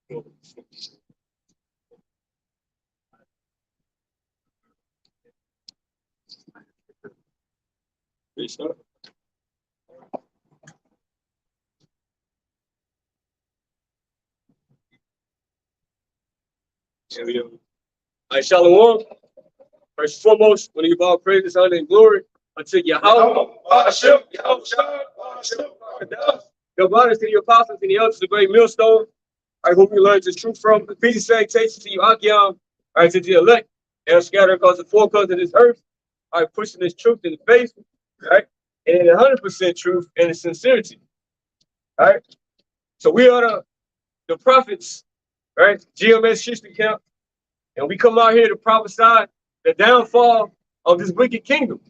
Here we go. All right, Shalom. First and foremost, when you give all praises, honor, and glory unto Yahweh. Your brothers to your apostles and the elders, the great millstone. I hope you learn this truth from. The peace and salutation to you, Achiam. All right, to the elect, and scattered across the four corners of this earth. All right, pushing this truth in the face. All right, and 100% truth and sincerity. All right, so we are the prophets, right? GMS Houston Camp, and we come out here to prophesy the downfall of this wicked kingdom,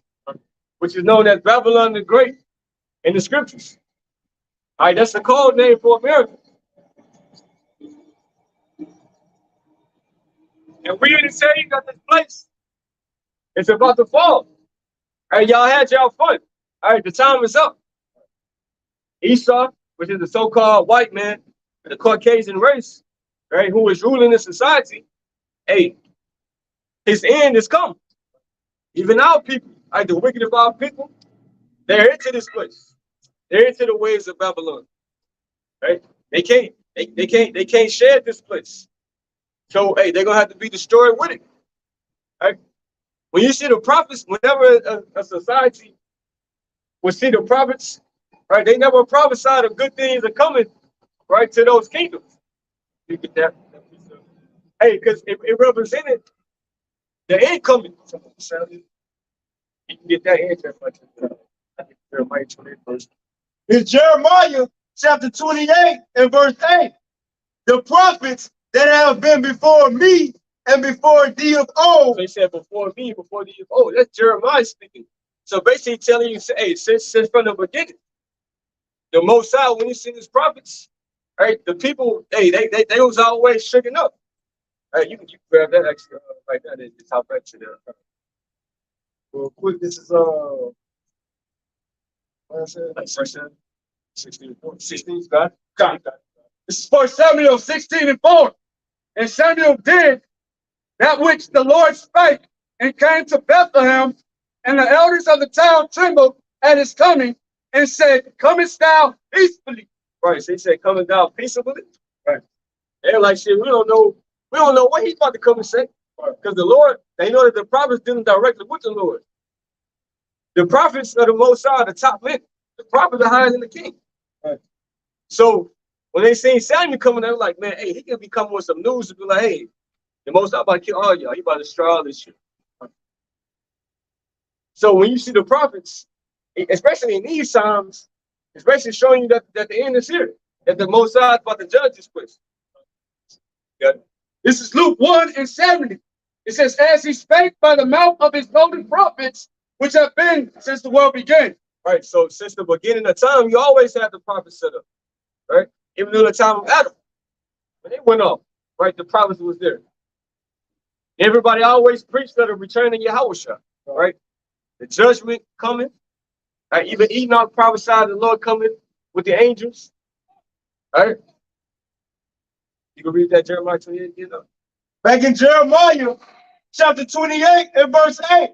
which is known as Babylon the Great in the scriptures. All right, that's the code name for America. And we didn't say that this place is about to fall. All right, y'all had y'all fun. All right, the time is up. Esau, which is the so-called white man, the Caucasian race, right, who is ruling the society, hey, his end is come. Even our people, right, the wicked of our people, they're into this place. They're into the ways of Babylon. Right? They can't share this place. So hey, they're gonna have to be destroyed with it. Right? When you see the prophets, whenever a society will see the prophets, right, they never prophesied of good things are coming, right, to those kingdoms. You get that? Hey, because it represented the end coming. You can get that answer. Jeremiah 28 verse. It's Jeremiah chapter 28 and verse 8. The prophets that have been before me and before thee of old. So he said, before me, before thee of old. That's Jeremiah speaking. So basically telling you, hey, since from the beginning, the Most High, when he sent his prophets, right, the people, hey, they was always shaken up. Hey, you can grab that extra right there. It's how back to there. Real quick, this is what I said? Like 16 and 4. 16, God. This is 1 Samuel 16 and 4. And Samuel did that which the Lord spake, and came to Bethlehem, and the elders of the town trembled at his coming, and said, comest thou peacefully? Right. So he said, coming down peaceably. Right. They're like, shit, we don't know what he's about to come and say. Because the Lord, they know that the prophets dealing directly with the Lord. The prophets are the Most High, the top men. The prophets are higher than the king. Right. So when they seen Samuel coming, they were like, man, hey, he could be coming with some news to be like, hey, the Most High about to kill all y'all. He about to destroy all this shit. So when you see the prophets, especially in these times, especially showing you that the end is here, that the Most High is about to judge this place. Yeah. This is Luke 1 and 70. It says, as he spake by the mouth of his golden prophets, which have been since the world began. Right. So since the beginning of time, you always have the prophets set up. Right. Even during the time of Adam, when they went off, right, the prophets was there. Everybody always preached that a return of Yahushua, right? The judgment coming. Right? Even Enoch prophesied the Lord coming with the angels. Right? You can read that Jeremiah 28, you know. Back in Jeremiah chapter 28 and verse 8.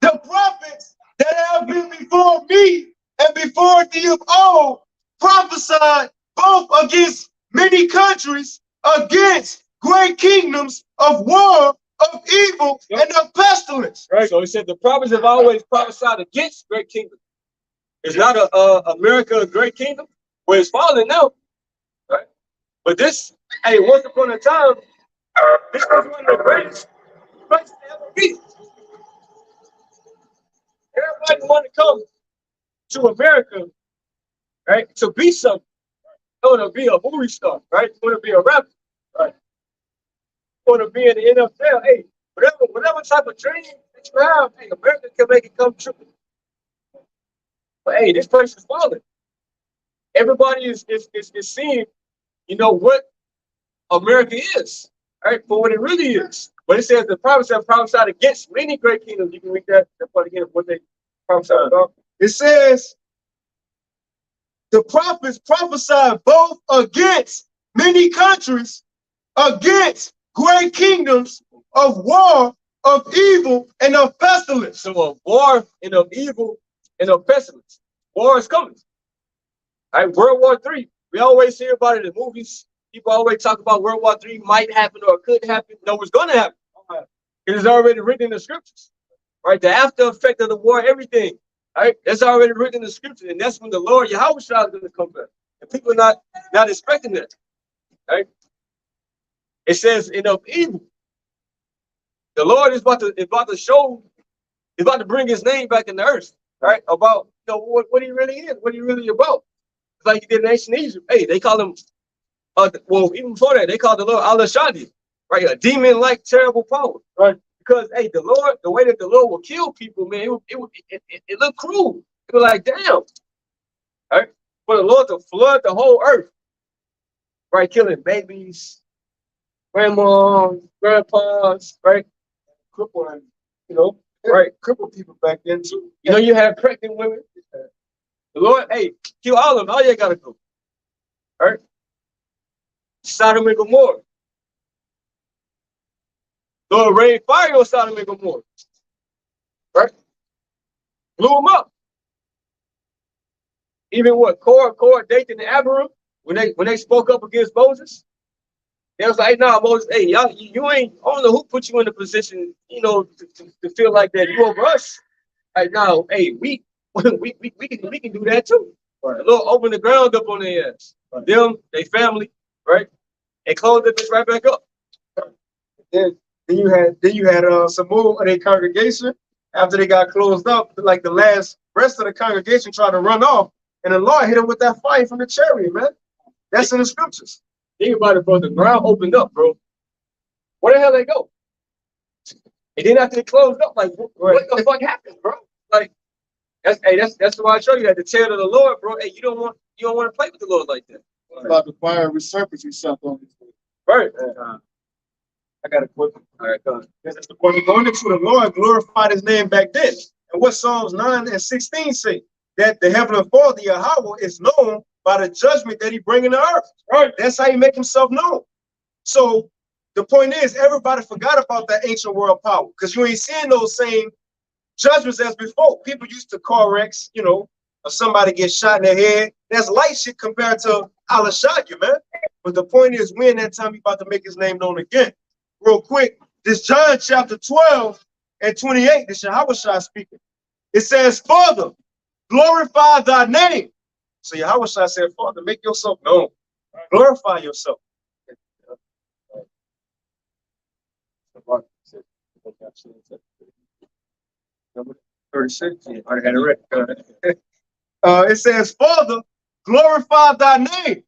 The prophets that have been before me and before thee of old prophesied both against many countries, against great kingdoms of war, of evil, and of pestilence. Right. So he said the prophets have always prophesied against great kingdom. It's not America a great kingdom where it's falling now. Right. But this, hey, once upon a time, this was one of the greatest places to ever be. Everybody want to come to America, right, to be something. They want to be a movie star, right? They want to be a rapper, right? They want to be in the NFL. Hey, whatever type of dream that you have, hey, America can make it come true. But hey, this place is falling. Everybody is seeing, you know, what America is, right? For what it really is. But it says the prophets have prophesied against many great kingdoms. You can read that part again, what they prophesied about. It says the prophets prophesied both against many countries against great kingdoms of war, of evil, and of pestilence. So of war and of evil and of pestilence. War is coming. All right, World War III. We always hear about it in movies. People always talk about World War III might happen or could happen. No, it's going to happen. It is already written in the scriptures. Right? The after effect of the war, everything. Right? That's already written in the scriptures. And that's when the Lord Yahweh is going to come back. And people are not expecting that. Right? It says in of evil. The Lord is about to show, is about to bring his name back in the earth. Right? About what he really is, what he really about. It's like he did in ancient Egypt. Hey, they call him well, even before that, they called the Lord Al-Shadi, right? A demon-like terrible power. Right. Because hey, the Lord, the way that the Lord will kill people, man, it looked cruel. It was like, damn. Right? For the Lord to flood the whole earth, right? Killing babies, grandmas, grandpas, right? Crippling, right? crippled people back then too. You have pregnant women. The Lord, hey, kill all of them. All you gotta go. All right? Sodom and Gomorrah. Lord rained fire on Sodom and Gomorrah. Right? Blew them up. Even what Korah, Dathan, and Abiram, when they spoke up against Moses, they was like, nah, Moses, hey, y'all, you ain't, I don't know who put you in the position, to feel like that you over us. Like, now, hey, we can do that too. Right. The Lord opened the ground up on their ass. Right. Them, their family, right? And closed it right back up. Then you had some more of their congregation after they got closed up, like the rest of the congregation tried to run off, and the Lord hit them with that fire from the chariot, man. That's in the scriptures. Think about it, bro. The ground opened up, bro. Where the hell they go? And then after they closed up, like, what the fuck happened, bro? Like, that's why I show you that the tail of the Lord, bro. Hey, you don't want to play with the Lord like that. About the fire resurface yourself on this. Right. I got a quick. All right, go ahead. When we go into the Lord, glorified his name back then. And what Psalms 9 and 16 say? That the heavenly Father, Yahweh, is known by the judgment that he bring in the earth. Right. That's how he make himself known. So the point is, everybody forgot about that ancient world power because you ain't seeing those same judgments as before. People used to car wrecks, or somebody gets shot in the head. That's light shit compared to Al-Shadi, man. But the point is, we in that time, he about to make his name known again. Real quick, this John chapter 12 and 28, this Yahweh Shai speaking. It says, Father, glorify thy name. So Yahweh Shai said, Father, make yourself known. Glorify yourself. 36. I had it right. It says, Father, glorify thy name.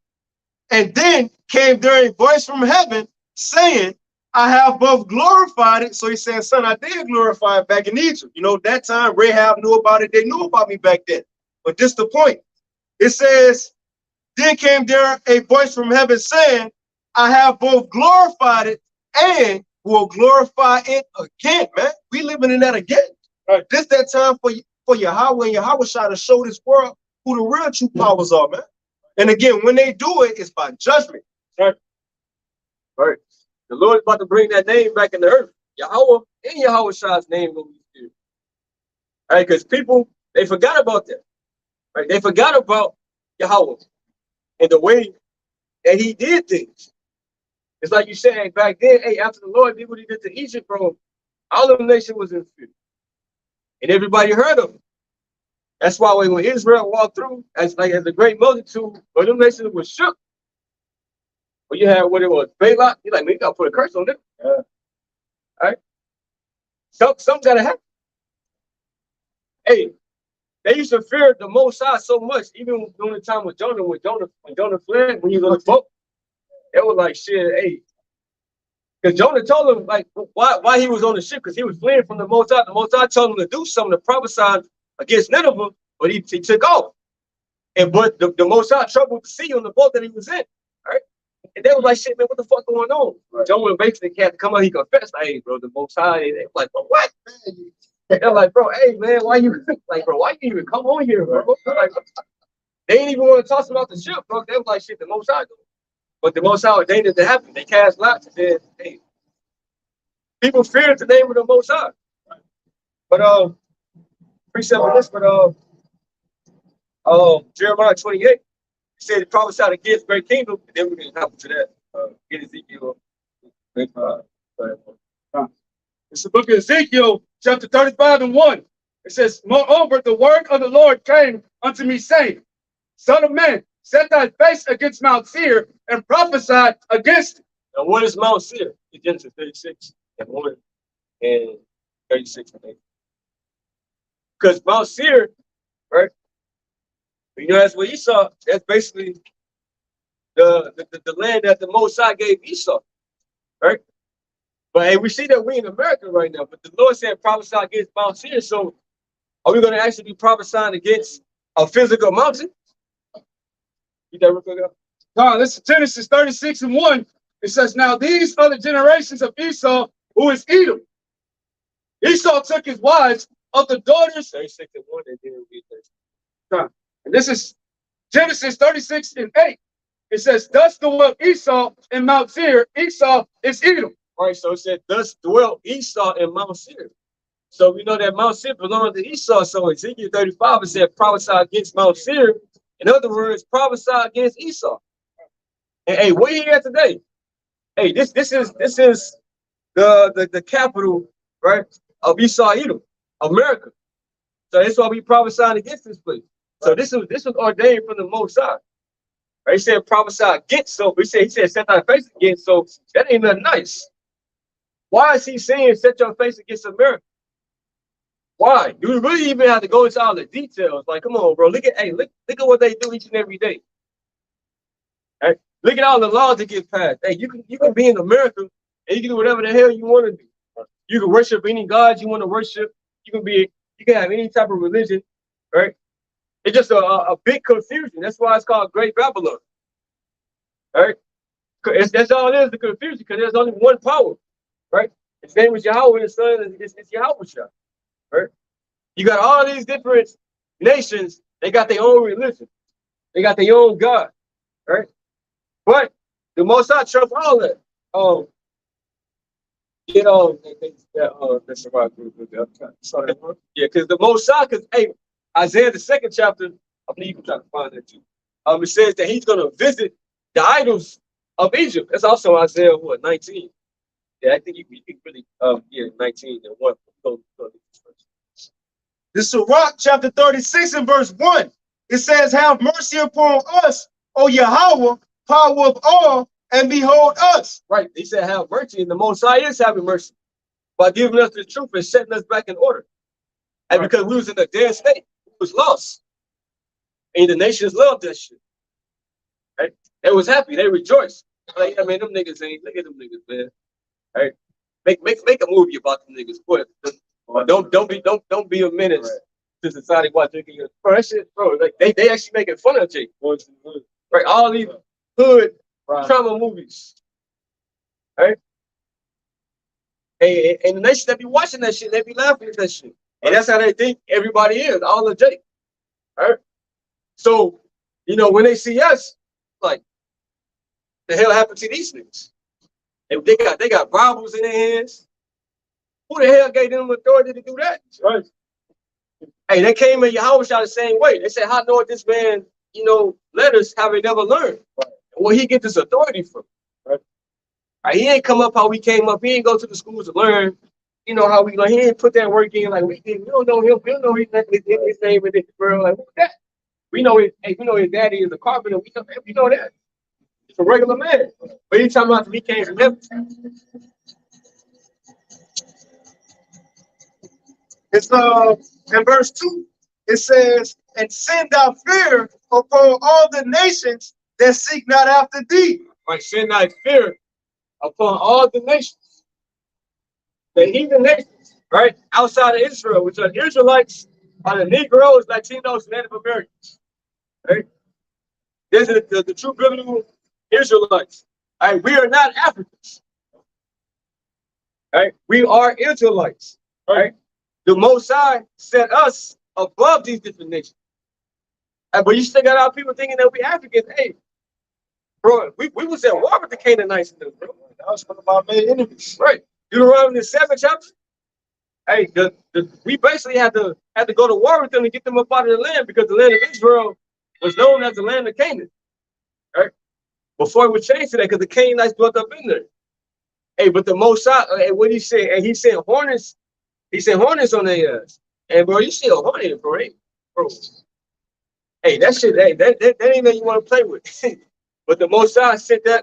And then came there a voice from heaven saying, I have both glorified it. So he said, son, I did glorify it back in Egypt. That time Rahab knew about it. They knew about me back then. But this the point. It says, then came there a voice from heaven saying, I have both glorified it and will glorify it again, man. We living in that again. Right. This that time for Yahweh and Yahweh Shai to show this world who the real true powers are, man. And again, when they do it, it's by judgment. Right. Right. The Lord is about to bring that name back in the earth. Yahweh and Yahweh Shai's name will be here. All right, because people, they forgot about that. Right? They forgot about Yahweh and the way that he did things. It's like you said back then, hey, after the Lord did what he did to Egypt, bro, all of the nation was in fear. And everybody heard of him. That's why when Israel walked through, as a great multitude, but them nations was shook. But you had what it was, Balak. You're like, man, you gotta put a curse on them. All right. Something gotta happen. Hey, they used to fear the Most High so much, even during the time with Jonah, when Jonah fled, when he was on the boat, it was like shit, hey. Because Jonah told him, like, why he was on the ship, because he was fleeing from the Most High. The Most High told him to do something to prophesy against Nineveh, but he took off. But the Most High troubled the sea on the boat that he was in. All right. And they was like, shit, man, what the fuck going on? Right. Jonah basically had to come out, he confessed, like, hey, bro, the Most High. They were like, bro, what? They're like, bro, hey, man, why you even come on here, bro? Like, they didn't even want to talk about the ship, bro. They was like, shit, the Most High. But the Most High ordained it to happen. They cast lots and said, hey, people feared the name of the Most High. But precept on this, but Jeremiah 28, he said he prophesied against great kingdom, and then we're gonna happen to that. Get Ezekiel. It's the book of Ezekiel, chapter 35 and 1. It says, moreover, the word of the Lord came unto me, saying, Son of man, set thy face against Mount Seir and prophesy against it. And what is Mount Seir? In Genesis 36 and 1 and 36 and 8. Because Mount Seir, right? You know, that's what Esau, that's basically the land that the Most High gave Esau, right? But hey, we see that we in America right now, but the Lord said prophesy against Mount Seir. So are we going to actually be prophesying against a physical mountain? You that real quick? God, listen, Genesis 36 and 1. It says, now these are the generations of Esau, who is Edom. Esau took his wives of the daughters. 36 and 1, and then read 36. And this is Genesis 36 and 8. It says, thus dwelt Esau in Mount Seir. Esau is Edom. All right, so it said, thus dwelt Esau in Mount Seir. So we know that Mount Seir belonged to Esau. So Ezekiel 35, it said, prophesy against Mount Seir. In other words, prophesy against Esau. And hey, where you at today? Hey, this is the capital, right, of Esau, Edom, America. So that's why we prophesying against this place. So this was ordained from the Most High. Right? He said prophesy against. So he said set thy face against. So that ain't nothing nice. Why is he saying set your face against America? Why? Do we really even have to go into all the details? Like, come on, bro. Look at what they do each and every day. Right? Look at all the laws that get passed. Hey, you can be in America and you can do whatever the hell you want to do. You can worship any god you want to worship. You can have any type of religion, right? It's just a big confusion. That's why it's called Great Babylon. Right? That's all it is, the confusion, because there's only one power, right? His name is Yahweh, and his son is Yahweh. Right? You got all these different nations, they got their own religion. They got their own God. Right? But the Most High trumps all that. That's about yeah, because the Most High, because hey, Isaiah the 2nd chapter, I believe you can try to find that too. It says that he's gonna visit the idols of Egypt. That's also Isaiah 19. Yeah, I think you can really 19 and 1. This is Sirach chapter 36 and verse 1. It says, have mercy upon us, O Yahweh, power of all, and behold us. Right. He said, have mercy. And the Most High is having mercy by giving us the truth and setting us back in order. And because we was in a dead state, we was lost. And the nations loved that shit. Right? They was happy. They rejoiced. Like, I mean, them niggas ain't, look at them niggas, man. Right? Make a movie about them niggas. Boy, don't be a menace to society while drinking your that shit, bro. Like they actually making fun of Jake. Right? All these hood trauma movies. Right? And the nation that be watching that shit, they be laughing at that shit. And that's how they think everybody is, all of Jake. Right? So, you know, when they see us, like, the hell happened to these niggas? They got Bibles in their hands. Who the hell gave them authority to do that? Right. Hey, they came in Yahweh the same way. They said, how know this man, you know, letters have he never learned? Right. Where he get this authority from? Right. Right. He ain't come up how we came up. He ain't go to the schools to learn, you know, how we learn. He ain't put that work in like we did. We don't know him. We don't know his name in this world. Like, what's that? We know his daddy is a carpenter. We know that. It's a regular man. But he talking about he came from heaven. It's in verse 2, it says, and send out fear upon all the nations that seek not after thee. Right, send out fear upon all the nations. The heathen nations, right? Outside of Israel, which are the Israelites, are the Negroes, Latinos, Native Americans. Right? These are the true biblical Israelites. All right, we are not Africans. All right, we are Israelites. All right. The Most High set us above these different nations. But you still got our people thinking that we Africans. Hey, Bro, we was at war with the Canaanites, bro. That was one of our main enemies. Right. Deuteronomy 7 chapter. Hey, we basically had to go to war with them to get them up out of the land because the land of Israel was known as the land of Canaan. Right? Before it would change to that, because the Canaanites dwelt up in there. Hey, but the Most High, hey, what did he say? And he said hornets. He said hornets on their ass. And bro, you see a hornet, bro. Bro. Hey, that shit, hey, that ain't nothing you want to play with. But the Most High sent them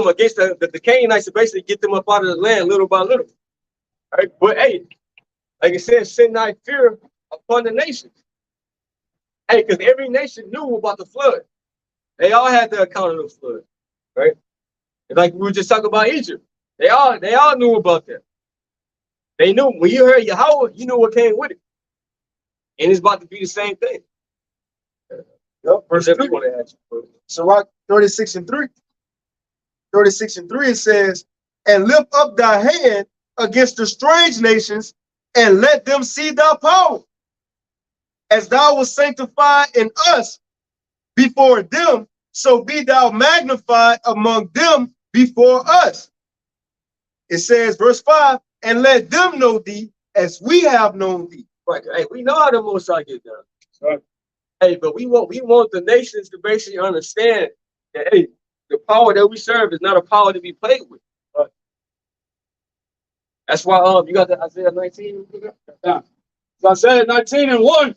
against the Canaanites to basically get them up out of the land little by little. All right? But hey, like I said, send not fear upon the nations. Hey, because every nation knew about the flood. They all had the account of the flood, right? Like we were just talking about Egypt. They all knew about that. They knew when you heard Yahweh, you knew what came with it. And it's about to be the same thing. Yep, verse 3. So 36:3. 36:3 it says, and lift up thy hand against the strange nations, and let them see thy power, as thou was sanctified in us before them, so be thou magnified among them before us. It says, verse 5, and let them know thee as we have known thee. Right. Hey, we know how the Most High get done. Right. Hey, but we want the nations to basically understand that hey, the power that we serve is not a power to be played with. Right. That's why you got the Isaiah 19. Yeah. So Isaiah 19:1,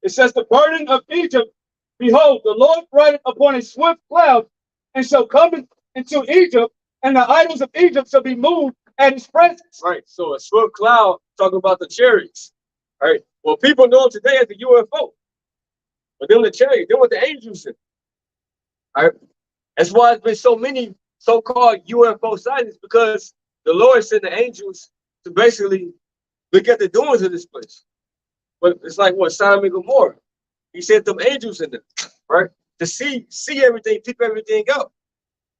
it says, the burden of Egypt, behold, the Lord rideth upon a swift cloud, and shall come into Egypt, and the idols of Egypt shall be moved at his presence. Right. So a swift cloud talking about the chariots. All right. Well, people know today as the UFO. But then the chariots, then what the angels did. All right. That's why there's been so many so-called UFO sightings, because the Lord sent the angels to basically look at the doings of this place. But it's like what Sodom and Gomorrah. He sent them angels in there, right? To see everything, peep everything out.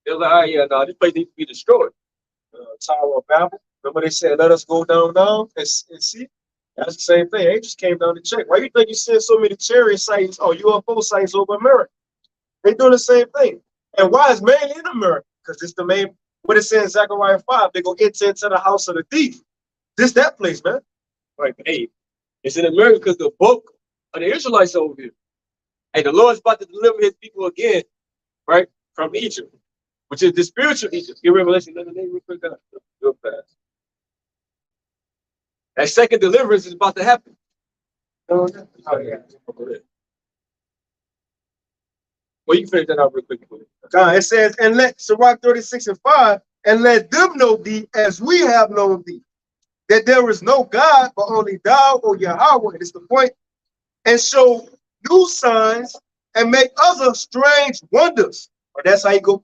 They're like, oh yeah, no, this place needs to be destroyed. Tower of Babel. Remember they said, let us go down and see? That's the same thing. Angels came down to check. Why you think you see so many chariot sightings or UFO sightings over America? They doing the same thing. And why is mainly in America? Because it's the main, what it says in Zechariah 5, they go enter into the house of the thief. This that place, man. Right. Hey, it's in America because the book of the Israelites over here. Hey, the Lord's about to deliver his people again, right, from Egypt, which is the spiritual Egypt. Get Revelation 11, real quick. Real fast. That second deliverance is about to happen. Oh, yeah. Well, you can finish that out real quick. It says, and let Sirach 36:5, and let them know thee as we have known thee, that there is no God but only thou, O Yahweh. It's the point. And show new signs and make other strange wonders. Or that's how you go.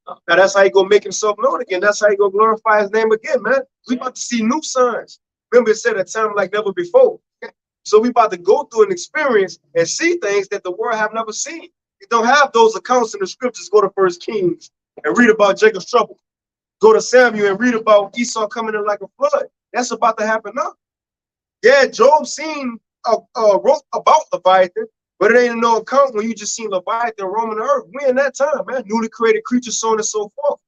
Now that's how you go make himself known again. That's how you go glorify his name again, man. We about to see new signs. Remember, it said a time like never before. So we about to go through an experience and see things that the world have never seen. You don't have those accounts in the scriptures. Go to 1 Kings and read about Jacob's trouble. Go to Samuel and read about Esau coming in like a flood. That's about to happen now. Yeah, Job wrote about Leviathan, but it ain't no account when you just seen Leviathan roaming the earth. We in that time, man. Newly created creatures, so on and so forth.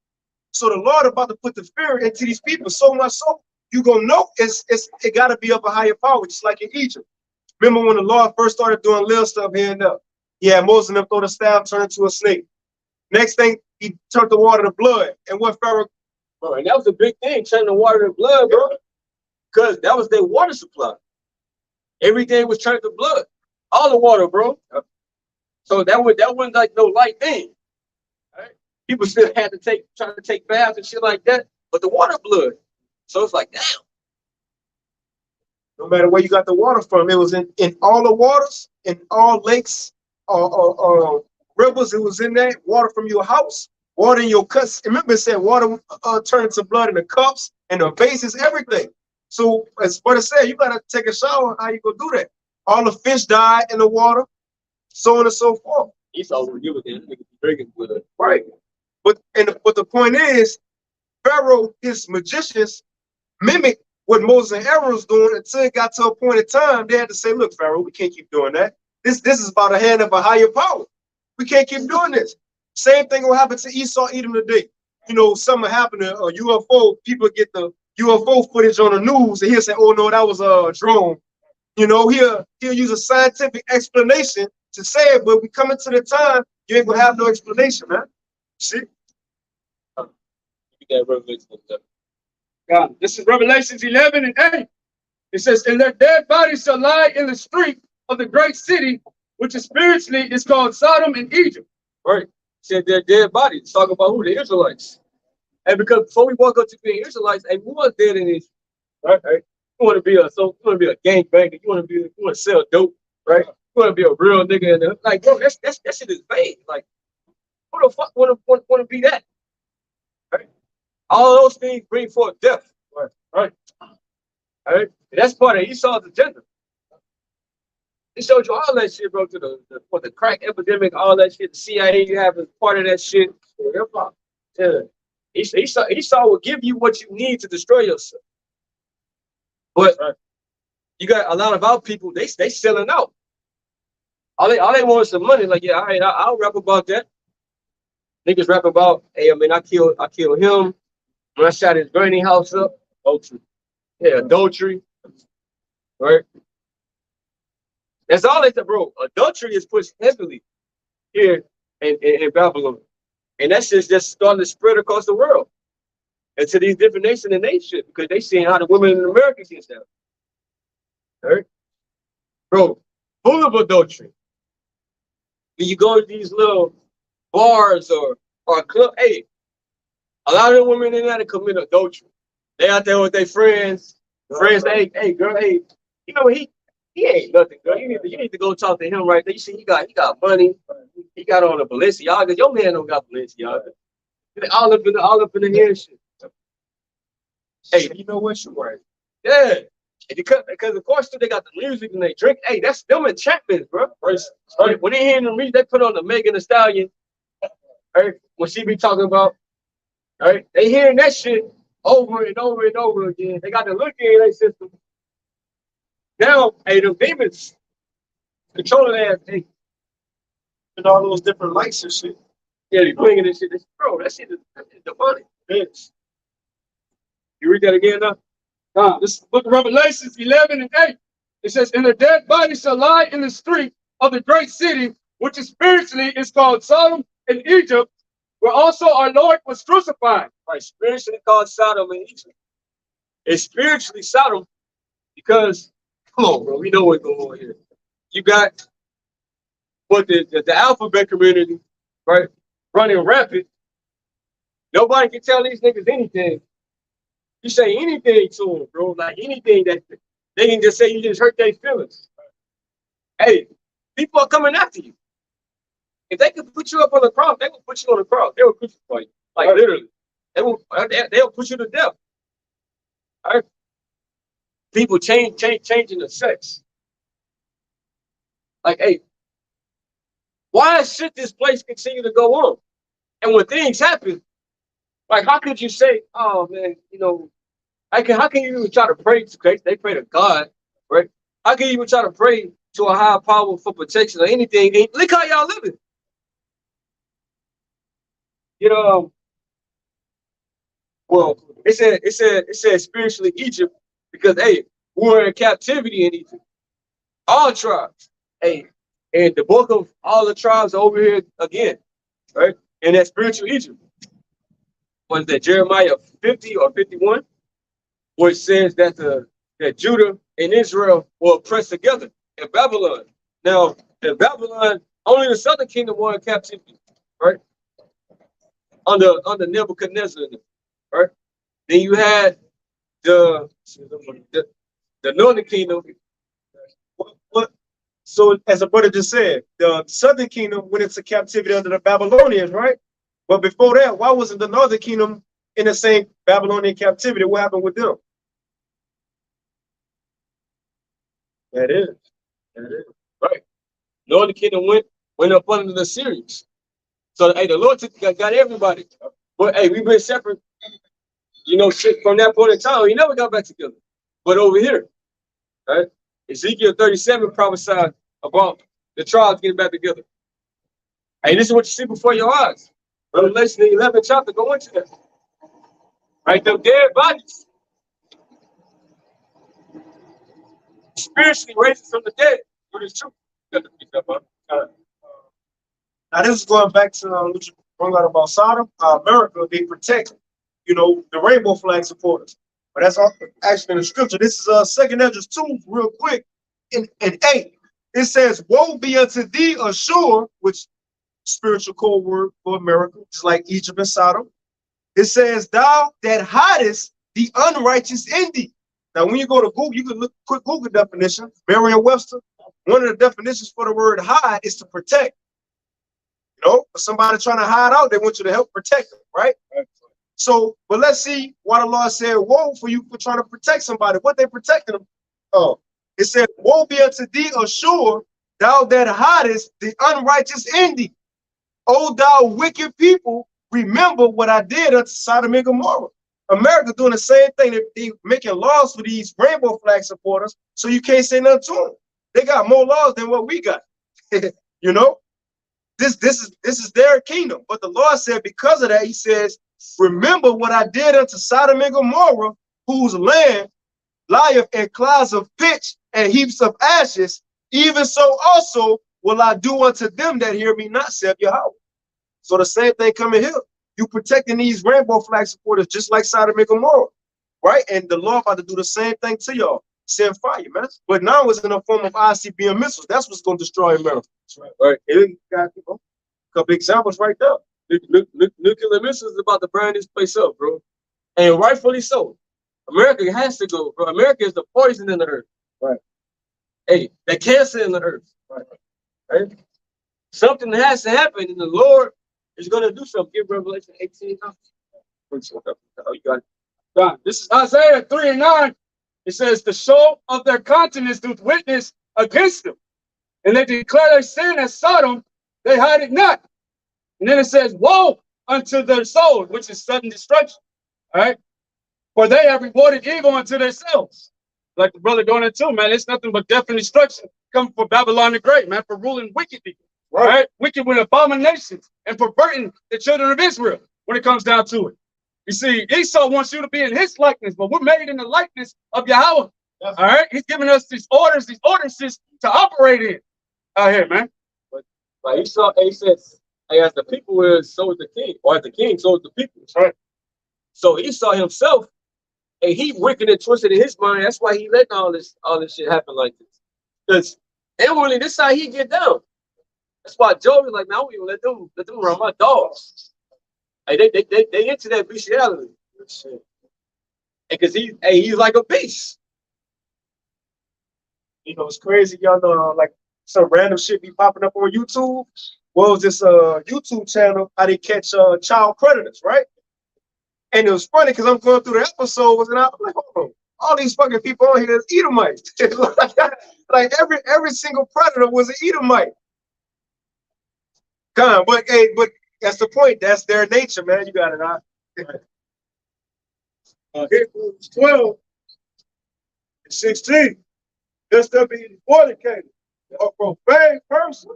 So the Lord about to put the fear into these people so much so you gonna know it got to be of a higher power, just like in Egypt. Remember when the Lord first started doing little stuff here and there? Yeah, Moses and them throw the staff, turn into a snake. Next thing, he turned the water to blood. And what Pharaoh? Bro, and that was a big thing, turning the water to blood, bro. Because that was their water supply. Everything was turned to blood. All the water, bro. So that wasn't like no light thing. Right? People still had to try to take baths and shit like that, but the water blood. So it's like, damn. No matter where you got the water from, it was in all the waters, in all lakes, rivers, it was in there. Water from your house, water in your cups. Remember, it said water turned to blood in the cups and the vases, everything. So as what it said, you gotta take a shower. How you gonna do that? All the fish died in the water, so on and so forth. Esau was you again, drinking blood. Right. But the point is, Pharaoh, his magicians mimicked what Moses and Aaron was doing until it got to a point in time they had to say, look, Pharaoh, we can't keep doing that. This is about a hand of a higher power. We can't keep doing this. Same thing will happen to Esau Edom today. You know, something happened to a UFO. People get the UFO footage on the news, and he'll say, "Oh no, that was a drone." You know, he'll use a scientific explanation to say it, but we coming to the time you ain't gonna have no explanation, man. See? This is Revelations 11 and 8. It says, "And their dead bodies shall lie in the street of the great city, which is spiritually is called Sodom and Egypt." Right. Said their dead bodies. Talking about who? The Israelites. And because before we walk up to being Israelites, hey, we was dead in this. Right? You want to be a gangbanger, you want to sell dope, right? You want to be a real nigga in there. Like, bro, that shit is vague. Like, who the fuck want to be that? Right? All those things bring forth death. Right. And that's part of Esau's agenda. He showed you all that shit, bro, to the crack epidemic, all that shit. The CIA, you have as part of that shit. Yeah. Esau will give you what you need to destroy yourself. But you got a lot of our people, they selling out. All they want is some money. Like, yeah, all right, I'll rap about that. Niggas rap about, hey, I mean, I killed him when I shot his granny house up. Adultery. Yeah, adultery. Right? That's all they said, bro. Adultery is pushed heavily here in Babylon. And that's just starting to spread across the world. And to these different nations and nations, because they seeing how the women in America get down. Right? Bro, full of adultery. When you go to these little bars or club, hey, a lot of the women in there commit adultery. They out there with their friends. Friends, hey, girl, hey, you know, he ain't nothing, girl. You need to go talk to him right there. You see, he got money. He got on a Balenciaga. Your man don't got Balenciaga. All up in the hair shit. Hey, you know what? You're right. Yeah. Because of course they got the music and they drink. Hey, that's them enchantments, bro. Right. When they hear the music, they put on the Megan Thee Stallion. Right? When she be talking about, right? They hearing that shit over and over and over again. They got the look in their system. Now, hey, the demons controlling that, hey, And all those different lights and shit. yeah, they bringing this shit. Bro, that shit is demonic. Bitch. You read that again now? This is the book of Revelations 11 and 8. It says, "And the dead body shall lie in the street of the great city, which is spiritually is called Sodom and Egypt, where also our Lord was crucified." Right, spiritually called Sodom and Egypt. It's spiritually Sodom because, come on, bro, we know what's going on here. You got what the alphabet community, right, running rampant. Nobody can tell these niggas anything. You say anything to them, bro, like anything that they can just say you just hurt their feelings. Hey, people are coming after you. If they could put you up on the cross, they will put you on the cross. They will crucify you, like literally. They'll put you to death. All right? People changing the sex. Like, hey, why should this place continue to go on? And when things happen, like, how could you say, oh man, you know, how can you even try to pray to Christ? They pray to God, right? How can you even try to pray to a higher power for protection or anything? And look how y'all living. You know, well, it said spiritually Egypt because hey, we were in captivity in Egypt. All tribes. Hey, and the book of all the tribes over here again, right? And that spiritual Egypt. Was that Jeremiah 50 or 51? Which says that that Judah and Israel were oppressed together in Babylon. Now, in Babylon, only the southern kingdom were in captivity, right? Under Nebuchadnezzar, right? Then you had the northern kingdom. What? So, as a brother just said, the southern kingdom went into captivity under the Babylonians, right? But before that, why wasn't the northern kingdom in the same Babylonian captivity? What happened with them? That is right. Northern kingdom went up under the Syrians. So hey, the Lord got everybody. But hey, we've been separate, you know, from that point in time. We never got back together. But over here, right? Ezekiel 37 prophesied about the tribes getting back together. Hey, this is what you see before your eyes. Revelation 11th chapter, go into that. Right, them dead bodies. Spiritually raised from the dead. What is true? You got to pick up on. Now this is going back to what you brought out about Sodom. America, they protect, the rainbow flag supporters. But that's actually in the scripture. This is 2nd Ezra 2, real quick, in 8. It says, "Woe be unto thee, Ashur," which spiritual code word for America, just like Egypt and Sodom. It says, "Thou that hidest the unrighteous in thee." Now, when you go to Google, you can look quick Google definition. Merriam-Webster. One of the definitions for the word hide is to protect. Somebody trying to hide out, they want you to help protect them, right? So, but let's see why the Lord said, "Woe for you for trying to protect somebody." What they protecting them? Oh, it said, "Woe be unto thee, Ashur, thou that hidest the unrighteous in thee. O thou wicked people, remember what I did unto Sodom and Gomorrah." America doing the same thing. They making laws for these rainbow flag supporters, so you can't say nothing to them. They got more laws than what we got. This is their kingdom. But the Lord said, because of that, he says, "Remember what I did unto Sodom and Gomorrah, whose land lieth in clouds of pitch and heaps of ashes. Even so also will I do unto them that hear me not, saith Yahweh." So the same thing coming here. You protecting these rainbow flag supporters just like Sodom and Gomorrah, right? And the Lord about to do the same thing to y'all. Send fire, man. But now it's in the form of ICBM missiles. That's what's going to destroy America. That's right. And you got a couple examples right there. Nuclear missiles is about to burn this place up, bro. And rightfully so. America has to go, bro. America is the poison in the earth. Right. Hey, the cancer in the earth. Right. Something has to happen, and the Lord is going to do something. Give Revelation 18. Oh, you got it. God, this is Isaiah 3:9. It says, "The show of their countenance doth witness against them, and they declare their sin as Sodom, they hide it not." And then it says, "Woe unto their soul," which is sudden destruction. All right. "For they have rewarded evil unto themselves." Like the brother going into, man, it's nothing but death and destruction coming for Babylon the Great, man, for ruling wickedly. Right? Wicked with abominations and perverting the children of Israel when it comes down to it. You see, Esau wants you to be in his likeness, but we're made in the likeness of Yahweh. All right? He's giving us these ordinances to operate in out here, man. But like Esau, he says, "Hey, as the people is, so is the king. Or as the king, so is the people." Right. So Esau himself, and he wicked and twisted in his mind. That's why he letting all this shit happen like this. Because inwardly, this is how he get down. That's why Job is like, "Man, I don't even let them run my dogs." Hey, they into that bestiality. Because he's like a beast. It's crazy. Y'all know, like some random shit be popping up on YouTube. What was this YouTube channel? How they catch child predators, right? And it was funny because I'm going through the episodes and I'm like, hold on, all these fucking people on here is Edomites. like every single predator was an Edomite. But that's the point. That's their nature, man. You got it out. Hebrews 12:16. Just to be fornicated, a profane person,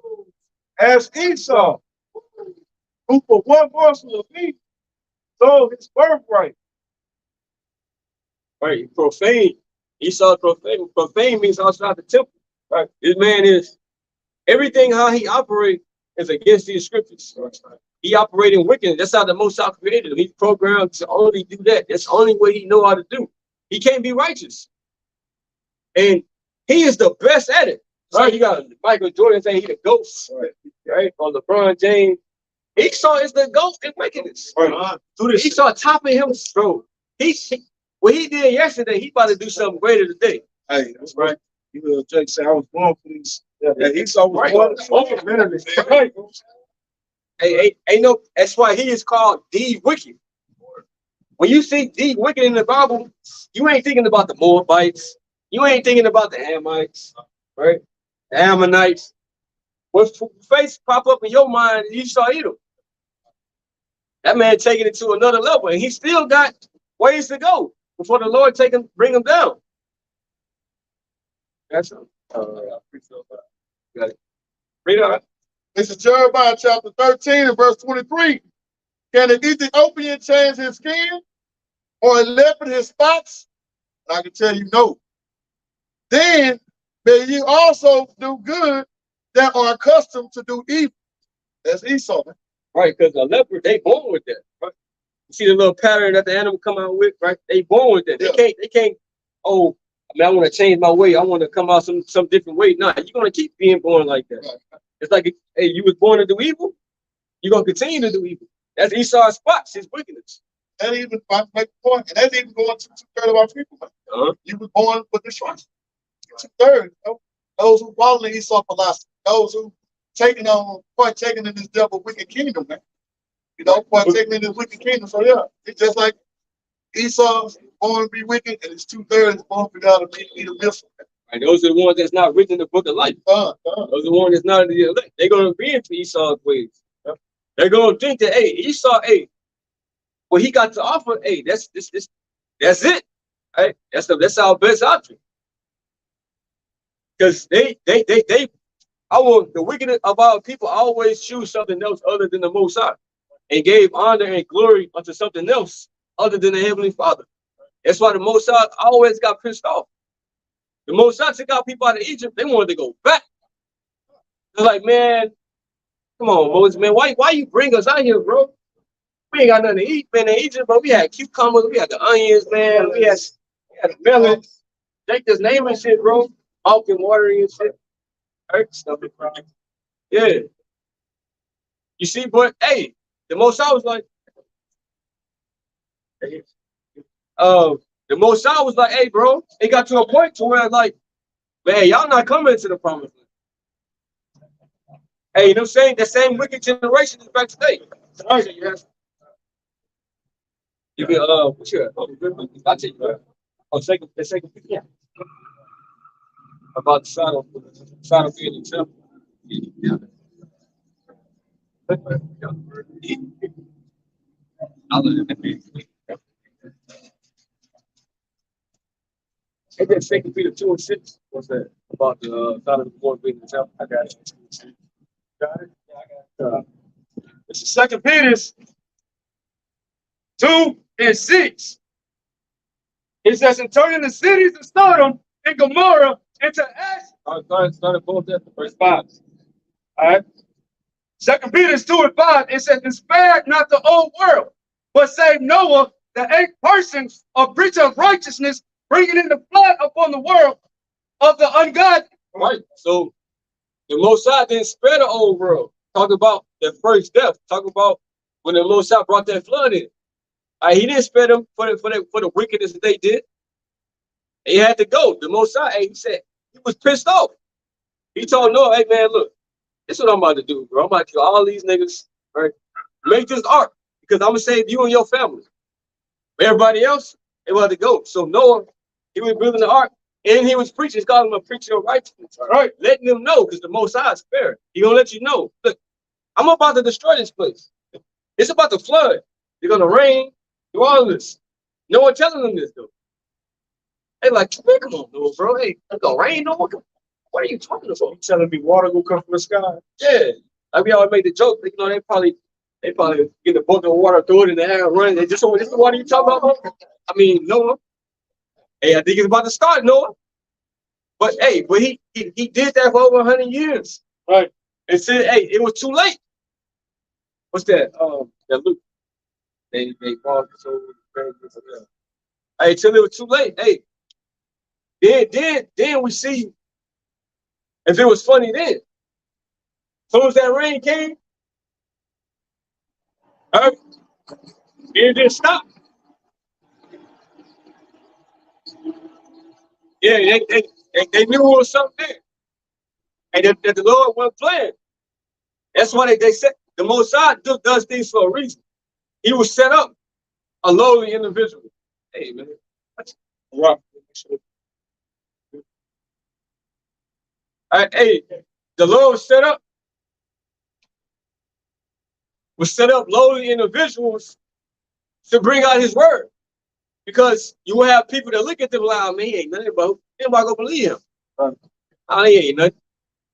as Esau, who for one morsel of meat sold his birthright. Right, profane. Esau profane. Profane means outside the temple. Right. This man is everything how he operates is against these scriptures. Right. He operating wicked. That's how the Most High created him. He's programmed to only do that. That's the only way he know how to do. He can't be righteous. And he is the best at it. Right. You got Michael Jordan saying he the ghost. Right. Or LeBron James. Esau is the GOAT in wickedness. Right. Esau topping him, bro. What he did yesterday, he about to do something greater today. Hey, that's right. Jake said, "I was born for these." Yeah, Esau was born. Right. Hey, ain't no. That's why he is called the wicked. When you see the wicked in the Bible, you ain't thinking about the Moabites. You ain't thinking about the Hamites, right? The Ammonites. When face pop up in your mind, you saw Edom. That man taking it to another level, and he still got ways to go before the Lord bring him down. That's got it. Read on. This is Jeremiah chapter 13 and verse 23. Can an Ethiopian change his skin or a leopard his spots? And I can tell you no. Then may you also do good that are accustomed to do evil. That's Esau. Right, because a leopard, they born with that. Right? You see the little pattern that the animal come out with, right? They born with that. They can't, oh, I mean, I want to change my way. I want to come out some different way. Nah, you're gonna keep being born like that. Right. It's like, hey, you was born to do evil, you're gonna continue to do evil. That's Esau's spots, his wickedness. That even I make a point, and that's even going to 2/3 of our people. You was born with destruction. 2/3, those who follow the Esau philosophy, those who partaking in this devil wicked kingdom, man. Partaking in this wicked kingdom. So yeah, it's just like Esau's born to be wicked, and it's 2/3 born to be out of be the missile. And those are the ones that's not written in the book of life. Those are the ones that's not in the elect. They're gonna be into Esau's ways. They're gonna think that, hey, Esau, hey, what he got to offer, hey, that's it. Right? That's our best option. Because the wickedness of our people always choose something else other than the Most High, and gave honor and glory unto something else other than the Heavenly Father. That's why the Most High always got pissed off. The Most High took out people out of Egypt. They wanted to go back. They're like, man, come on, Moses, man, why you bring us out here, bro? We ain't got nothing to eat, man, in Egypt, but we had cucumbers, we had the onions, man, we had the melons. Take this name and shit, bro. Milk and watering and shit. Hurt stuff. Yeah. You see, but hey, the Most High was like, the Most High was like, hey, bro, it got to a point to where, like, man, y'all not coming into the promised land. Hey, you know what I'm saying? That same wicked generation is back today. All right, yes. You be, what's your, I'll take you. Oh, second, yeah. About the side of being the temple. Yeah. And then 2 Peter 2:6. What's that? About the side of the Lord being the temple. I got it. Got it? Yeah, I got it. This is 2 Peter 2:6. It says, and turning the cities of Sodom and Gomorrah into ash. Start both at verse 5. All right. 2 Peter 2:5. It says, and spared not the old world, but saved Noah, the 8 persons, a preacher of righteousness, bringing in the flood upon the world of the ungodly. Right. So the Most High didn't spare the old world. Talk about the first death. Talk about when the Most High brought that flood in. He didn't spare them for the wickedness that they did. He had to go. The Most High, he said, he was pissed off. He told Noah, hey man, look, this is what I'm about to do, bro. I'm about to kill all these niggas, right? Make this ark, because I'm gonna save you and your family. Everybody else, they wanted to go. So Noah, he was building the ark, and he was preaching. He's calling him a preacher of righteousness, right? Letting them know, because the Most High is fair. He gonna let you know, look, I'm about to destroy this place. It's about to flood. It's gonna rain. Do all of this. No one telling them this though. They like, man, come on, Noah, bro. Hey, it's gonna rain, Noah. What are you talking about? You telling me water will come from the sky? Yeah. Like we always make the joke, you know, they probably get a bucket of water, throw it in the air, and run. They just, this is the water you talking about? I mean, Noah. Hey, I think it's about to start, Noah. But hey, he did that for over 100 years. Right. And said, hey, it was too late. What's that? That Luke. They bought so hey, till it was too late. Hey, then we see if it was funny then. As soon as that rain came, it didn't stop. Yeah, they knew it was something there. And that the Lord wasn't playing. That's why they said the Most High does things for a reason. He was set up a lowly individual. Hey, man. Right. Hey, the Lord was set up lowly individuals to bring out his word. Because you will have people that look at them like, man, he ain't nothing, bro. Anybody gonna believe him? He ain't nothing.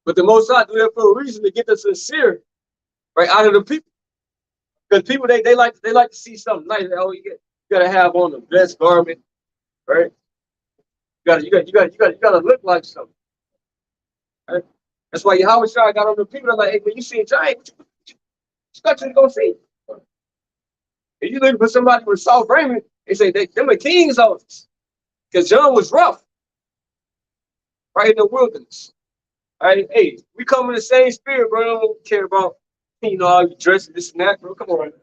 But the Most High do that for a reason, to get the sincere right out of the people. Because people they like to see something nice. Oh, you gotta have on the best garment, right? You gotta look like something. Right? That's why Yahweh Shai got on the people that like, hey, when you see a giant, what you got you to go see? If you looking for somebody with soft raiment, they say them are king's houses. Because John was rough, right in the wilderness. All right, hey, we come in the same spirit, bro. I don't care about, how you dress this and that, bro. Come on.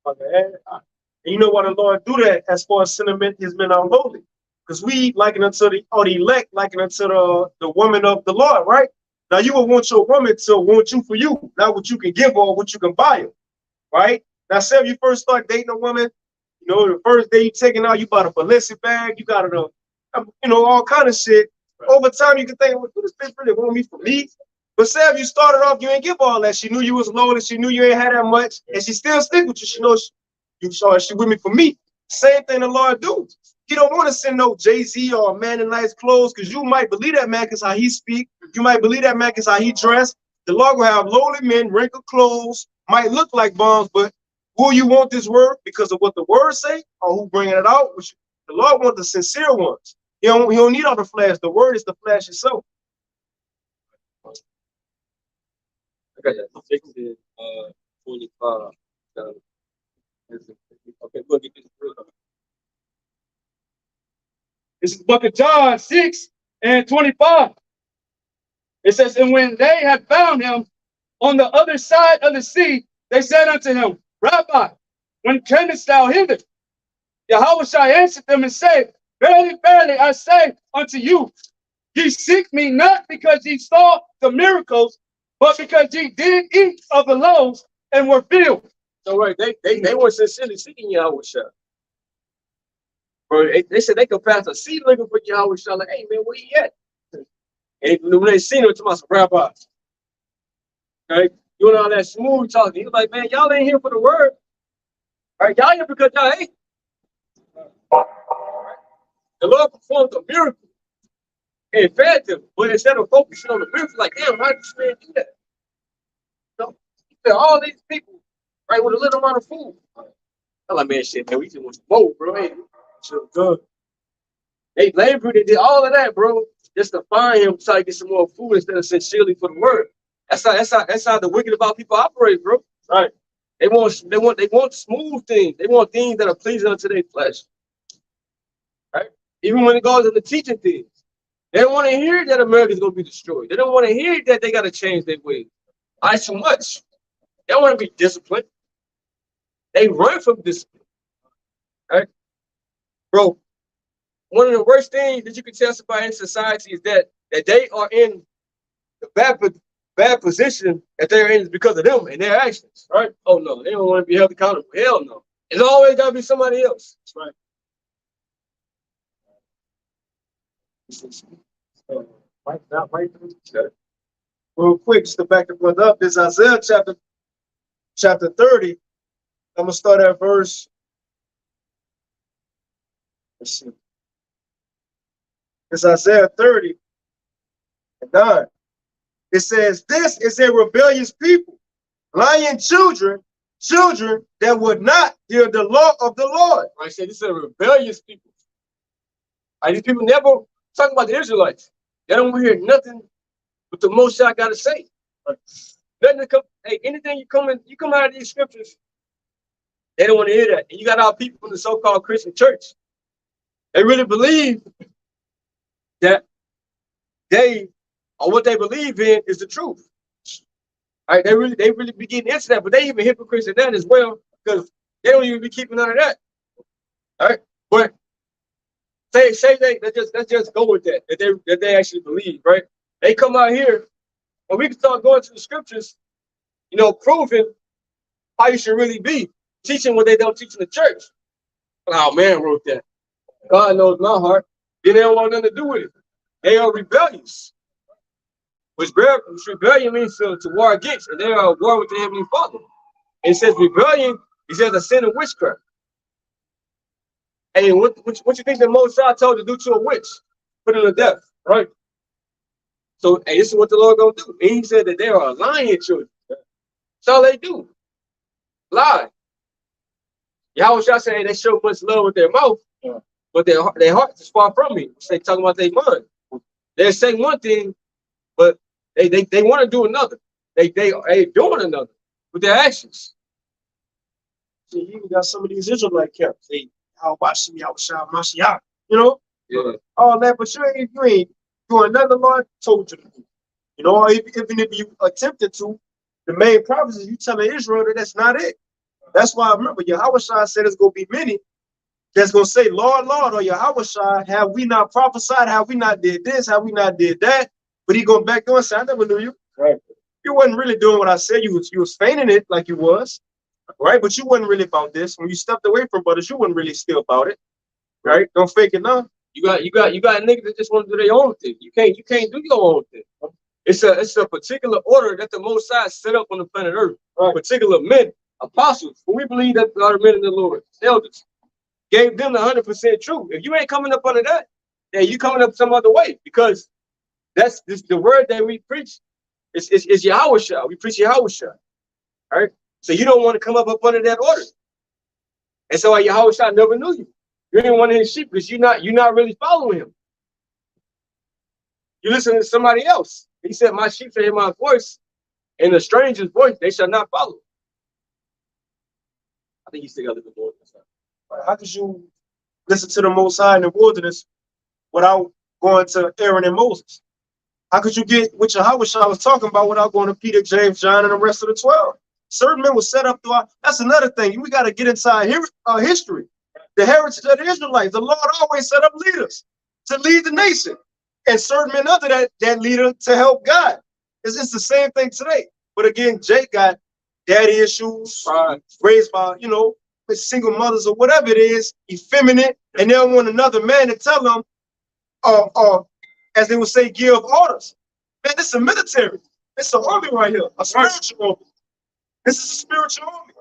Okay. And you know why the Lord do that as far as sentiment is men unholy? Because we liken unto the elect, liken unto the woman of the Lord, right? Now you would want your woman to want you for you, not what you can give or what you can buy her, right? Now, say if you first start dating a woman, the first day you taking out, you bought a Balenciaga bag, you got all kind of shit. Over time, you can think, well, this bitch really want me for me? But say if you started off, you ain't give all that. She knew you was low and she knew you ain't had that much, and she still stick with you. She knows she with me for me. Same thing the Lord do. He don't want to send no Jay-Z or a man in nice clothes, because you might believe that man because how he speak. You might believe that man because how he dress. The Lord will have lowly men, wrinkled clothes, might look like bums, but will you want this word because of what the word say, or who bringing it out? The Lord wants the sincere ones. He don't need all the flash. The word is the flash itself. I got that. 16, 25. Okay, we'll get this real. This is the book of John 6 and 25. It says, and when they had found him on the other side of the sea, they said unto him, Rabbi, when camest thou hither? Yahweh Shai answered them and said, Verily, verily, I say unto you, ye seek me not because ye saw the miracles, but because ye did eat of the loaves and were filled. So right, they were sincerely seeking Yahweh Shai. Bro, they said they could pass a seed looking for Yahweh Shai. Like, hey man, where you at? And when they seen him, to my rabbi, right? Doing all that smooth talking. He's like, man, y'all ain't here for the word. Right? Y'all here because y'all hate. The Lord performed a miracle and fed them. But instead of focusing on the miracle, like, damn, why did this man do that? He fed all these people, right, with a little amount of food. I'm like, man, shit, man, we just want some more, bro. Hey, so good. They labored, they did all of that, bro, just to find him, try to get some more food instead of sincerely for the word. That's how the wicked about people operate, bro. Right? They want smooth things. They want things that are pleasing unto their flesh. Right? Even when it goes into teaching things, they don't want to hear that America's gonna be destroyed. They don't want to hear that they gotta change their ways. Too much. They don't want to be disciplined. They run from discipline. Right? Bro, one of the worst things that you can tell somebody in society is that they are in the bad position that they're in is because of them and their actions, right? Oh no, they don't want to be held accountable. Hell no. It's always gotta be somebody else. That's right. Real quick, just to back the brother up, this Isaiah chapter 30. I'm gonna start at verse. Let's see. It's Isaiah 30 and 9. It says, this is a rebellious people, lying children that would not hear the law of the Lord. I say this is a rebellious people. These people never talk about the Israelites. They don't hear nothing what the Most High got to say. Nothing to come. Hey, anything you come out of these scriptures, they don't want to hear that. And you got our people in the so-called Christian church. They really believe that what they believe in is the truth. All right, they really be getting into that, but they even hypocrites in that as well, because they don't even be keeping none of that. All right, but let's just go with that they actually believe, right? They come out here, and we can start going to the scriptures, proving how you should really be, teaching what they don't teach in the church. Oh man wrote that. God knows my heart. Then they don't want nothing to do with it. They are rebellious. Which rebellion means to war against, and they are at war with the Heavenly Father. And it says rebellion, it says a sin of witchcraft. Hey, what you think the Most High told to do to a witch? Put her to death, right? So, hey, this is what the Lord gonna do. And he said that they are lying children. That's all they do. Lie. Yahweh Shah said they show much love with their mouth, but their hearts is far from me. They talking about their mind. They say one thing, but they want to do another. They doing another with their actions. See, you even got some of these Israelite camps. They how Bashim Yahushua Mashiach, you know? Yeah. All that, but you ain't doing nothing the Lord told you to do. You know, even if you attempted to, the main problem is you telling Israel that that's not it. That's why I remember Yahushua said there's gonna be many that's gonna say, Lord, Lord, or Yahushua, have we not prophesied? Have we not did this? Have we not did that? But he going back there and say, I never knew you. Right. You wasn't really doing what I said. You was feigning it like you was. Right, but you wasn't really about this. When you stepped away from brothers, you wasn't really still about it. Right? Don't fake it now. You got niggas that just want to do their own thing. You can't do your own thing. It's a particular order that the Most High set up on the planet Earth. Right. Particular men, apostles, who we believe that are the men of the Lord, elders, gave them the 100% truth. If you ain't coming up under that, then you coming up some other way, because that's the word that we preach. Is Yahweh Shah. We preach Yahweh Shah. All right. So you don't want to come up under that order. And so Yahweh Shah never knew you. You ain't one of his sheep because you're not really following him. You listen to somebody else. He said, my sheep shall hear my voice, and the stranger's voice they shall not follow. I think you still got to live the Lord. How could you listen to the Most High in the wilderness without going to Aaron and Moses? How could you get what Yahweh Shah was talking about without going to Peter, James, John, and the rest of the 12? Certain men were set up throughout. That's another thing. We got to get inside history. The heritage of the Israelites. The Lord always set up leaders to lead the nation. And certain men under that leader to help God. It's the same thing today. But again, Jake got daddy issues, raised by, with single mothers or whatever it is, effeminate, and they don't want another man to tell them, as they would say, give orders. Man, this is a military. It's an army right here, a spiritual army. This is a spiritual army.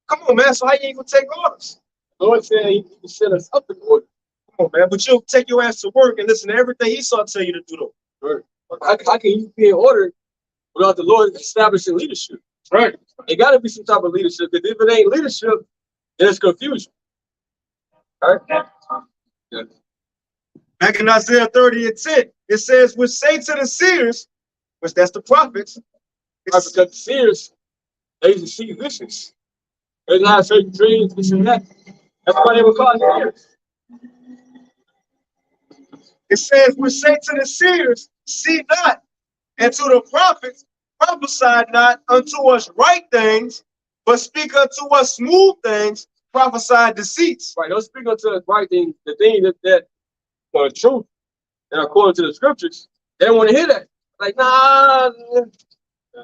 Come on, man. So how you ain't gonna take orders? The Lord said he set us up in order. Come on, man. But you'll take your ass to work and listen to everything Esau tell you to do, though. Right. How can you be in order without the Lord establishing leadership? Right. It got to be some type of leadership, because if it ain't leadership, then it's confusion. All right. Yeah. Back in Isaiah 30:10, it says, which say to the seers, which that's the prophets. Because the seers, they used to see visions. They not certain dreams, this and that. That's why they were called seers. It says, which say to the seers, see not, and to the prophets, prophesy not unto us right things, but speak unto us smooth things, prophesy deceits. Right, don't speak unto us right things, the things that are truth, and according to the scriptures. They don't want to hear that. Like, nah,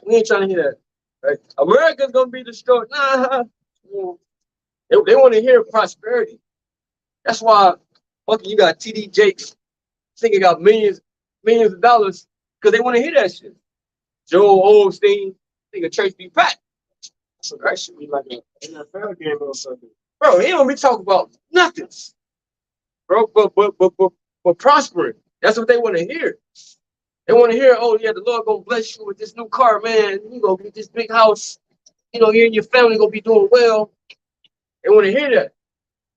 we ain't trying to hear that. Right? America's gonna be destroyed. Nah. They want to hear prosperity. That's why you got TD Jakes thinking about millions of dollars, because they want to hear that shit. Joel Osteen think a church be packed. So that should be like an NFL game or something. Bro, he don't be talking about nothing. Bro, but prospering. That's what they want to hear. They want to hear, oh yeah, the Lord gonna bless you with this new car, man. You gonna get this big house. You and your family gonna be doing well. They want to hear that.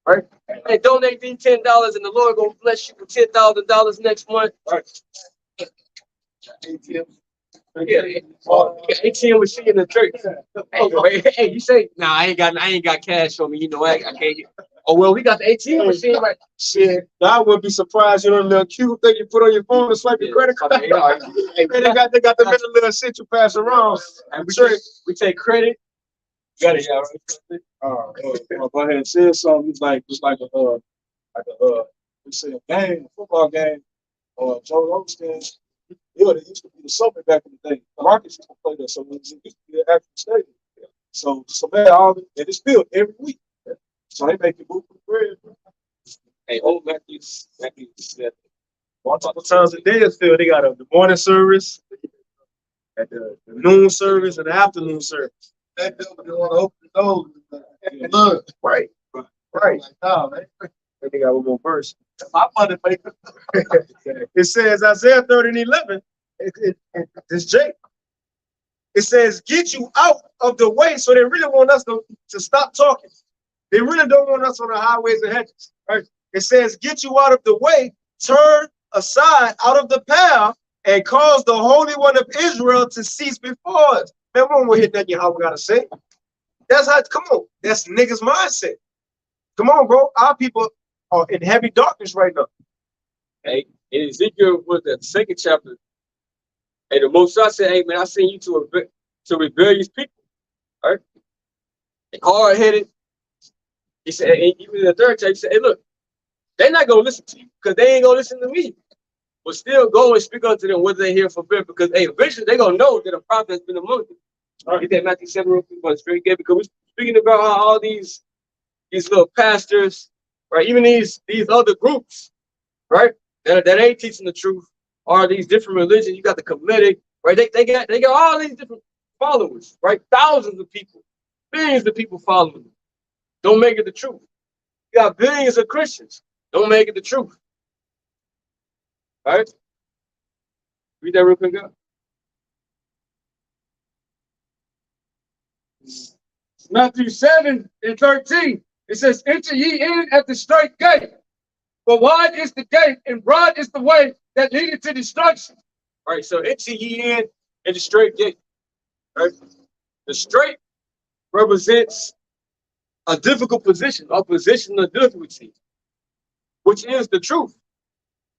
Right? Hey, donate these $10 and the Lord gonna bless you with $10,000 next month. Right. ATM. Yeah, ATM was in the church. Hey, you say, nah, I ain't got cash on me. I can't get. Oh well, we got the ATM machine, right? Shit, I wouldn't be surprised. The little cute thing you put on your phone to swipe your credit card. They got the middle little shit you pass around. And we take credit. You got it, yeah. Go ahead and say something. It's like we say a game, a football game, or Joe Osteen. Yeah, they used to be the Summit back in the day. The Rockets used to play there, so it used to be an actual stadium. So man, and it's built every week. So they make it move for the bread. Hey, old Matthews said multiple times a day. They got the morning service, at the noon service, and the afternoon service. That building want to open the doors. Look, right. Like, no, man. They got one more verse. My money maker. It says Isaiah 30:11. This Jake. It says, get you out of the way. So they really want us to stop talking. They really don't want us on the highways and hedges. Right? It says, get you out of the way, turn aside out of the path, and cause the Holy One of Israel to cease before us. Man, we don't hit that, how we gotta say. That's how, come on. That's niggas' mindset. Come on, bro. Our people are in heavy darkness right now. Hey, in Ezekiel was the second chapter. And the Most High said, hey, man, I send you to rebellious people. All right? And hard-headed. He said, and even in the third chapter, he said, hey, look, they're not going to listen to you because they ain't going to listen to me. But still go and speak unto them whether they hear from them, because hey, eventually they're going to know that a prophet has been among them. All right, get that Matthew 7 real quick, but it's very good, because we're speaking about how all these little pastors, right, even these other groups, right, that ain't teaching the truth, are these different religions. You got the Kemetic, right? They got all these different followers, right? Thousands of people, billions of people following them. Don't make it the truth. You got billions of Christians. Don't make it the truth. All right? Read that real quick, guys. Matthew 7:13. It says, enter ye in at the straight gate. For wide is the gate and broad is the way that leadeth to destruction. All right, so enter ye in at the straight gate. All right? The straight represents a difficult position, a position of difficulty, which is the truth.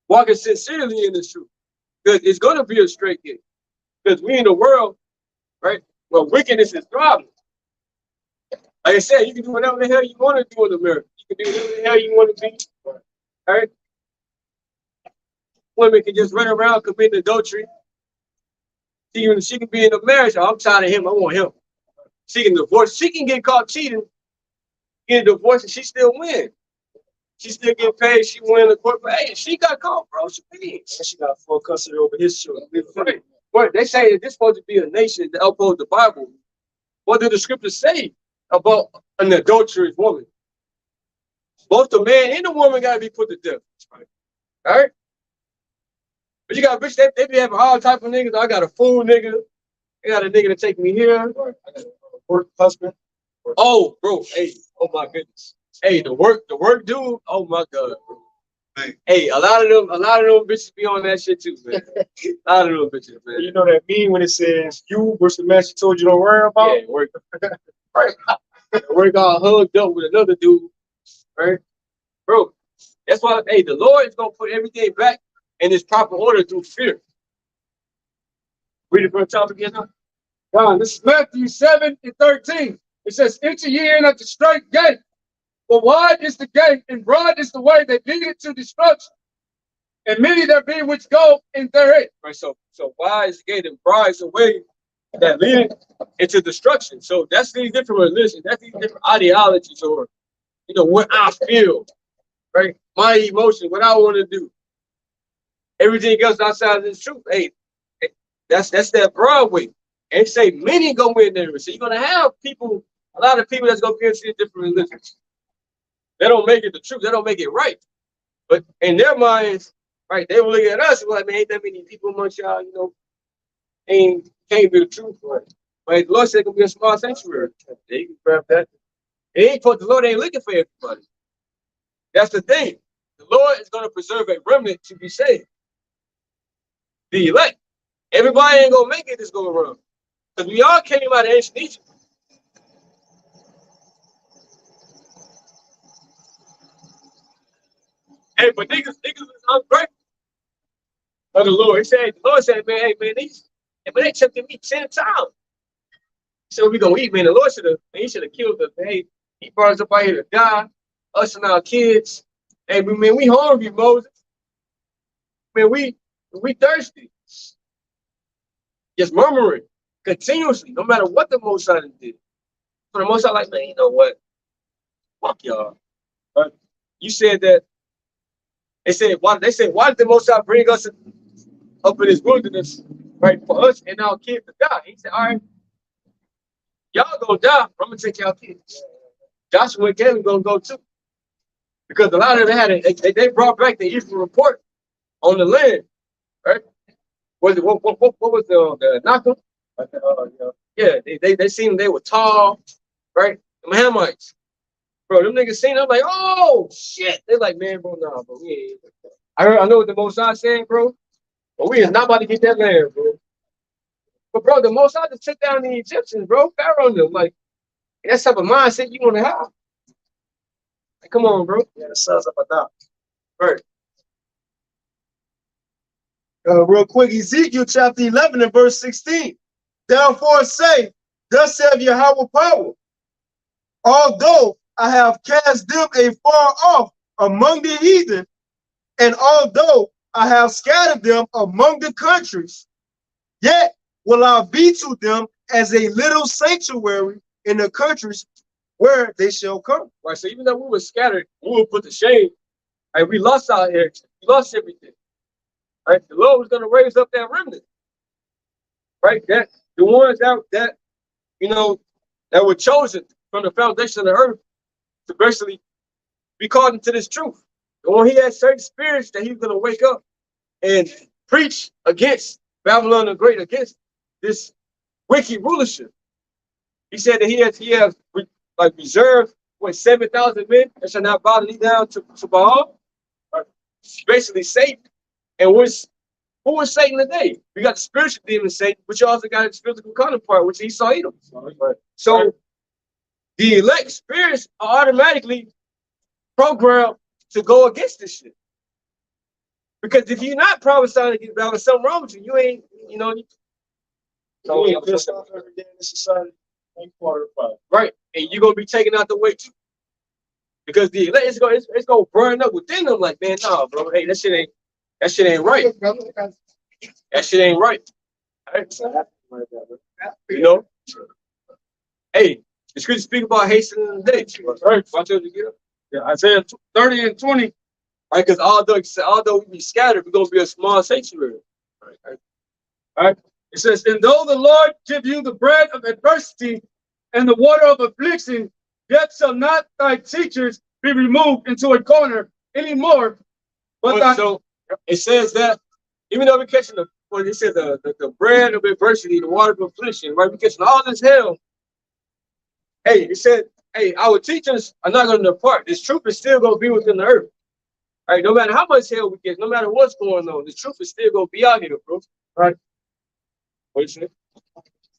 Walking sincerely in the truth. Because it's going to be a straight gate. Because we in the world, right, where wickedness is thriving. Like I said, you can do whatever the hell you want to do in America. You can do whatever the hell you want to be. All right? Women can just run around committing adultery. She can be in a marriage. Oh, I'm tired of him. I want him. She can divorce. She can get caught cheating, get a divorce, and she still win. She still get paid. She win the court. But hey, she got caught, bro. She pays. And she got full custody over his children. Right. But they say that this supposed to be a nation that upholds the Bible. What do the scriptures say about an adulterous woman? Both the man and the woman got to be put to death. Right? All right? But you got bitch, they be having all type of niggas. I got a fool nigga. I got a nigga to take me here. I got a work husband. Oh, bro. Hey, oh my goodness. Hey, the work dude. Oh my God, bro. Man. Hey, a lot of them bitches be on that shit too, man. A lot of them bitches, man. You know that meme when it says you versus the man she told you don't worry about? Yeah, work. Right. Work all hugged up with another dude. Right? Bro, that's why, hey, the Lord is gonna put everything back in its proper order through fear. Read it from the top again now. God, this is Matthew 7:13. It says, enter ye in at the straight gate. For wide is the gate and broad is the way that leadeth to destruction. And many there be which go in therein. Right. So wide is the gate and broad is the way that lead into destruction. So that's these different religions, that's these different ideologies, or what I feel, right? My emotion, what I want to do. Everything else outside of this truth. Hey, that's that broad way. And say many go in there. So you're gonna have people, a lot of people that's gonna be into these different religions. They don't make it the truth, they don't make it right. But in their minds, right, they will look at us and be like, man, ain't that many people amongst y'all, can't be the truth, right? But the Lord said it can be a small sanctuary. Yeah, you can grab that. The Lord ain't looking for everybody. That's the thing. The Lord is going to preserve a remnant to be saved. The elect. Everybody ain't going to make it this go around. Because we all came out of ancient Egypt. Hey, but niggas is ungrateful of the Lord. The Lord said, man, hey, man, they tempted me 10 times. He said, what we going to eat, man? The Lord he should have killed us. Hey, he brought us up out here to die, us and our kids. Hey, man, we hungry, Moses. Man, we thirsty. Just murmuring continuously, no matter what the Most High did. So the Most High like, man, you know what? Fuck y'all. Right? You said that. They said, why did the Most High bring us up in this wilderness, right, for us and our kids to die? He said, all right, y'all gonna die, I'm gonna take y'all kids. Joshua and Caleb gonna go too. Because a lot of them they brought back the evil report on the land, right? what was the knocker? Yeah, they seen they were tall, right? Them Hamites. Bro, them niggas seen them like, oh shit. They like, man, bro, nah, bro. We ain't. I know what the Most High saying, bro. But we is not about to get that land, bro. But bro, the Most High just took down the Egyptians, bro. Pharaoh and them. Like, that's type of mindset you want to have. Like, come on, bro. Yeah, the sons of Adam. Right. Real quick, Ezekiel chapter 11 and verse 16. Therefore say, thus saith Yahweh power, although I have cast them afar off among the heathen, and although I have scattered them among the countries, yet will I be to them as a little sanctuary in the countries where they shall come. Right. So even though we were scattered, we were put to shame. Right, we lost out here. We lost everything. Right. The Lord was going to raise up that remnant. Right. That the ones that you know that were chosen from the foundation of the earth to basically be called into this truth. And when he had certain spirits that he's going to wake up and preach against Babylon the Great, against this wicked rulership. He said that he has like reserved 7,000 men that shall not bow the knee down to Baal. Basically Satan. And who was Satan today? We got the spiritual demon Satan, but you also got his physical counterpart, which is Esau Edom. So the elect spirits are automatically programmed to go against this shit. Because if you're not prophesying against Babylon, something wrong with you. You ain't, you know. So we pissed off every day in this society. Right. And you're gonna be taken out the way too. Because the elect it's gonna burn up within them like, man, nah, bro. Hey, that shit ain't right. That shit ain't right. You know? Hey, the scripture speak about hastening the day. Right. Watch out to get up. Yeah, Isaiah 30 and 20. Right, because although we be scattered, we're gonna be a small sanctuary. All right. It says, and though the Lord give you the bread of adversity and the water of affliction, yet shall not thy teachers be removed into a corner anymore. But so it says that even though we're catching it says the bread of adversity, the water of affliction, right? We're catching all this hell. Hey, it said, hey, our teachers are not going to depart. This truth is still going to be within the earth. All right, no matter how much hell we get, no matter what's going on, the truth is still going to be out here, bro. All right. What is it?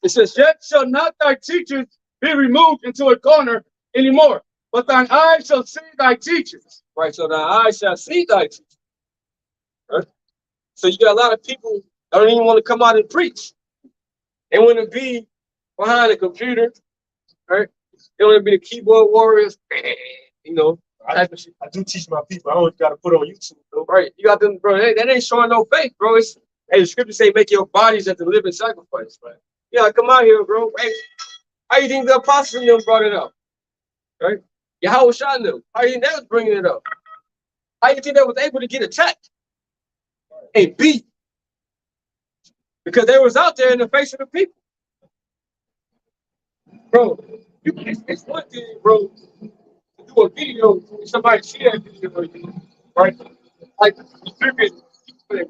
It says, yet shall not thy teachers be removed into a corner anymore, but thine eyes shall see thy teachers. Right, so thine eyes shall see thy teachers. Right? So you got a lot of people that don't even want to come out and preach. They want to be behind a computer, right? They want to be the keyboard warriors, you know. I do teach my people. I don't got to put on YouTube, though. Right, you got them, bro. That ain't showing no faith, bro. It's, hey, the scripture say, make your bodies as a living sacrifice, right? Yeah, come out here, bro. Hey, how you think the apostles and them brought it up? Right? Yahweh shot them. How you think that was bringing it up? How you think that was able to get attacked and beat? Because they was out there in the face of the people. Bro, it's one thing, bro, to do a video, somebody see that video, right? Like, you flipping,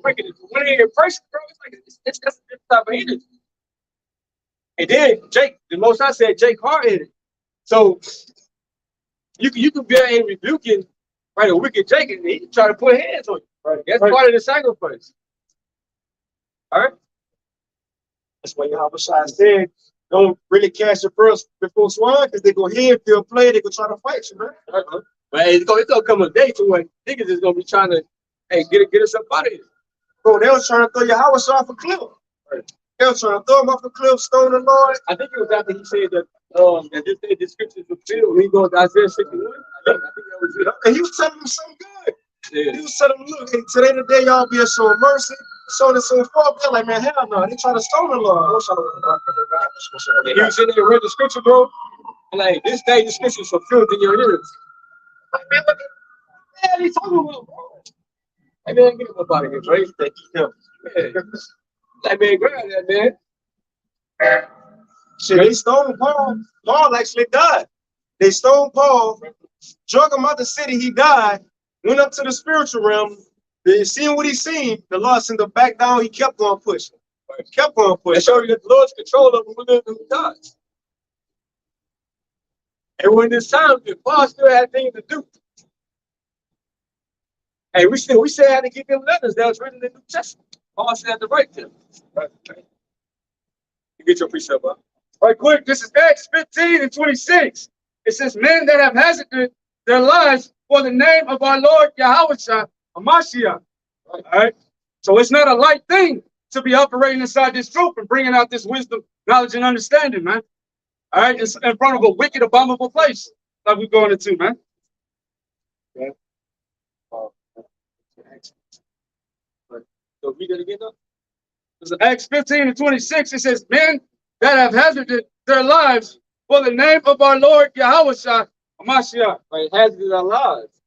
breaking it. When you're in person, bro, it's like, it's just a different type of energy. And then Jake, the most I said, Jake hard-headed. So you could be in rebuking, right, a wicked Jake, and he try to put hands on you. Right. That's part of the sacrifice. All right. That's why Yahweh said, don't really cast your pearls before swine, because they go here, feel play, they go try to fight you, man. But it's gonna come a day to when niggas is gonna be trying to, hey, get us up out of here. Bro, they was trying to throw Yahweh off a cliff. Right. They was trying to throw him off a cliff, stone the Lord. I think it was after he said that this scripture is fulfilled. He goes to Isaiah 61. I think that was it. And he was telling them something good. Yeah. He was telling them, look, hey, today the day y'all be showing mercy, so and so forth. They're like, man, hell no. They try to stone the Lord. He was sitting there read the scripture, bro. And like, this day the scripture is fulfilled in your ears. Like, man, what the hell are you talking about, bro? Hey, man, get him up out of here, bro. Like, man, grab that, man. Shit, they stoned Paul. Paul actually died. They stoned Paul, drug him out the city, he died, went up to the spiritual realm, Then seeing what he seen, the Lord sent him back down. He kept on pushing. Kept on They pushing. show you that the Lord's control over who does. And when this time, Paul still had things to do. Hey, we still had to give them letters that was written in the New Testament. Paul still had to write them. Right. You get your precept up. Right quick, this is Acts 15 and 26. It says, men that have hazarded their lives for the name of our Lord Yahushua Hamashiach. All right. So it's not a light thing to be operating inside this truth and bringing out this wisdom, knowledge, and understanding, man. All right. It's in front of a wicked, abominable place like we're going into, man. Yeah. So read it again now. This is Acts 15 and 26. It says, men that have hazarded their lives for the name of our Lord Yahushua Hamashiach. Right, hazarded our lives.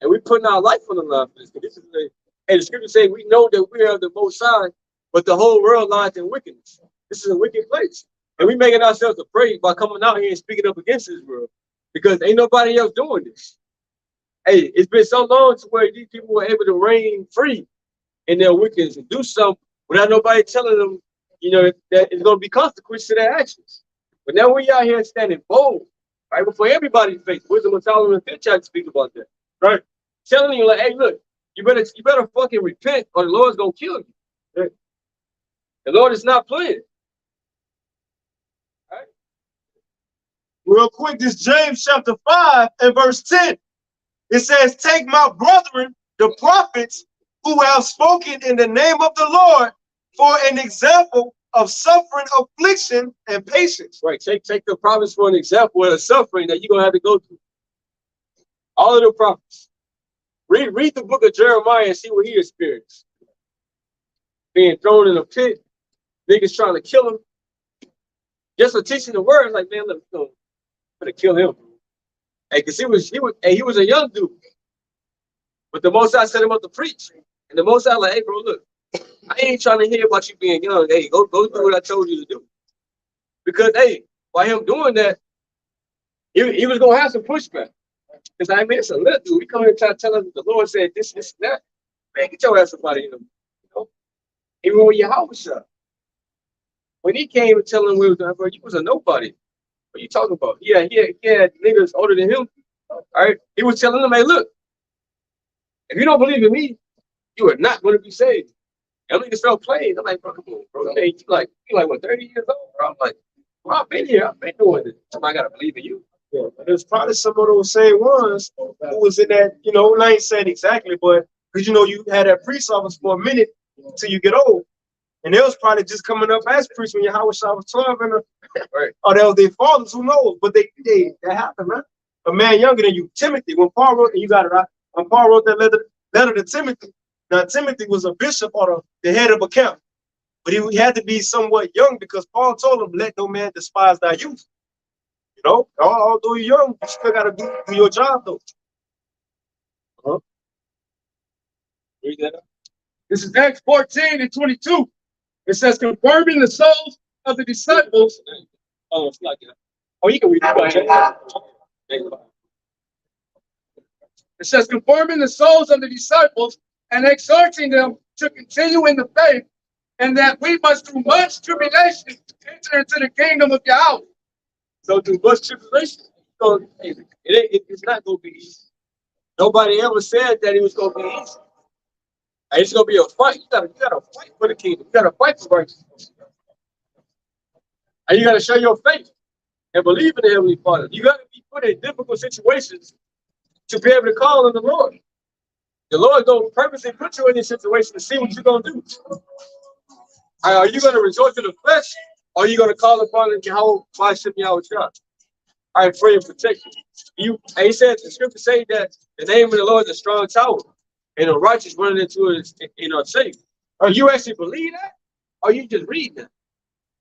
And we putting our life on the line for this. This is and the scripture say we know that we are the Most High, but the whole world lies in wickedness. This is a wicked place. And we making ourselves afraid by coming out here and speaking up against this world. Because ain't nobody else doing this. Hey, it's been so long to where these people were able to reign free in their wickedness and do something without nobody telling them, you know, that it's going to be consequences to their actions. But now we out here standing bold, right, before everybody's face. Wisdom of Solomon 5th chapter speak about that, right? Telling you, like, hey, look, you better fucking repent or the Lord's going to kill you. Right? The Lord is not playing. Right? Real quick, this James chapter 5 and verse 10. It says, take my brethren, the prophets, who have spoken in the name of the Lord for an example of suffering, affliction, and patience. Right. Take the prophets for an example of the suffering that you're going to have to go through. All of the prophets. Read the book of Jeremiah and see what he experienced. Being thrown in a pit, niggas trying to kill him. Just for teaching the word, like, man, look, I'm gonna kill him. Hey, cause he was a young dude. But the Most High set him up to preach. And the Most High like, hey, bro, look, I ain't trying to hear about you being young. Hey, go do what I told you to do. Because, hey, by him doing that, he was gonna have some pushback. Because I mean, it's a little dude. We come here and try to tell us the Lord said this, and that. Man, get your ass up out of here. You know? Even when Yahushua, when he came and telling him we was done, bro, you was a nobody. What are you talking about? Yeah, he had niggas older than him. All right. He was telling them, hey, look, if you don't believe in me, you are not going to be saved. And niggas felt playing. I'm like, bro, come on, bro. Hey, you like what, 30 years old, bro? I'm like, bro, I've been here. I've been doing this. Somebody gotta believe in you. Yeah, there's probably some of those same ones who was in that, you know, I ain't saying exactly, but because, you know, you had that priest office for a minute until you get old. And they was probably just coming up as priests when Yahushua was 12 and Right. or they was their fathers, who knows? But that happened, man. A man younger than you, Timothy, when Paul wrote, and you got it right, when Paul wrote that letter to Timothy, now Timothy was a bishop or the head of a camp. But he had to be somewhat young because Paul told him, let no man despise thy youth. You know, although you're young, you still got to do your job, though. Read that up. This is Acts 14 and 22. It says, confirming the souls of the disciples. Oh, it's like that. Oh, you can read it. It says, confirming the souls of the disciples and exhorting them to continue in the faith, and that we must through much tribulation enter into the kingdom of Yahweh. So through much tribulation, it's not going to be easy. Nobody ever said that it was going to be easy. And it's going to be a fight. You gotta fight for the kingdom. You got to fight for righteousness. And you got to show your faith and believe in the Heavenly Father. You got to be put in difficult situations to be able to call on the Lord. The Lord don't purposely put you in this situation to see what you're going to do. Are you going to resort to the flesh, or are you going to call upon the Jehovah by Shem Yahushua? I pray and protect you. And he said, the scripture say that the name of the Lord is a strong tower, and the righteous running into it are safe. Are you actually believe that, or you just read that?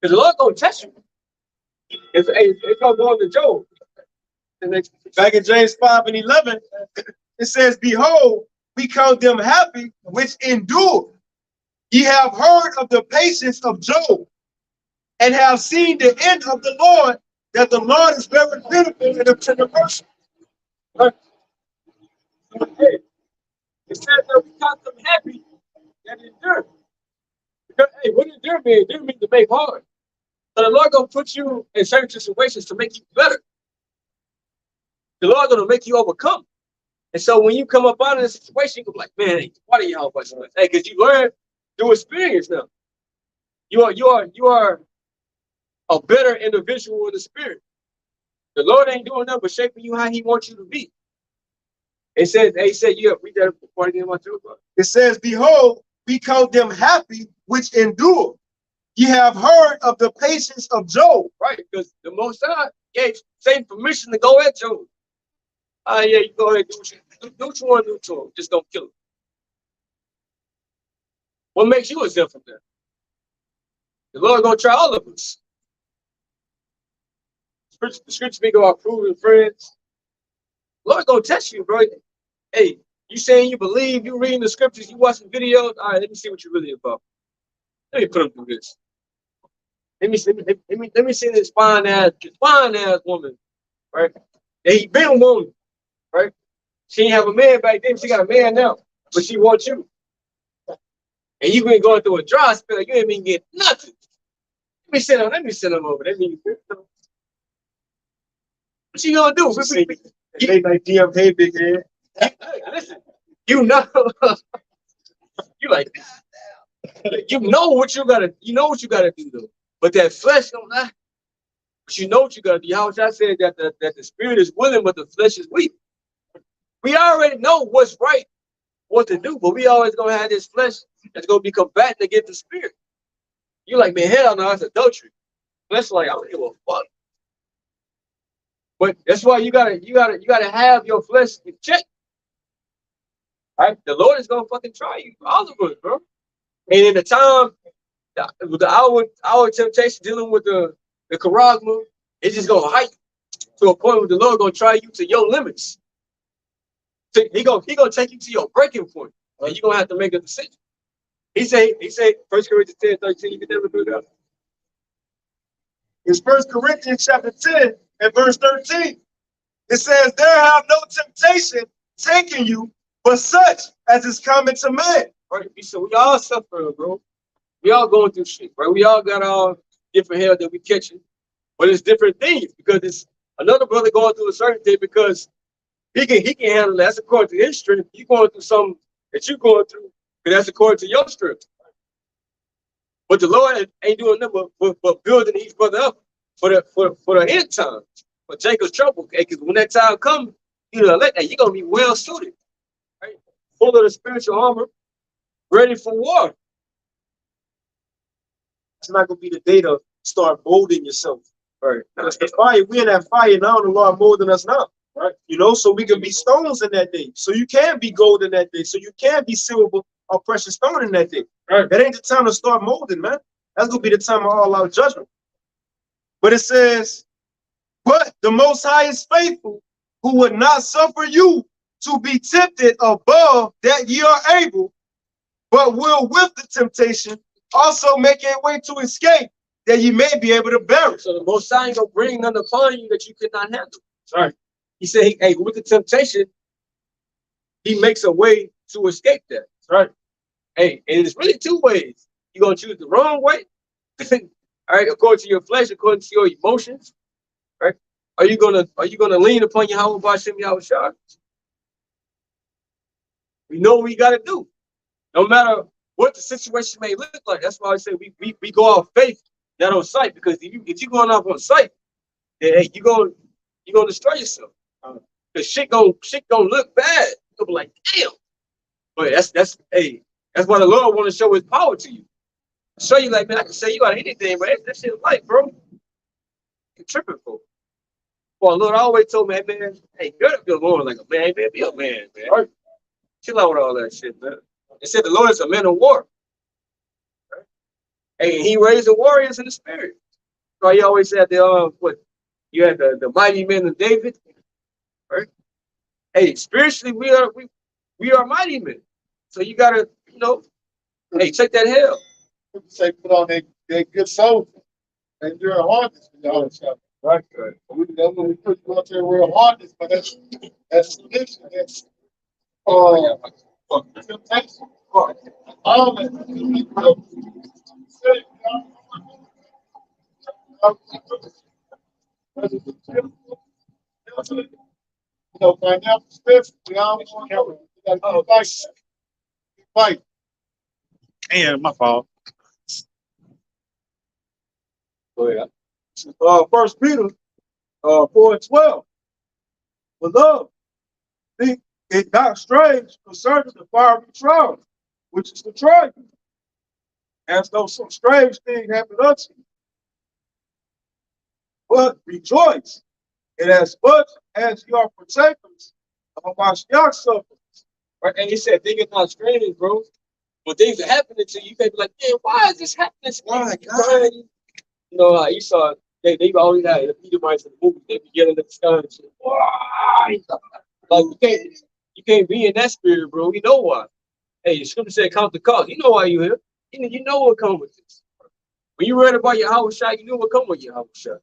Because the Lord going to test you. It's going to go into Job. Back in James 5 and 11, it says, behold, we count them happy which endure. Ye have heard of the patience of Job, and have seen the end of the Lord, that the Lord is very pitiful and of tender mercy. Hey, It says that we count them happy that endure. Because, hey, what endure mean? Endure means to make hard. So the Lord gonna put you in certain situations to make you better. The Lord gonna make you overcome. And so when you come up out of the situation, you go like, man, hey, why do y'all watch this? Hey, because you learn through experience now. You are a better individual in the spirit. The Lord ain't doing nothing but shaping you how He wants you to be. It says, hey, he said, yeah, read that part again, my truth. It says, behold, we count them happy which endure. Ye have heard of the patience of Job. Right, because the Most High gave Satan permission to go at Job. Yeah, you go ahead, do what you want to do to him. Just don't kill him. What makes you exempt from that? The Lord gonna try all of us. The scripture speak about proving friends. The Lord gonna test you, bro. Hey, you saying you believe, you reading the scriptures, you watching videos. All right, let me see what you're really about. Let me put them through this. Let me see this fine ass woman, right? They been a woman, right? She didn't have a man back then. She got a man now, but she wants you. And you been going through a dry spell. You ain't been getting nothing. Let me send them over. What you gonna do? They like DM, hey, big head. Listen, you know, you like, you know what you gotta do though. But that flesh don't lie. But you know what you gotta do. How I said that the spirit is willing, but the flesh is weak. We already know what's right, what to do, but we always gonna have this flesh that's gonna be combating against the spirit. You like, man, hell no, that's adultery. Flesh like, I don't give a fuck. But that's why you gotta have your flesh in check. Right? The Lord is gonna fucking try you, all of us, bro. And in the time, our temptation dealing with the charisma, it's just gonna heighten to a point where the Lord gonna try you to your limits. So he gonna take you to your breaking point, and you're gonna have to make a decision. He said, 1 Corinthians 10:13, you can never do that. It's 1 Corinthians chapter 10 and verse 13. It says, there have no temptation taken you, but such as is common to man. Right? So we all suffering, bro. We all going through shit, right? We all got our different hell that we catching, but it's different things because it's another brother going through a certain thing because he can handle that. That's according to his strength. You going through something that you going through, because that's according to your strength. But the Lord ain't doing nothing but building each brother up for the end time, for Jacob's trouble. Because when that time comes, you're gonna be well suited, right? Full of the spiritual armor, ready for war. It's not gonna be the day to start molding yourself. Right. Because the fire, we in that fire now, the Lord molding us now. Right. You know, so we can be stones in that day. So you can be gold in that day. So you can be silver or precious stone in that day. Right. That ain't the time to start molding, man. That's gonna be the time of all out judgment. But it says, but the Most High is faithful, who would not suffer you to be tempted above that ye are able, but will with the temptation also make a way to escape, that ye may be able to bear it. So the Most High ain't gonna bring none upon you that you could not handle. Sorry. He said, hey, with the temptation, he makes a way to escape that. Right. Hey, and it's really two ways. You're gonna choose the wrong way. All right, according to your flesh, according to your emotions. Right? Are you gonna lean upon your Yahweh B'Shem Yahushua? We know what we gotta do. No matter what the situation may look like. That's why I say we go off faith, not on sight. Because if you're going off on sight, then hey, you're gonna destroy yourself. Cause shit gonna look bad. You'll be like, damn. But that's why the Lord want to show his power to you. Show you like, man, I can say you got anything, but that shit light, bro. You're tripping for. Well, Lord always told me, hey, man, hey, gird up your Lord like a man, man, be a man, man. Right? Chill out with all that shit, man. It said the Lord is a man of war. Right? Hey, he raised the warriors in the spirit. So he always said you had the mighty men of David. Right? Hey, spiritually, we are mighty men. So you gotta, hey, check that hell. Say put on that good soldier and you're a hardness for y'all. Right. That's when we put you out there real hardness, but that's religion. That's Financial stress, we all want to fight. And my fault. Go ahead. 1 Peter 4:12. Beloved, think it not strange concerning the fiery trial, which is to try you, as though some strange thing happened unto you. But rejoice, and as much as you are partakers of my Mashiach's suffering. Right? And he said, think it's not strange, bro. When things are happening to you, you can be like, man, why is this happening to me? My God. You know, Esau, they always had the Edomites in the movie. They be yelling at the sky and shit. Why? Like you can't be in that spirit, bro. You know why? Hey, the scripture said, count the cost. You know why you here. You know what comes with this. When you read about Yahweh Shai, you know what comes with Yahweh Shai.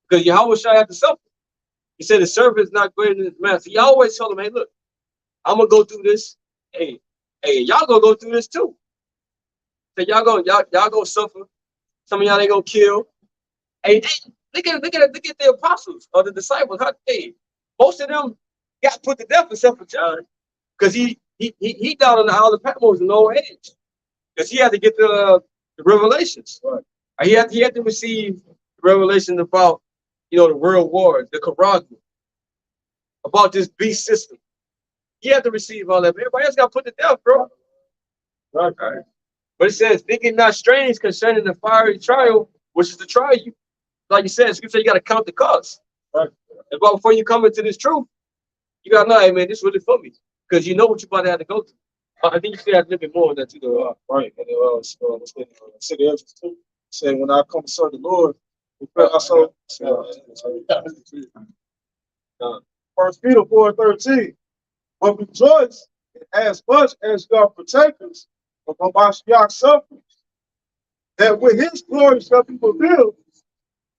Because Yahweh Shai had to suffer. He said the servant is not greater than his master. He always told him, hey, look, I'm gonna go through this. Hey, y'all gonna go through this too. So y'all gonna suffer. Some of y'all they gonna kill. Hey, look at the apostles or the disciples. Most of them got put to death except for John, because he died on the Isle of Patmos in old age, because he had to get the revelations. Right. He had to receive the revelation about the world war, the Qaragma, about this beast system. He had to receive all that. Everybody else got put to death, bro. Right. But it says, think it not strange concerning the fiery trial, which is to try you. Like you said, scripture, you got to count the cost. Right. And before you come into this truth, you got to know, hey, man, this really for me. Because you know what you're about to have to go through. I think you still have a little bit more on that, too, right. And City Edges, too. Say, when I come to serve the Lord, also, 1 Peter 4:13. But rejoice as much as you are partakers of Mashiach's suffering, that with his glory shall be fulfilled,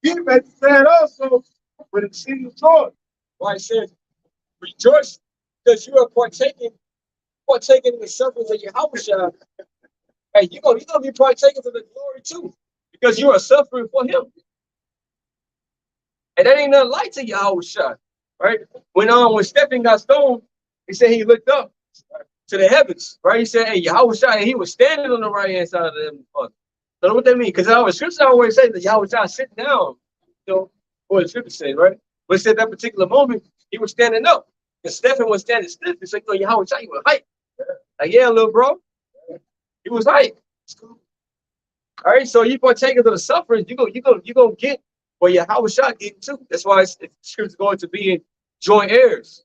he may stand also with exceeding joy. Why it says, rejoice because you are partaking in the sufferings of Yahweh. Hey, you're gonna be partaking of the glory too, because you are suffering for him. And that ain't nothing like to Yahweh, right? When Stephen got stoned, he said he looked up to the heavens, right? He said, hey, Yahweh Shai, and he was standing on the right hand side of the heavenly Father. So what that mean? Because our scripture always say that Yahweh Shai sit down, what the scripture says, right? But it said that particular moment, he was standing up. And Stephen was standing stiff. It's like, Yahweh Shai, he was hype. Like, yeah, little bro. He was hype. All right, so you partake of the suffering, you gonna get what Yahweh Shai getting too. That's why it's scripture going to be in joint heirs.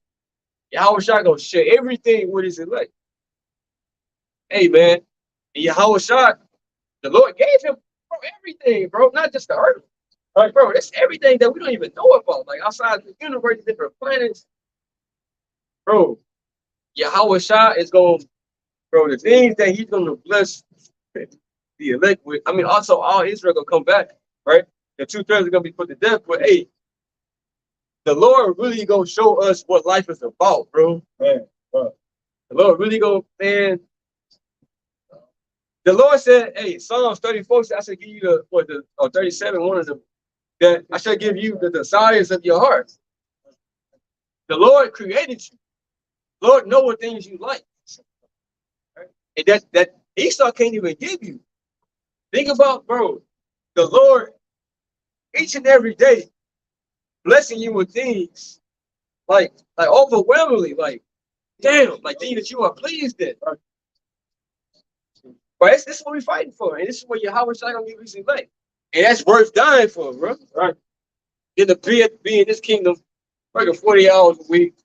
Yahweh Shai gonna share everything with his elect. Hey man, Yahweh Shai, the Lord gave him everything, bro, not just the earth. Like, bro, that's everything that we don't even know about. Like outside the universe, different planets. Bro, Yahweh Shai is going, bro, the things that he's gonna bless the elect with. I mean, also all Israel gonna come back, right? The 2/3 are gonna be put to death, but hey, the Lord really gonna show us what life is about, bro. Man, bro. The Lord really gonna, man. The Lord said, hey, Psalms 34 said, I should give you the 37, one of them, that I shall give you the desires of your heart. The Lord created you. Lord know what things you like. Right? And that Esau can't even give you. Think about, bro, the Lord each and every day blessing you with things like overwhelmingly, like damn, like things that you are pleased in. Right? But this is what we're fighting for, and this is what Yahweh Shai gonna give us elect. And that's worth dying for, bro. Right? Get to be in this kingdom, working 40 hours a week,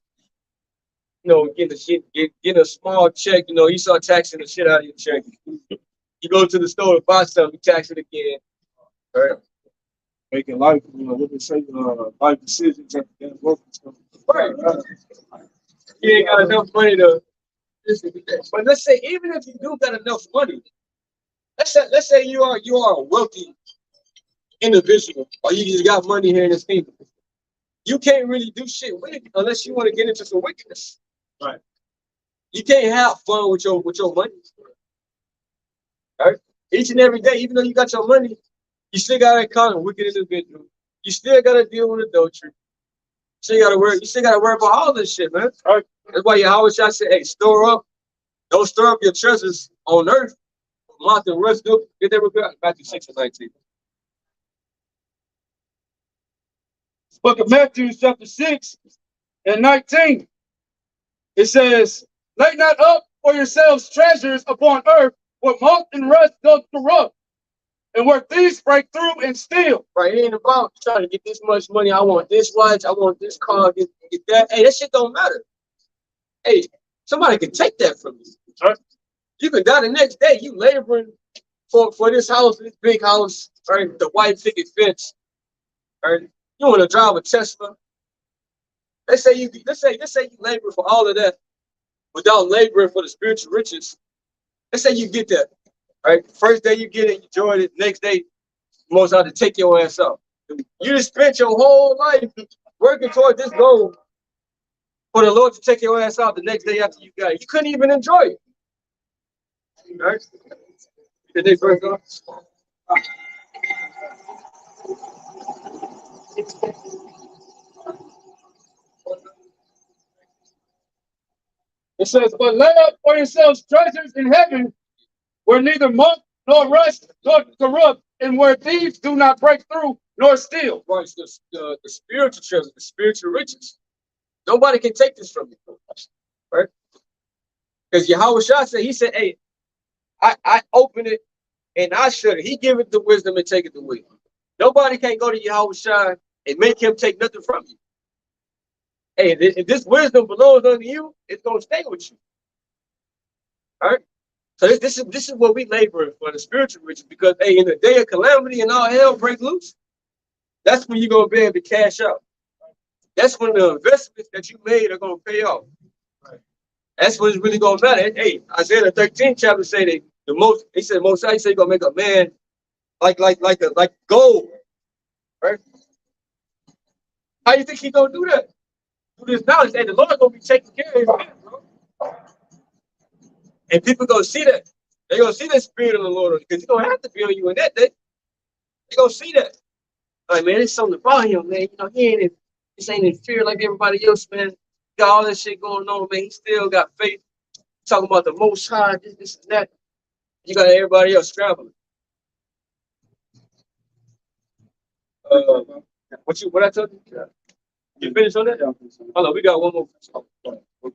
getting the shit, getting a small check, you start taxing the shit out of your check. You go to the store to buy something, you tax it again. Right? Making life, what they say, life decisions at the end of work and stuff. Right. You ain't got enough money to. But let's say even if you do got enough money, let's say you are a wealthy individual, or you just got money here in this kingdom. You can't really do shit with it unless you want to get into some wickedness. Right. You can't have fun with your money. Right? Each and every day, even though you got your money, you still gotta encounter wicked individuals. You still gotta deal with adultery. You still gotta worry about all this shit, man. Right? That's why Yahweh Shah said, hey, store up. Don't store up your treasures on earth. Moth and rust do. Get that repair. Matthew 6:19. Book of Matthew, chapter 6 and 19. It says, lay not up for yourselves treasures upon earth, where moth and rust doth corrupt, and where thieves break through and steal. Right? It ain't about trying to get this much money. I want this watch. I want this car. Get that. Hey, that shit don't matter. Hey, somebody can take that from you. Right? You can die the next day. You laboring for this house, this big house, right? The white picket fence. Right? You want to drive a Tesla. Let's say you labor for all of that without laboring for the spiritual riches. Let's say you get that. Right? First day you get it, you enjoy it. Next day, most out to take your ass up. You just spent your whole life working toward this goal for the Lord to take your ass out the next day after you got it. You couldn't even enjoy it. Right? Did they first go? It says, but lay up for yourselves treasures in heaven, where neither moth nor rust nor corrupt, and where thieves do not break through nor steal. Right, the spiritual treasure, the spiritual riches. Nobody can take this from you. Right? Because Yahweh Shah said, he said, hey, I open it and I shut it. He give it the wisdom and take it the wisdom. Nobody can go to Yahweh Shah and make him take nothing from you. Hey, if this wisdom belongs unto you, it's gonna stay with you. All right. So this is what we labor for, the spiritual riches, because hey, in the day of calamity and all hell break loose, that's when you're gonna be able to cash out. That's when the investments that you made are gonna pay off. That's what it's really gonna matter. Hey, Isaiah the 13th chapter say that he said most High say gonna make a man like gold. Right? How you think he gonna do that? Through this knowledge, and the Lord gonna be taking care of his man, bro. And people gonna see that. They're gonna see the spirit of the Lord, because he's gonna have to be on you in that day. They're gonna see that. Like, man, there's something about him, man. You know, this ain't in fear like everybody else, man. Got all that shit going on, man. He still got faith. Talking about the Most High, this and that. You got everybody else scrambling. What I told you? Yeah. You finished on that? Yeah. Hold on, we got one more. I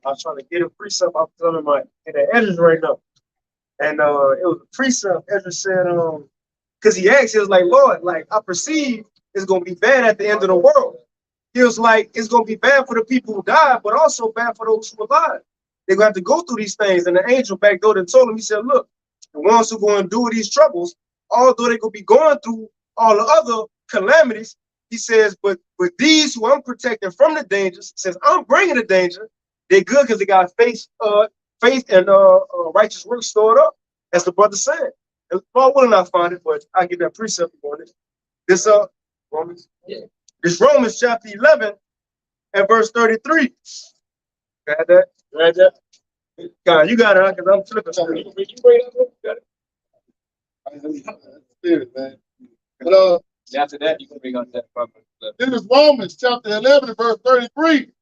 was trying to get a precept. I'm telling my in the editors right now, and it was a precept. Ezra said, because he asked, he was like, Lord, like I perceive it's gonna be bad at the end of the world. He was like, it's gonna be bad for the people who died, but also bad for those who are alive. They're gonna have to go through these things. And the angel back there and told him, he said, look, the ones who are going to do these troubles, although they could be going through all the other calamities, he says, but these who I'm protecting from the dangers, since I'm bringing the danger, they're good because they got faith and righteous work stored up, as the brother said. And Paul will not find it, but I give that precept on it. This Romans, this Romans chapter 11 and verse 33. Got that? Got that? God, you got it, because I'm flipping. You bring it up, got it. Spirit, man. But After that, you can bring out that problem. this is Romans chapter 11, verse 33.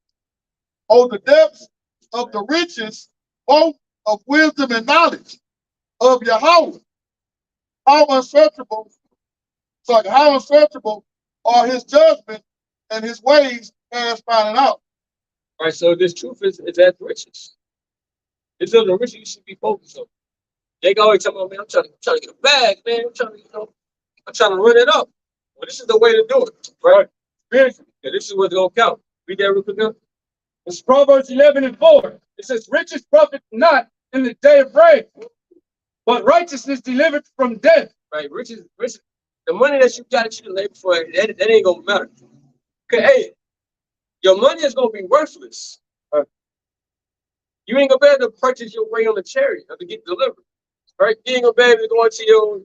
Oh, the depths of the riches, both of wisdom and knowledge of Yahweh. How unsearchable are his judgment and his ways past finding out. All right, so this truth is that riches. It's of the riches you should be focused on. They always tell me, man, I'm trying to get a bag, man. I'm trying to run it up. Well, this is the way to do it, right? Spiritually. Yeah, this is what's gonna count. Read that real quick now. It's Proverbs 11 and 4. It says, riches profit not in the day of rain, but righteousness delivered from death. Right, riches. The money that you got that you labor for, that ain't gonna matter. Okay, hey, your money is gonna be worthless. You ain't gonna be able to purchase your way on the chariot or to get delivered. Right? You ain't gonna be able to go into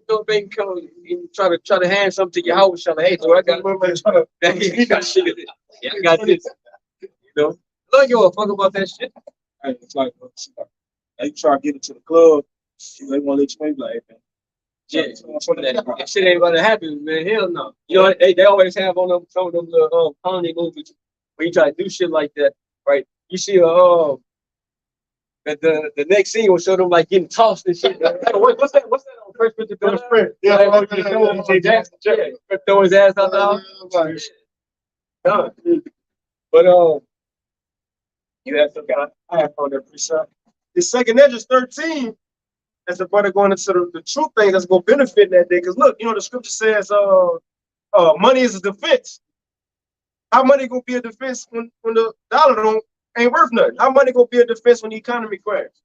your bank account and try to hand something to your house. Hey, so I got shit. Yeah, I got this. You know, I don't give a fuck about that shit. They try to get into the club. They want to let you know, like, hey, man. Yeah, that shit ain't gonna happen, man. Hell no. You know they always have on them some of them little comedy movies when you try to do shit like that, right? You see the next scene will show them like getting tossed and shit. Hey, what's that? What's that on First Prince? Yeah, Throw his ass out the house. Done. But you have some guy. I have found that precept. The second Ezra 13, as the brother going into the true thing that's going to benefit in that day. Because look, you know, the scripture says money is a defense. How money going to be a defense when the dollar ain't worth nothing? How money going to be a defense when the economy crashes?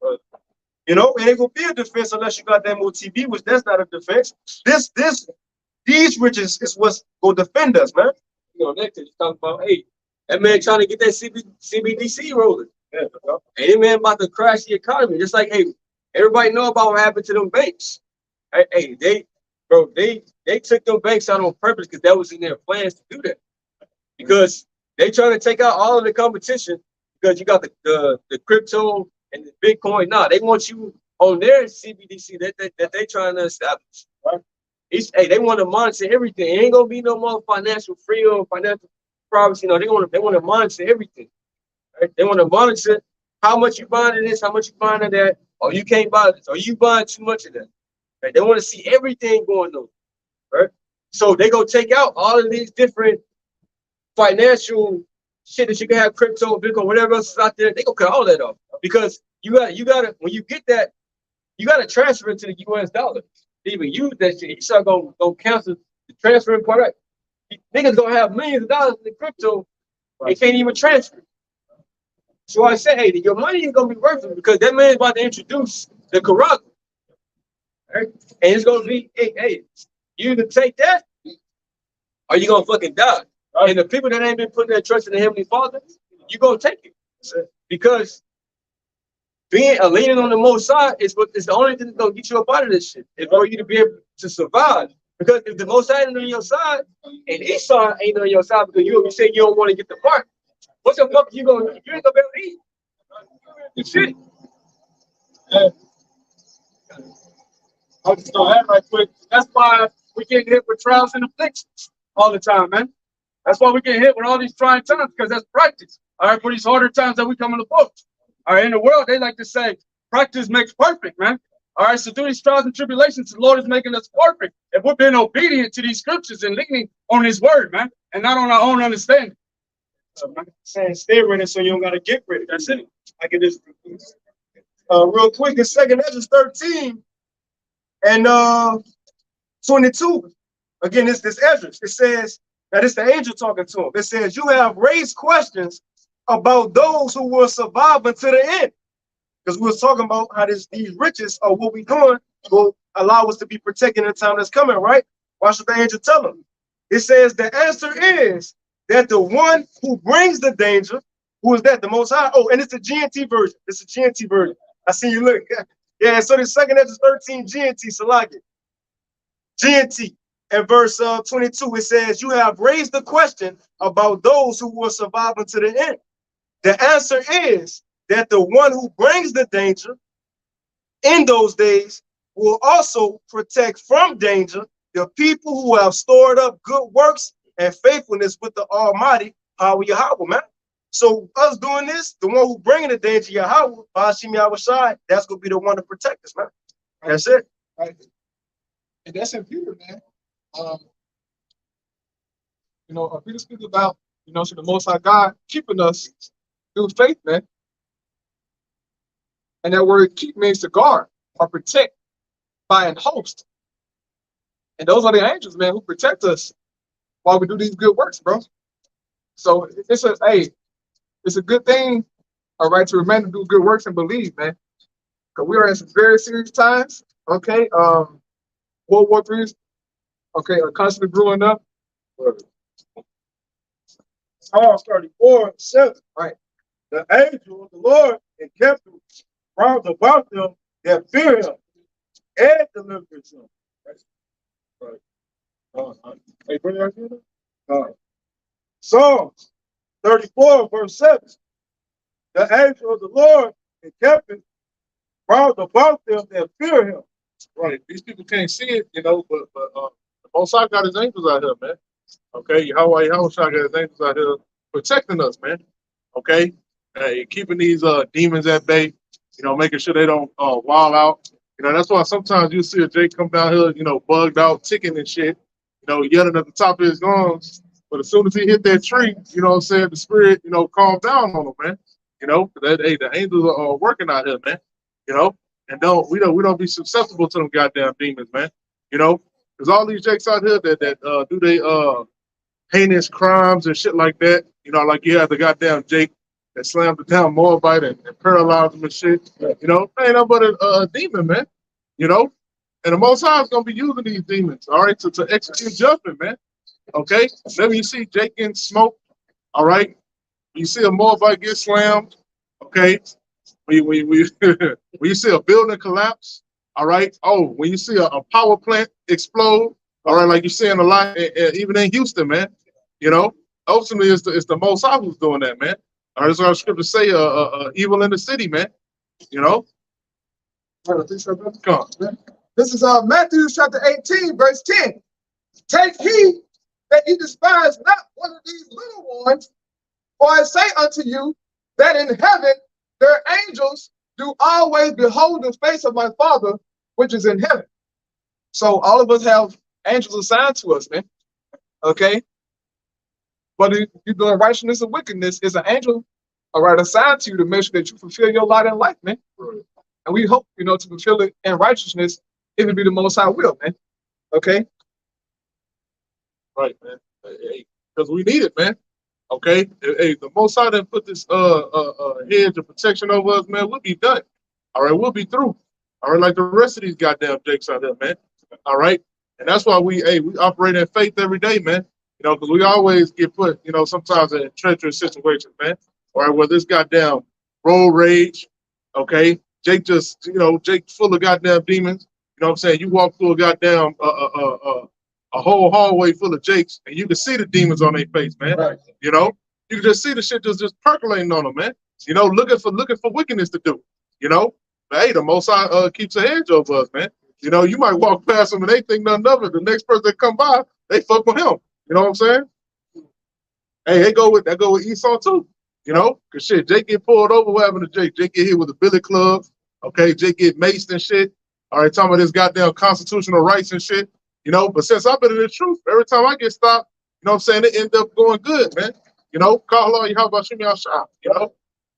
You know, it ain't going to be a defense unless you got that MOTB, which that's not a defense. These riches is what's going to defend us, man. You know, next you talk about, hey, that man trying to get that CBDC rolling. Yeah, and that man about to crash the economy. Just like, hey, everybody know about what happened to them banks. Hey, they took them banks out on purpose because that was in their plans to do that. Because they trying to take out all of the competition because you got the crypto and the Bitcoin. Nah, they want you on their CBDC that they trying to establish. Right? Hey, they want to monitor everything. It ain't gonna be no more financial freedom, financial privacy. You know, they want to monitor everything. Right? They want to monitor how much you buying of this, how much you buying of that, or you can't buy this, or you buying too much of that. Right? They want to see everything going on. Right? So they go take out all of these different financial shit that you can have, crypto, Bitcoin, whatever else is out there. They gonna cut all that off because you gotta when you get that, you gotta transfer it to the US dollar. To even use that shit, you start gonna cancel the transferring part. Right? Niggas gonna have millions of dollars in the crypto, they can't even transfer. So I said, hey, your money ain't gonna be worth it because that man's about to introduce the Quran. Right? And it's gonna be, hey, you either take that or you gonna fucking die. Right? And the people that ain't been putting their trust in the Heavenly Father, you gonna take it. Because being leaning on the Most High is the only thing that's gonna get you up out of this shit. It's for you to be able to survive. Because if the Most High ain't on your side, and Esau ain't on your side because you saying you don't want to get the part, what the fuck you gonna do? You ain't gonna be able to eat. You shit. I'll just go ahead right quick. That's why we get hit with trials and afflictions all the time, man. That's why we get hit with all these trying times, because that's practice. All right, for these harder times that we come in the books. All right, in the world, they like to say practice makes perfect, man. All right, so through these trials and tribulations, the Lord is making us perfect. If we're being obedient to these scriptures and leaning on his word, man, and not on our own understanding. Saying stay ready so you don't gotta get ready. That's it. I can just real quick, the second Ezra 13 and 22. Again, this Ezra. It says that it's the angel talking to him. It says, you have raised questions about those who will survive until the end. Because we was talking about how these riches or what we're doing will allow us to be protected in the time that's coming, right? Why should the angel tell them? It says the answer is that the one who brings the danger, who is that? The Most High. Oh, and it's a GNT version. It's a GNT version. I see you look. Yeah, so the second Ezra 13 GNT, Salaki. GNT. And verse 22, it says, you have raised the question about those who will survive until the end. The answer is that the one who brings the danger in those days will also protect from danger the people who have stored up good works and faithfulness with the Almighty, Yahweh, man. So us doing this, the one who bringing the danger, Yahweh, Bashim Yahushai, that's going to be the one to protect us, man. That's it. Right. And that's in Peter, man. Peter speaks about, so the Most High God keeping us through faith, man. And that word keep means to guard or protect by an host. And those are the angels, man, who protect us while we do these good works, bro. So it's a good thing, all right, to remember to do good works and believe, man. Because we are in some very serious times, okay? World War III, okay, are constantly brewing up. Psalms 34:7, right? The angel of the Lord encamped round about them that fear him and deliver them. Right. Hey, bring that here. Psalms 34:7. The angel of the Lord encamped brought above them that fear him. Right. These people can't see it, you know, but the Most High got his angels out here, man. Okay, Yahweh got his angels out here protecting us, man. Okay, keeping these demons at bay, you know, making sure they don't wild out. You know, that's why sometimes you see a Jake come down here, you know, bugged out, ticking and shit, you know, yelling at the top of his lungs. But as soon as he hit that tree, you know what I'm saying, the spirit, you know, calmed down on him, man. You know, the angels are working out here, man. You know, and we don't be susceptible to them goddamn demons, man. You know, there's all these Jakes out here that do they heinous crimes and shit like that. You know, like you had the goddamn Jake that slammed the down Moabite and paralyzed him and shit. You know, ain't no but a demon, man. You know, and the Most High is gonna be using these demons, all right, to execute judgment, man. Okay, then you see Jake getting smoked, all right. You see a Moabite get slammed, okay. When you see a building collapse, all right. Oh, when you see a power plant explode, all right, like you're seeing a lot, even in Houston, man. You know, ultimately it's the Most High who's doing that, man. All right, that's what our scriptures say. Evil in the city, man. You know. Come. This is Matthew chapter 18, verse 10. Take heed that ye despise not one of these little ones, for I say unto you that in heaven their angels do always behold the face of my Father which is in heaven. So all of us have angels assigned to us, man. Okay? But if you're doing righteousness and wickedness, is an angel, all right, assigned to you to make sure that you fulfill your lot in life, man. And we hope, you know, to fulfill it in righteousness, if it be the Most High will, man. Okay? Right, man. Because we need it, man. Okay? Hey, the Most High didn't put this hedge of protection over us, man. We'll be done. All right, we'll be through. All right, like the rest of these goddamn Jakes out there, man. All right? And that's why we operate in faith every day, man. You know, because we always get put, you know, sometimes in treacherous situations, man. All right, where this goddamn road rage, okay? Jake just, you know, Jake full of goddamn demons. You know what I'm saying? You walk through a goddamn a whole hallway full of Jakes, and you can see the demons on their face, man. Right. You know, you can just see the shit just percolating on them, man. You know, looking for wickedness to do. You know, but hey, the Most High keeps a hedge over us, man. You know, you might walk past them and they think nothing of it. The next person that come by, they fuck with him. You know what I'm saying? Hey, they go with Esau too. You know, cause shit, Jake get pulled over. What happened to Jake? Jake get hit with a billy club. Okay, Jake get maced and shit. All right, talking about this goddamn constitutional rights and shit. You know, but since I've been in the truth, every time I get stopped, you know what I'm saying, it end up going good, man. You know, call on you, how about shoot me out shop? You know,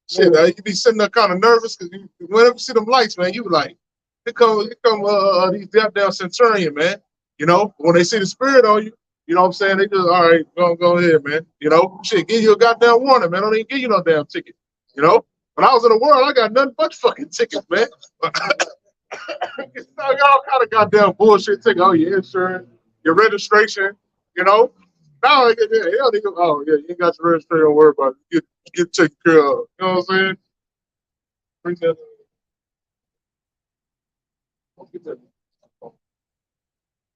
shit, you be sitting there kind of nervous because whenever you see them lights, man, you be like, here come these goddamn centurion, man. You know, when they see the spirit on you, you know what I'm saying, they just, all right, go ahead, man. You know, shit, give you a goddamn warning, man. Don't even give you no damn ticket. You know, when I was in the world, I got nothing but fucking tickets, man. Y'all kind of goddamn bullshit ticket. Oh, your insurance, your registration, you know. Now, oh yeah, you ain't got your registration, don't worry about it. Get taken care of. You know what I'm saying?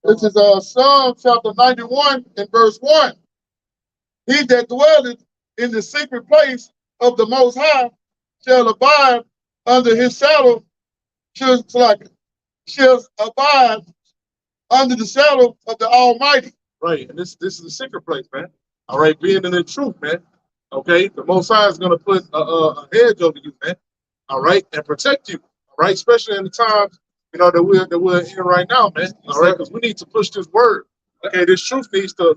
This is Psalm chapter 91 and verse 1. He that dwelleth in the secret place of the Most High shall abide under his shadow, shall abide under the shadow of the Almighty. Right, and this is the secret place, man. All right, being in the truth, man. Okay, the Most High is going to put a hedge over you, man. All right, and protect you. All right, especially in the times, you know, that we're in right now, man. All right, because we need to push this word. Okay, this truth needs to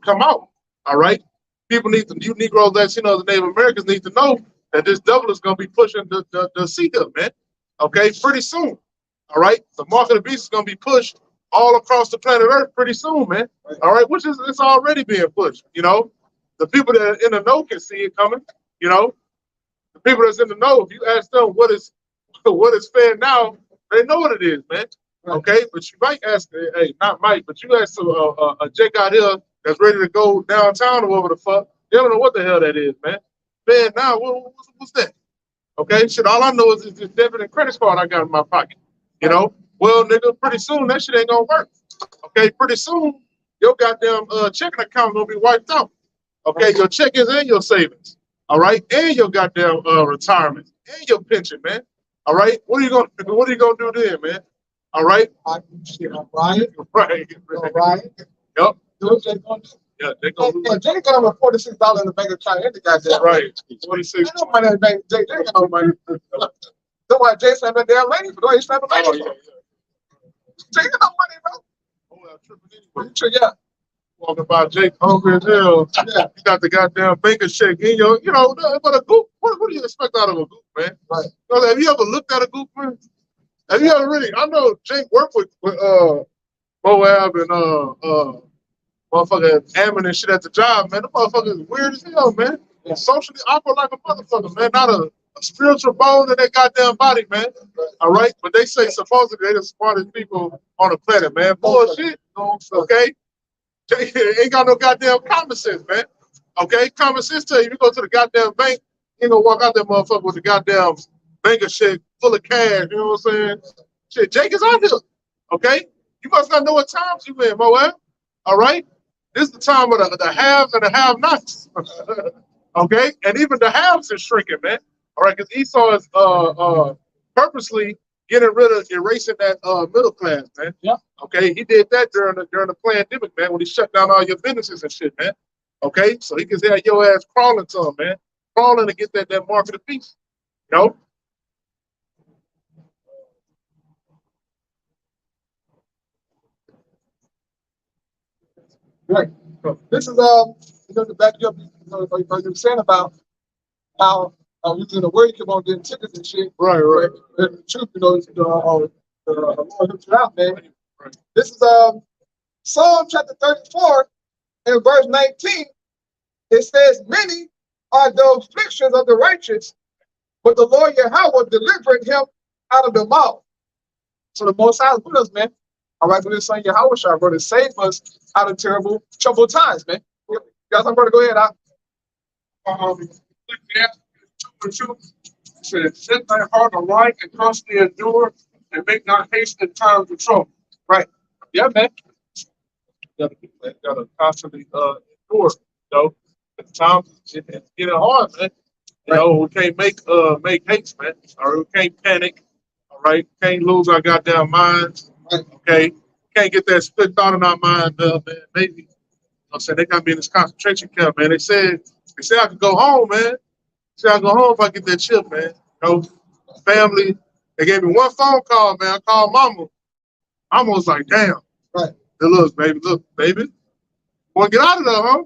come out. All right, people need to, you Negroes, Latinos, the Native Americans need to know that this devil is going to be pushing the seed up, man. Okay, pretty soon. All right, the mark of the beast is going to be pushed all across the planet Earth pretty soon, man. All right, which is it's already being pushed. You know, the people that are in the know can see it coming. You know, the people that's in the know, if you ask them what is fair now, they know what it is, man. Okay, but you might ask, hey, not Mike, but you ask a Jake out here that's ready to go downtown or whatever the fuck. They don't know what the hell that is, man. Man, now what's that? Okay, shit. All I know is this debit and credit card I got in my pocket. You know, well, nigga, pretty soon that shit ain't gonna work. Okay, pretty soon your goddamn checking account gonna be wiped out. Okay, your checkings and your savings. All right, and your goddamn retirement and your pension, man. All right, what are you gonna do? What are you gonna do then, man? All right, I shit, I'm Ryan. right, Ryan. yep, Do what they gonna do. yeah, they gonna lose. And Jay got over $46 in the bank account. And the goddamn Right, 26. ain't no money in the bank. Jay got no money. That's why Jay slapped that damn lady. But no, he slapped the lady. Oh yeah, Jay got no money, bro. oh, I'm tripping anyway. Yeah. Walking by Jake hungry as hell. Yeah. You got the goddamn banker check in your, you know, but a goop. What do you expect out of a goop, man? Right. You know, have you ever looked at a goop, man? Have you ever really? I know Jake worked with Moab and motherfucker Ammon and shit at the job, man. The motherfucker is weird as hell, man. Yeah. Socially awkward like a motherfucker, man. Not a spiritual bone in their goddamn body, man. All right, but they say supposedly they're the smartest people on the planet, man. Bullshit. Okay. Ain't got no goddamn common sense, man. Okay, common sense tell you go to the goddamn bank, you gonna walk out that motherfucker with the goddamn banker shit full of cash. You know what I'm saying? Shit, Jake is out here. Okay, you must not know what times you in, Moab. All right, this is the time of the haves and the have-nots. Okay, and even the haves is shrinking, man. All right, because Esau is purposely getting rid of erasing that middle class, man. Yeah. Okay, he did that during the pandemic, man, when he shut down all your businesses and shit, man. Okay, so he can have your ass crawling to him, man, crawling to get that market of peace. You know. Right. This is to back you up, what you were saying about how using the word you keep on getting tickets and shit. Right. And the truth, Lord helps you out, man. Right. This is Psalm chapter 34 and verse 19. It says, "Many are the afflictions of the righteous, but the Lord Yahweh delivered him out of them all." So the Most High is with us, man. All right, for this son Yahweh shall to save us out of terrible, troubled times, man. You guys, I'm going to go ahead. Said, set thy heart aright and constantly endure, and make not haste in times of trouble. Right. Yeah, man. You gotta constantly endure, you know. At times it's getting hard, man. You know, we can't make haste, man. Or we can't panic. All right, can't lose our goddamn minds. Okay, can't get that split thought in our mind, man. Maybe I'm saying they got me in this concentration camp, man. They said I could go home, man. They said I could go home if I get that chip, man. You know, family. They gave me one phone call, man. I called mama. Mama was like, damn. Right. Hey, look, baby. Want to get out of there, huh?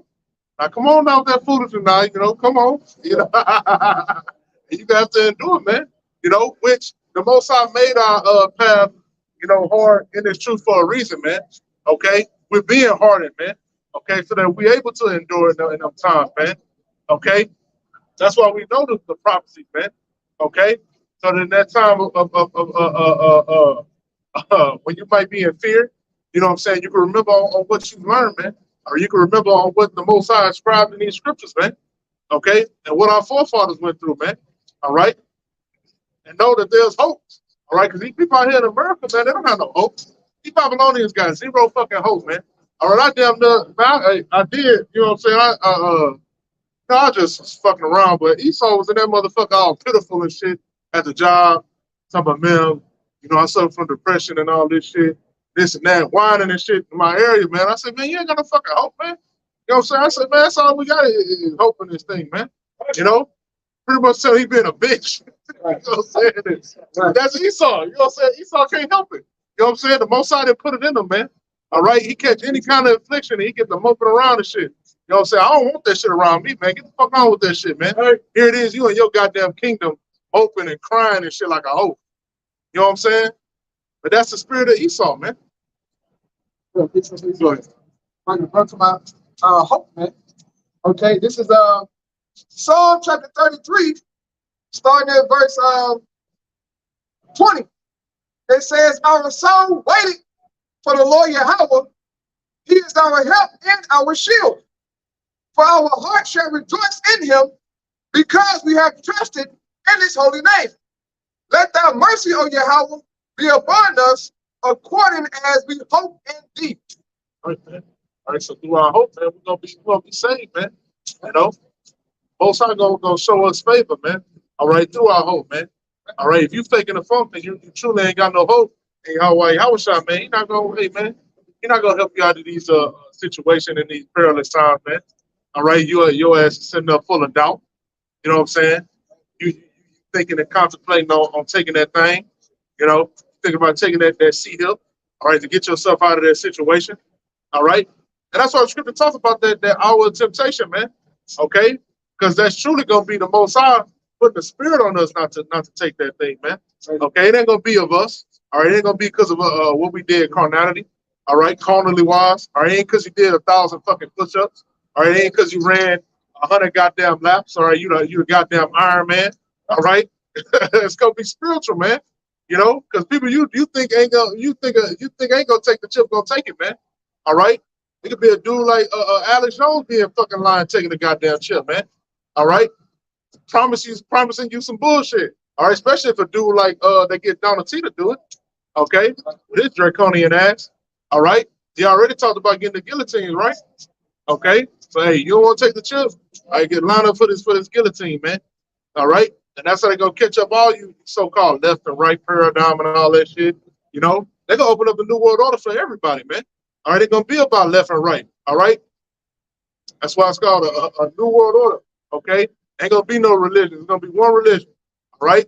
Now, come on now with that foolishness now, you know, come on. You know, you have to endure it, man. You know, which the Most High made our path, you know, hard in this truth for a reason, man. Okay? We're being hardened, man. Okay? So that we're able to endure in them times, man. Okay? That's why we know the prophecies, man. Okay? So in that time when you might be in fear, you know what I'm saying, you can remember on what you've learned, man. Or you can remember on what the Most High inscribed in these scriptures, man. Okay? And what our forefathers went through, man. All right? And know that there's hope. All right? Because these people out here in America, man, they don't have no hope. These Babylonians got zero fucking hope, man. All right, I did, you know what I'm saying? I just was fucking around, but Esau was in that motherfucker all pitiful and shit at the job. Talking about, man, you know, I suffer from depression and all this shit. This and that, whining and shit in my area, man. I said, man, you ain't got no fucking hope, man. You know what I'm saying? I said, man, that's all we got is hope in this thing, man. You know? Pretty much tell he been a bitch. Right. You know what I'm saying? Right. That's Esau. You know what I'm saying? Esau can't help it. You know what I'm saying? The Most High didn't put it in him, man. All right? He catch any kind of affliction and he get the moping around and shit. You know what I'm saying? I don't want that shit around me, man. Get the fuck on with that shit, man. Right. Here it is, you in your goddamn kingdom, moping and crying and shit like a hoe. You know what I'm saying? But that's the spirit of Esau, man. Go ahead. Run to my hope, man. Okay, this is Psalm chapter 33, starting at verse 20. It says, "Our soul waited for the Lord Yahweh. He is our help and our shield. For our heart shall rejoice in him, because we have trusted in his holy name. Let thy mercy, O Yahweh, be upon us, according as we hope in thee." All right, man. All right, so through our hope, man, we're gonna be saved, man. You know, Most High gonna show us favor, man. All right, through our hope, man. All right, if you faking the funk and you truly ain't got no hope, hey, how was shot, man? You're not gonna, hey man, you're not gonna help you out of these situations in these perilous times, man. All right, your ass is sitting up full of doubt. You know what I'm saying? You thinking and contemplating on taking that thing, you know, thinking about taking that seat hill, all right, to get yourself out of that situation. All right. And that's why the scripture talks about that hour of temptation, man. Okay? Because that's truly gonna be the most high putting the spirit on us not to take that thing, man. Okay, it ain't gonna be of us. All right, it ain't gonna be because of what we did carnality. All right, carnally wise. All right, it ain't because you did 1,000 fucking push-ups. All right, it ain't because you ran 100 goddamn laps. All right, you the goddamn Iron Man. All right, it's gonna be spiritual, man. You know, because people you think ain't gonna ain't gonna take the chip, gonna take it, man. All right, it could be a dude like Alex Jones being fucking lying, taking the goddamn chip, man. All right, promising you some bullshit. All right, especially if a dude like they get Donald T to do it. Okay, with his draconian ass. All right, he already talked about getting the guillotine, right? Okay, so hey, you don't want to take the chip? All right, get lined up for this guillotine, man. All right, and that's how they gonna catch up all you so-called left and right paradigm and all that shit. You know, they're gonna open up a new world order for everybody, man. All right, they're gonna be about left and right. All right, that's why it's called a new world order. Okay, ain't gonna be no religion. It's gonna be one religion. All right,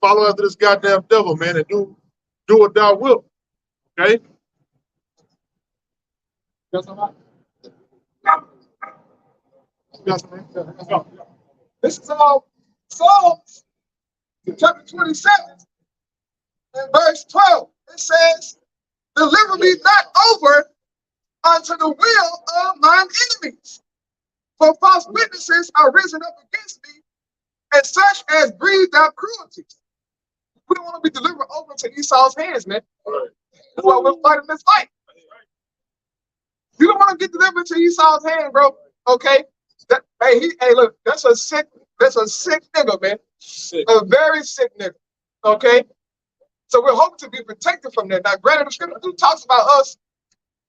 follow after this goddamn devil, man, and do what thou wilt. Okay. This is all Psalms chapter 27 and verse 12. It says, deliver me not over unto the will of mine enemies. For false witnesses are risen up against me, and such as breathe out cruelty. We don't want to be delivered over to Esau's hands, man. That's why we're fighting this fight. You don't want to get delivered to Esau's hand, bro. Okay? Hey, look, that's a sick nigga, man. Sick. A very sick nigga. Okay? So we're hoping to be protected from that. Now, granted, the scripture talks about us,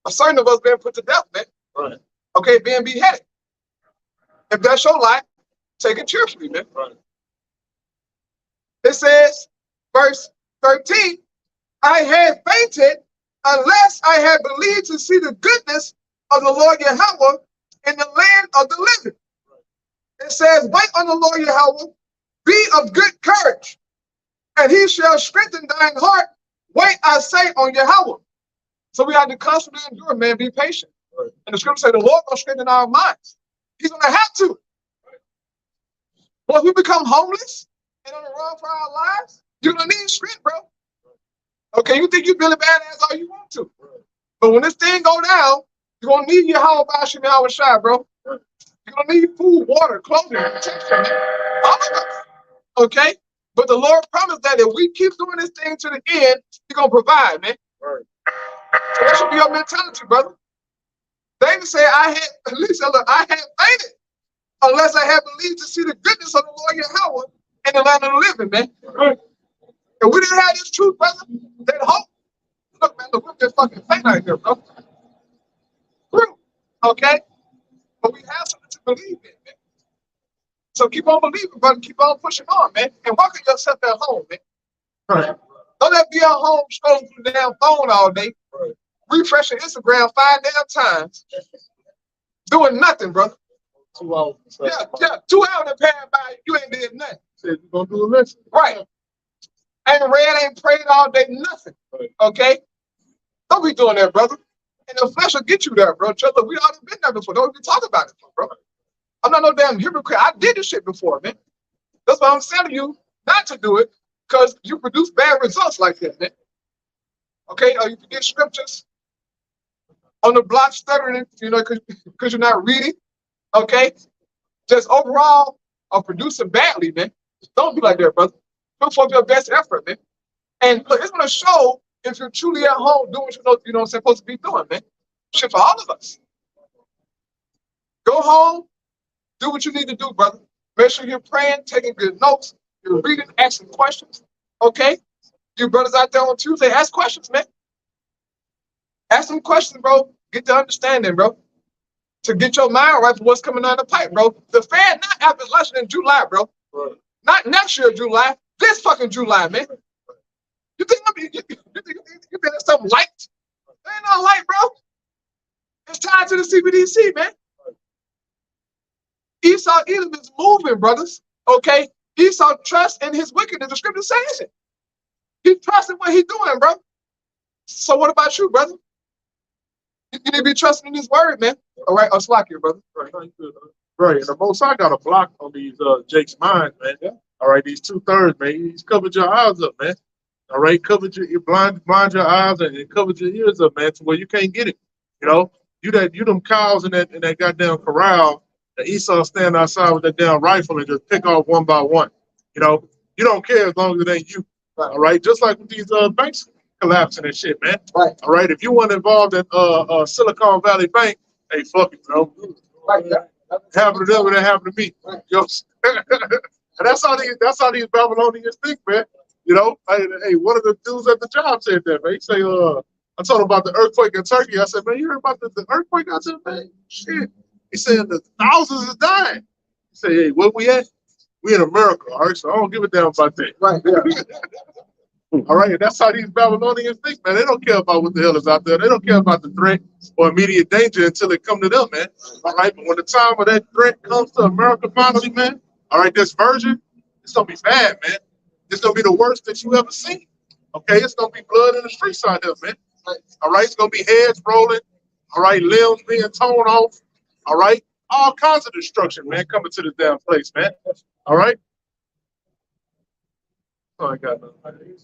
a certain of us being put to death, man. Right. Okay, being beheaded. If that's your life, take it cheerfully, man. Right. It says, verse 13, I had fainted unless I had believed to see the goodness of the Lord Yahweh in the land of the living. It says, wait on the Lord Yahweh, be of good courage, and he shall strengthen thine heart. Wait, I say, on Yahweh. So we have to constantly endure, man, be patient. Right. And the scripture says the Lord will strengthen our minds. He's going to have to. But if we become homeless and on the run for our lives, you're going to need strength, bro. Okay, you think you're really badass all you want to. But when this thing go down, you're going to need your Yahweh Bashim Yahweh Shai, bro. You're going to need food, water, clothing, protection, man. All of us. Okay? But the Lord promised that if we keep doing this thing to the end, He's going to provide, man. Right. So that should be your mentality, brother. David said, I had fainted unless I had believed to see the goodness of the Lord Yahweh in the land of the living, man. Right. If we didn't have this truth, brother, then hope. Look, man, we're just fucking faint out here, bro. True. Okay? But we have something to believe in, man. So keep on believing, brother. Keep on pushing on, man. And work on yourself at home, man. Right. Don't let be at home scrolling through the damn phone all day. Right. Refreshing Instagram 5 damn times. Doing nothing, brother. 2 hours. Yeah. 2 hours that passed by, you ain't did nothing. Said you gonna do a lesson. Right. Ain't read, ain't prayed all day, nothing. Right. Okay? Don't be doing that, brother. And the flesh will get you there, bro. Look, we already been there before. Don't even talk about it, bro. I'm not no damn hypocrite. I did this shit before, man. That's why I'm telling you not to do it, because you produce bad results like that, man. Okay? Or you forget scriptures on the block stuttering, you know, because you're not reading. Okay? Just overall, or producing badly, man. Don't be like that, brother. Put forth your best effort, man. And look, it's going to show if you're truly at home doing what you know what I'm supposed to be doing, man. Shit for all of us. Go home, do what you need to do, brother. Make sure you're praying, taking good notes, you're reading, asking questions. Okay? You brothers out there on Tuesday, ask questions, man. Ask some questions, bro. Get the understanding, bro. To get your mind right for what's coming down the pipe, bro. The fan not after election in July, bro. Right. Not next year, July. this fucking Jew line, man. You think you think that's something light? That ain't not light, bro. It's tied to the CBDC, man. Esau Edom is moving, brothers. Okay? Esau trusts in his wickedness. The scripture says it. He trusts in what he's doing, bro. So what about you, brother? You need to be trusting in his word, man. All right, I'll slack you, brother. Right, and the Most High got a block on these Jake's mind, man. Yeah. All right, these 2/3, man. He's covered your eyes up, man. All right, covered your blind your eyes and covered your ears up, man, to where you can't get it. You know, you them cows in that goddamn corral. The Esau stand outside with that damn rifle and just pick off one by one. You know, you don't care as long as it ain't you. Right. All right, just like with these banks collapsing and shit, man. Right. All right, if you weren't involved in Silicon Valley Bank, hey, fuck it, bro. Right, yeah. Happened to them and it happened to me. Right. Yo, and that's how these Babylonians think, man. You know, hey, one of the dudes at the job said that, man. He say, I told him about the earthquake in Turkey. I said, man, you heard about the earthquake out there, man? Shit. He said the thousands is dying. He said, hey, where we at? We in America, all right? So I don't give a damn about that. Right, yeah. All right, and that's how these Babylonians think, man. They don't care about what the hell is out there. They don't care about the threat or immediate danger until it come to them, man. All right, but when the time of that threat comes to America finally, man, all right, this version, it's going to be bad, man. It's going to be the worst that you ever seen. Okay, it's going to be blood in the streets out there, man. All right, it's going to be heads rolling. All right, limbs being torn off. All right, all kinds of destruction, man, coming to this damn place, man. All right. Oh, I got nothing.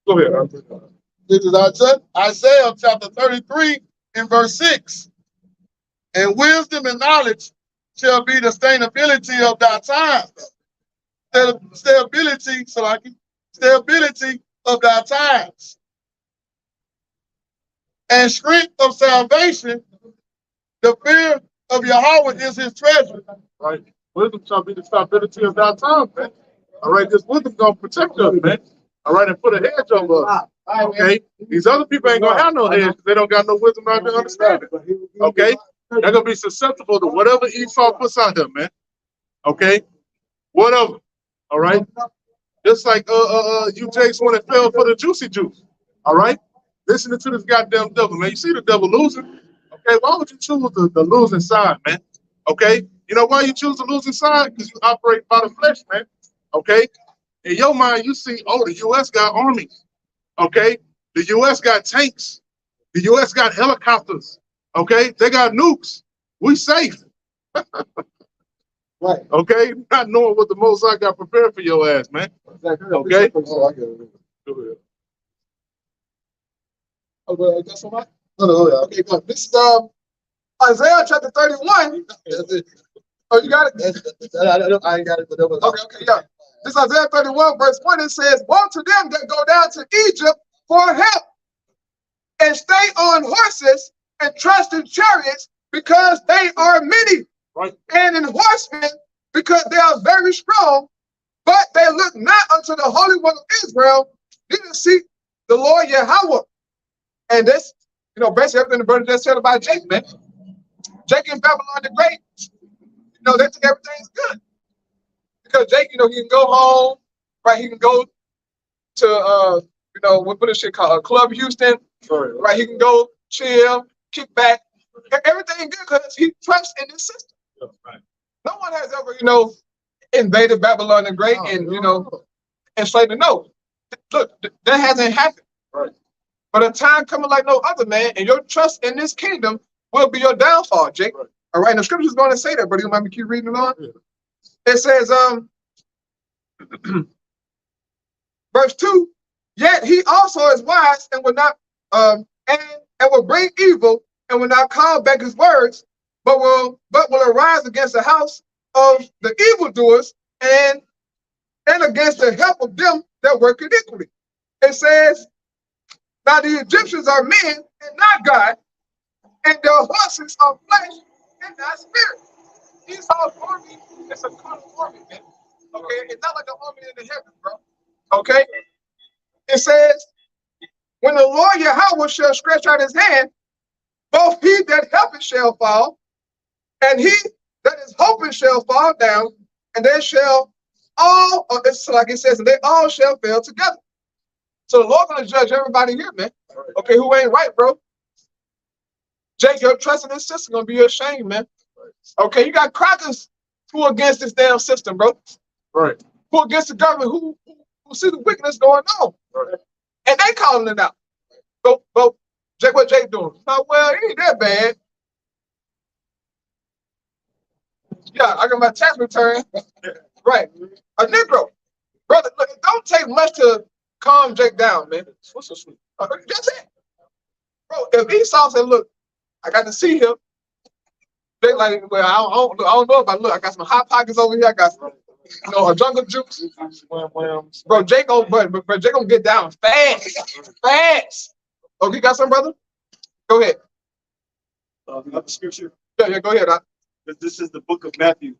Go ahead. This is Isaiah chapter 33 and verse 6. And wisdom and knowledge shall be the sustainability of thy times. Stability of thy times. And strength of salvation, the fear of Yahweh is his treasure. Right. Wisdom shall be the stability of thy time, man. All right, this wisdom gonna protect us, man. All right, and put a hedge over us. Okay. These other people ain't gonna have no hedge because they don't got no wisdom out there to understand it. Okay. They're gonna be susceptible to whatever Esau puts out there, man. Okay. Whatever. All right. Just like you Jakes when it fell for the juicy juice. All right. Listening to this goddamn devil, man. You see the devil losing. Okay, why would you choose the losing side, man? Okay, you know why you choose the losing side? Because you operate by the flesh, man. Okay, in your mind, you see, oh, the U.S. got armies. Okay, the U.S. got tanks. The U.S. got helicopters. Okay, they got nukes. We safe. Right. Okay, not knowing what the Most High got prepared for your ass, man. Okay. Oh, that's all right. No, okay, good. This is Isaiah chapter 31. Oh, you got it? I ain't got it, but that was okay, yeah. This is Isaiah 31, verse 1. It says, woe to them that go down to Egypt for help and stay on horses and trust in chariots because they are many, Right. and in horsemen because they are very strong, but they look not unto the Holy One of Israel, neither seek the Lord Yahweh. And this, you know, basically everything the brother just said about Jake, man. Jake and Babylon the Great, you know, they think everything's good. Because Jake, you know, he can go home, right? He can go to, you know, what is shit called? Club Houston, right? He can go chill, kick back. Everything good because he trusts in this system. Right. No one has ever, you know, invaded Babylon the Great and, you know, enslaved it. No, look, that hasn't happened. Right. But a time coming like no other, man, and your trust in this kingdom will be your downfall, Jake. Right. All right, and the scripture's going to say that, but you mind me keep reading it on? Yeah. It says, verse 2, yet he also is wise and will not, and will bring evil and will not call back his words, but will arise against the house of the evildoers and against the help of them that work iniquity. It says, now the Egyptians are men and not God, and their horses are flesh and not spirit. Esau's army is a carnal army, man. Okay, it's not like the army in the heavens, bro. Okay, it says, when the Lord Yahweh shall stretch out his hand, both he that helpeth shall fall, and he that is hoping shall fall down, and they shall all, it's like it says, and they all shall fail together. So the Lord gonna judge everybody here, man. Okay, who ain't right, bro? Jake, your trust in this system gonna be your shame, man. Okay, you got crackers who against this damn system, bro. Right. Who against the government, who see the wickedness going on. Right. And they calling it out. But Jake, what Jake doing? Oh, well, it ain't that bad. Yeah, I got my tax return. Right. A Negro. Brother, look, it don't take much to calm Jake down, man. What's so sweet? That's it. Bro, if Esau said, look, I got to see him. Jake like, well, I don't know about, look, I got some hot pockets over here. I got some, a jungle juice. Bro, Jake gonna get down fast. Fast. Oh, you got some, brother? Go ahead. Another scripture. Yeah, go ahead. This is the book of Matthew,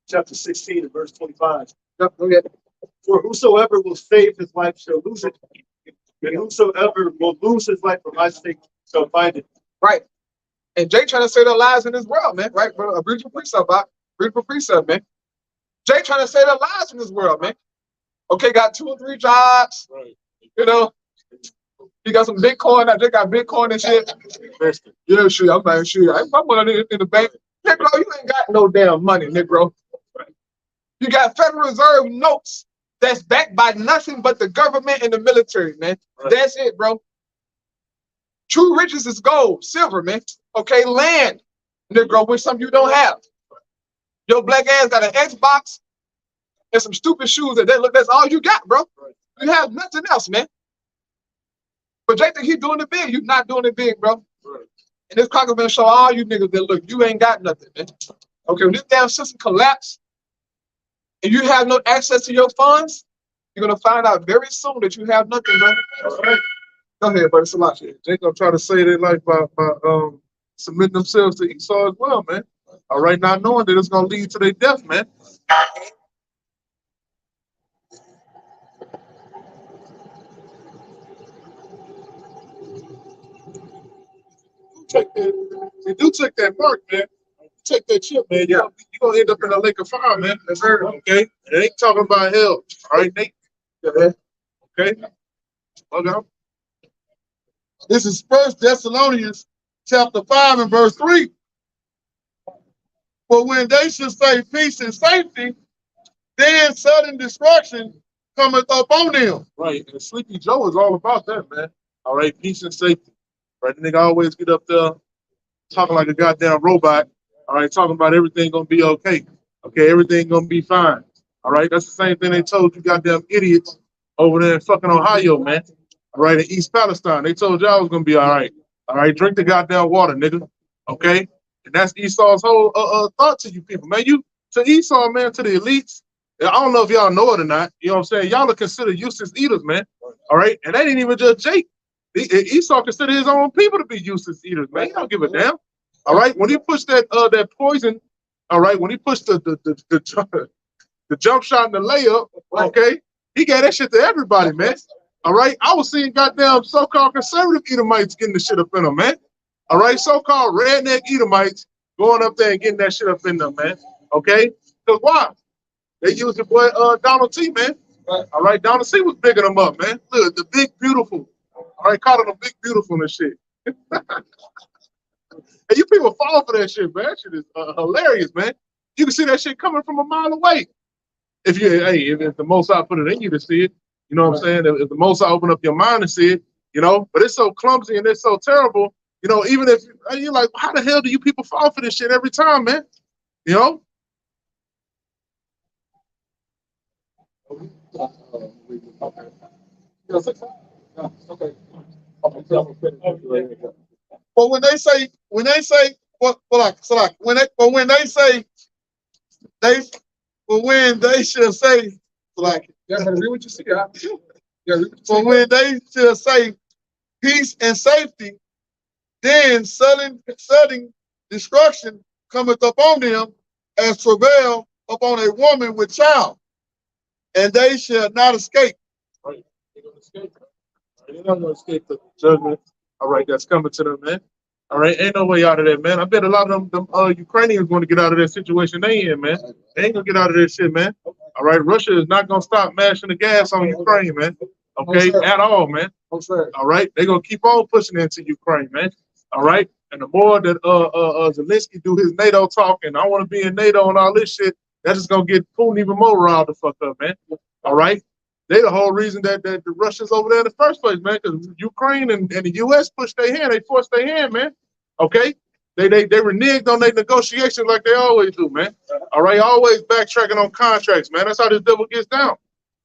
chapter 16 and verse 25. Go ahead. For whosoever will save his life shall lose it, and whosoever will lose his life for my sake shall find it. Right. And Jake trying to save their lives in this world, man. Right? Bro, a beautiful precept, Bob. Beautiful precept, man. Jake trying to save their lives in this world, man. Okay, got 2 or 3 jobs. Right. You know, he got some Bitcoin. I just got Bitcoin and shit. Yeah, sure. I'm like, sure. I put money in the bank. Negro, you ain't got no damn money, Negro. You got Federal Reserve notes that's backed by nothing but the government and the military, man. Right. That's it, bro. True riches is gold, silver, man. Okay, land, Negro, which some you don't have. Your black ass got an Xbox and some stupid shoes that look, that's all you got, bro. You have nothing else, man. But Jake think he doing it big. You not doing it big, bro. Right. And this clock is gonna show all you niggas that look, you ain't got nothing, man. Okay, when this damn system collapse and you have no access to your funds, you're gonna find out very soon that you have nothing, bro. All right. Go ahead, buddy. It's a lot. They gonna try to save their life by submitting themselves to Esau as well, man. All right, not knowing that it's gonna lead to their death, man. You do take that mark, man. Take that chip, man. You're gonna end up in a lake of fire, man. That's right. Okay. It ain't talking about hell. All right, Nate. Okay. Okay. This is 1 Thessalonians chapter 5 and verse 3. For when they should say peace and safety, then sudden destruction cometh upon them. Right. And Sleepy Joe is all about that, man. All right, peace and safety. Right. The nigga always get up there talking like a goddamn robot. All right, talking about everything gonna be okay. Okay, everything gonna be fine. All right, that's the same thing they told you goddamn idiots over there in fucking Ohio, man. All right, in East Palestine. They told y'all it was gonna be all right. All right, drink the goddamn water, nigga. Okay? And that's Esau's whole thought to you people, man. You to Esau, man, to the elites. I don't know if y'all know it or not. You know what I'm saying? Y'all are considered useless eaters, man. All right, and that ain't even just Jake. Esau considered his own people to be useless eaters, man. He don't give a damn. All right, when he pushed that poison, all right, when he pushed the jump shot and the layup, okay, he gave that shit to everybody, man. All right, I was seeing goddamn so-called conservative Edomites getting the shit up in them, man. All right, so-called redneck Edomites going up there and getting that shit up in them, man. Okay, because why? They used the boy Donald T, man. All right, Donald T was bigging them up, man. Look, the big beautiful. All right, calling them big beautiful and shit. And you people fall for that shit, man. That shit is hilarious, man. You can see that shit coming from a mile away. If the Most High put it in you to see it, you know what I'm saying? If the Most High open up your mind to see it, you know. But it's so clumsy and it's so terrible, you know. Even if you're like, how the hell do you people fall for this shit every time, man? You know. Okay. But when they say when they say should say like read what you see. but when they should say peace and safety, then sudden destruction cometh upon them as travail upon a woman with child, and they shall not escape. Right. They're gonna escape. They're not gonna escape the judgment. All right, that's coming to them, man. All right, ain't no way out of that, man. I bet a lot of them Ukrainians going to get out of that situation they in, man. They ain't gonna get out of that shit, man. All right, Russia is not gonna stop mashing the gas on Ukraine, man. Okay, at all, man. All right, they're gonna keep on pushing into Ukraine, man. All right, and the more that Zelensky do his NATO talk, and I want to be in NATO and all this shit, that's just gonna get Putin even more riled the fuck up, man. All right, they the whole reason that the Russians over there in the first place, man, because Ukraine and the U.S. pushed their hand, they forced their hand, man. Okay, they reneged on their negotiations like they always do, man. All right, always backtracking on contracts, man. That's how this devil gets down.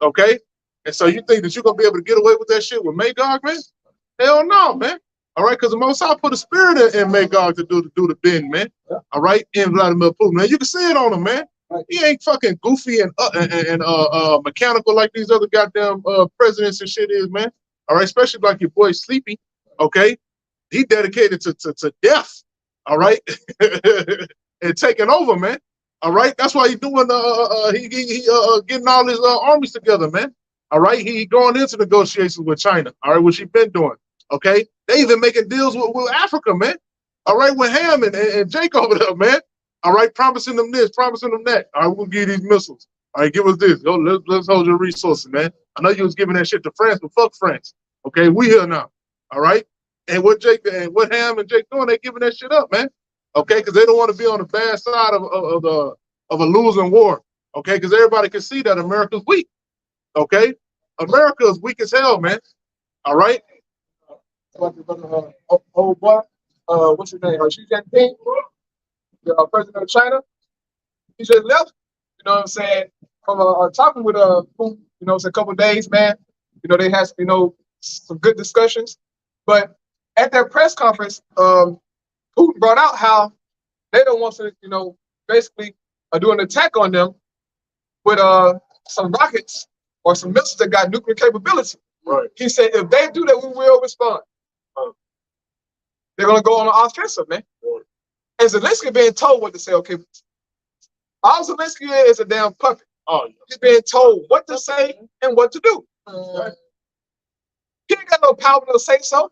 Okay, and so you think that you're gonna be able to get away with that shit with Magog, man? Hell no, man. All right, because the Most High put a spirit in Magog to do the bend, man. All right, in Vladimir Putin, man. You can see it on him, man. He ain't fucking goofy and mechanical like these other goddamn presidents and shit is, man. All right, especially like your boy Sleepy. Okay, he dedicated to death. All right, and taking over, man. All right, that's why he's doing he getting all his armies together, man. All right, he going into negotiations with China. All right, which he been doing. Okay, they even making deals with Africa, man. All right, with Ham and Jake over there, man. All right, promising them this, promising them that. All right, we'll give you these missiles. All right, give us this. Yo, let's hold your resources, man. I know you was giving that shit to France, but fuck France. Okay, we here now. All right, and what Ham and Jake doing? They giving that shit up, man. Okay, because they don't want to be on the bad side of a losing war. Okay, because everybody can see that America's weak. Okay, America is weak as hell, man. All right. Old boy, what's his name? Xi Jinping, the president of China. He just left. You know what I'm saying? From talking with Putin, you know, it's a couple of days, man. You know, they had some good discussions. But at their press conference, Putin brought out how they don't want to, basically do an attack on them with some rockets or some missiles that got nuclear capability. Right. He said, if they do that, we will respond. They're going to go on an offensive, man. Right. And Zelensky being told what to say, okay. All Zelensky is a damn puppet. Oh, yeah. He's being told what to say and what to do. Right. He ain't got no power to say so.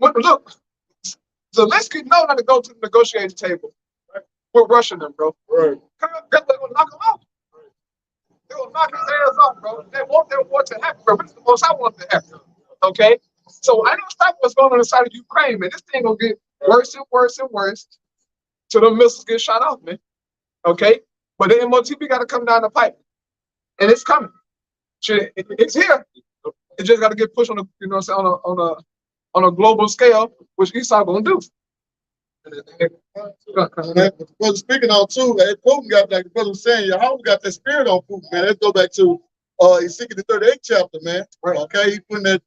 But look, Zelensky know how to go to the negotiating table with Russia, them, bro. Right. They're going to knock him off. They're going to knock his ass off, bro. They want their war to happen, bro. It's the most I want to happen. Okay? So I don't stop what's going on inside of Ukraine, man. This thing going to get worse and worse and worse till the missiles get shot off, man. Okay? But the MOTP got to come down the pipe. And it's coming. It's here. It just got to get pushed on on a global scale, which Esau going to do. Brother, speaking on too, man, Putin got, like the brother was saying, Yahweh got that spirit on Putin, man. Let's go back to Ezekiel the 38th chapter, man. Right. Okay, he putting that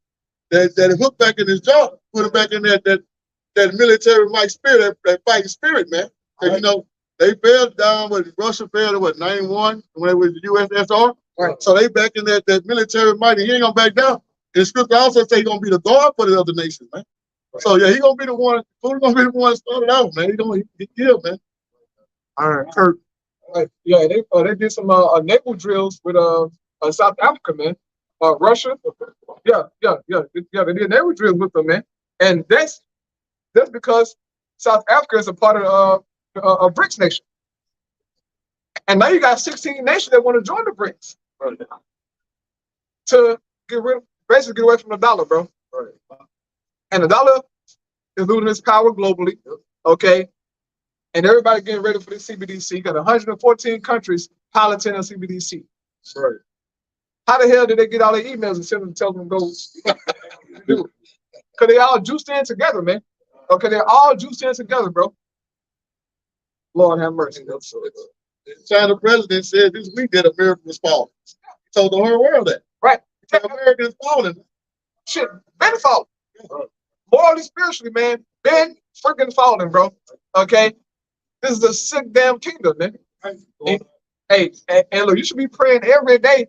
hook back in his jaw, put it back in that military might spirit, that fighting spirit, man. Right. They failed down with Russia failed at 91 when they were the USSR. Right. So they back in that military might, and he ain't gonna back down. And the scripture also say he's gonna be the guard for the other nations, man. Right. So yeah, he gonna be the one. Putin's gonna be the one that started out, man. He killed, man. Iron Curtain. Right. Yeah, they did some naval drills with South Africa, man. Russia. Yeah. They did naval drills with them, man. And that's because South Africa is a part of a BRICS nation. And now you got 16 nations that want to join the BRICS. Right. To basically get away from the dollar, bro. Right. And the dollar is losing its power globally. Okay. And everybody getting ready for the CBDC. You got 114 countries piloting a CBDC. Right. How the hell did they get all their emails and send them to tell them to go do it? Because they all juiced in together, man. Okay, they're all juiced in together, bro. Lord have mercy. The China president said this week that America was falling. He told the whole world that. Right. America is falling. Shit, been falling. Morally, spiritually, man, been freaking falling, bro. Okay? This is a sick damn kingdom, man. Hey, and look, you should be praying every day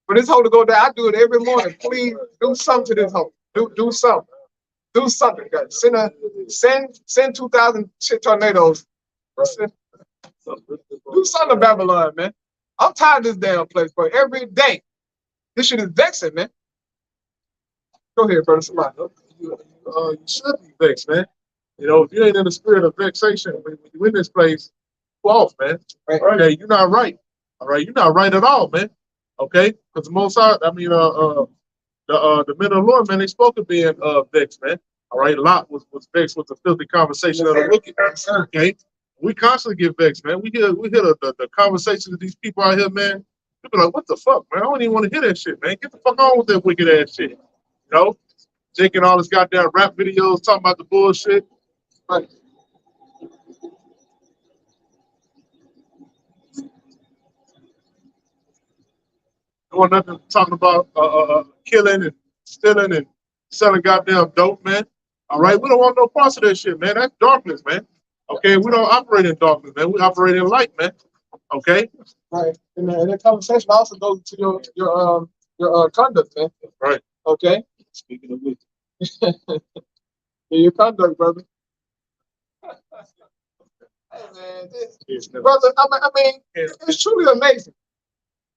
for this hole to go down. I do it every morning. Please do something to this hole. Do something. Do something, guys. Send 2,000 shit tornadoes. Do something to Babylon, man. I'm tired of this damn place, bro. Every day. This shit is vexing, man. Go ahead, brother. Somebody. You should be vexed, man. If you ain't in the spirit of vexation, when you in this place, you off, man. Right. Okay, you're not right. All right, you're not right at all, man. Okay, because the Most High, the men of the Lord, man, they spoke of being vexed, man. All right, Lot was vexed with the filthy conversation of the wicked. Okay, we constantly get vexed, man. We hear the conversations of these people out here, man. People are like, what the fuck, man? I don't even want to hear that shit, man. Get the fuck on with that wicked ass shit. You know, taking all this goddamn rap videos, talking about the bullshit. Right. Doing nothing, talking about killing and stealing and selling goddamn dope, man. All right, we don't want no parts of that shit, man. That's darkness, man. Okay, we don't operate in darkness, man. We operate in light, man. Okay. Right. And that conversation also goes to your conduct, man. Right. Okay. Speaking of which, Your conduct, brother. Hey, man, brother, I mean, it's truly amazing.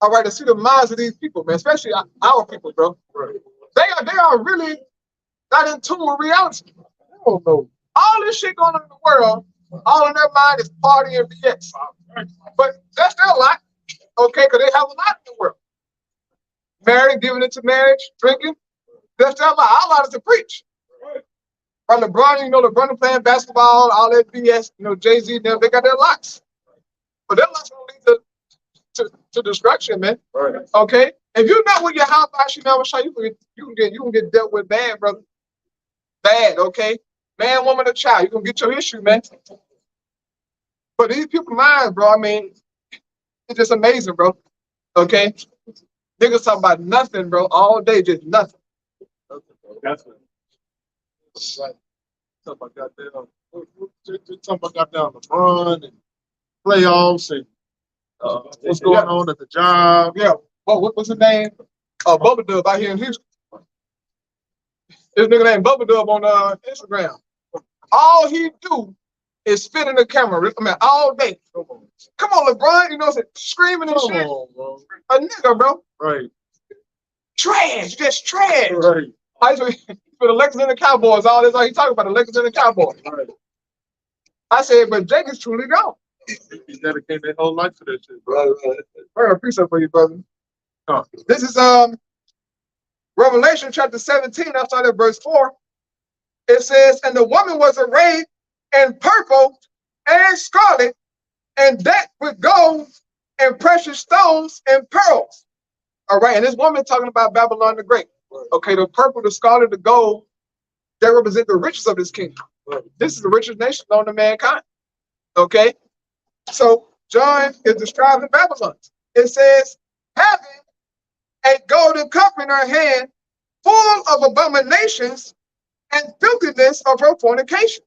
All right, to see the minds of these people, man, especially our people, bro. right. They are really not in tune with reality. Oh no. All this shit going on in the world, all in their mind is party and BS. But that's their lot, okay, because they have a lot in the world. Married, giving it to marriage, drinking, that's their lot. Our lot is to preach. From LeBron, LeBron playing basketball, all that BS, Jay-Z, they got their lots. But their lots don't lead to destruction, man. Right. Okay? If you're not with your house, you can get dealt with bad, brother. Bad, okay? Man, woman, or child, you're gonna get your issue, man. But these people's minds, bro, I mean, it's just amazing, bro. Okay? Niggas talking about nothing, bro, all day, just nothing. That's it. Right. Talking about goddamn LeBron and playoffs and what's going on at the job. Yeah. What's his name? Bubba Dub out here in Houston. This nigga named Bubba Dub on Instagram. All he do is spit in the camera. I mean, all day. Come on, LeBron. Screaming and shit. Bro. A nigga, bro. Right. Trash. Just trash. Right. I just for the Lakers and the Cowboys. All this, all he talking about the Lakers and the Cowboys. Right. I said, but Jake is truly gone. He dedicated their whole life to that shit, bro. Very appreciate for you, brother. Huh. This is Revelation chapter 17. I started at verse 4. It says, and the woman was arrayed in purple and scarlet, and decked with gold and precious stones and pearls. All right, and this woman talking about Babylon the Great. Okay, the purple, the scarlet, the gold, they represent the riches of this kingdom. This is the richest nation known to mankind. Okay, so John is describing Babylon. It says, having a golden cup in her hand, full of abominations and filthiness of her fornication.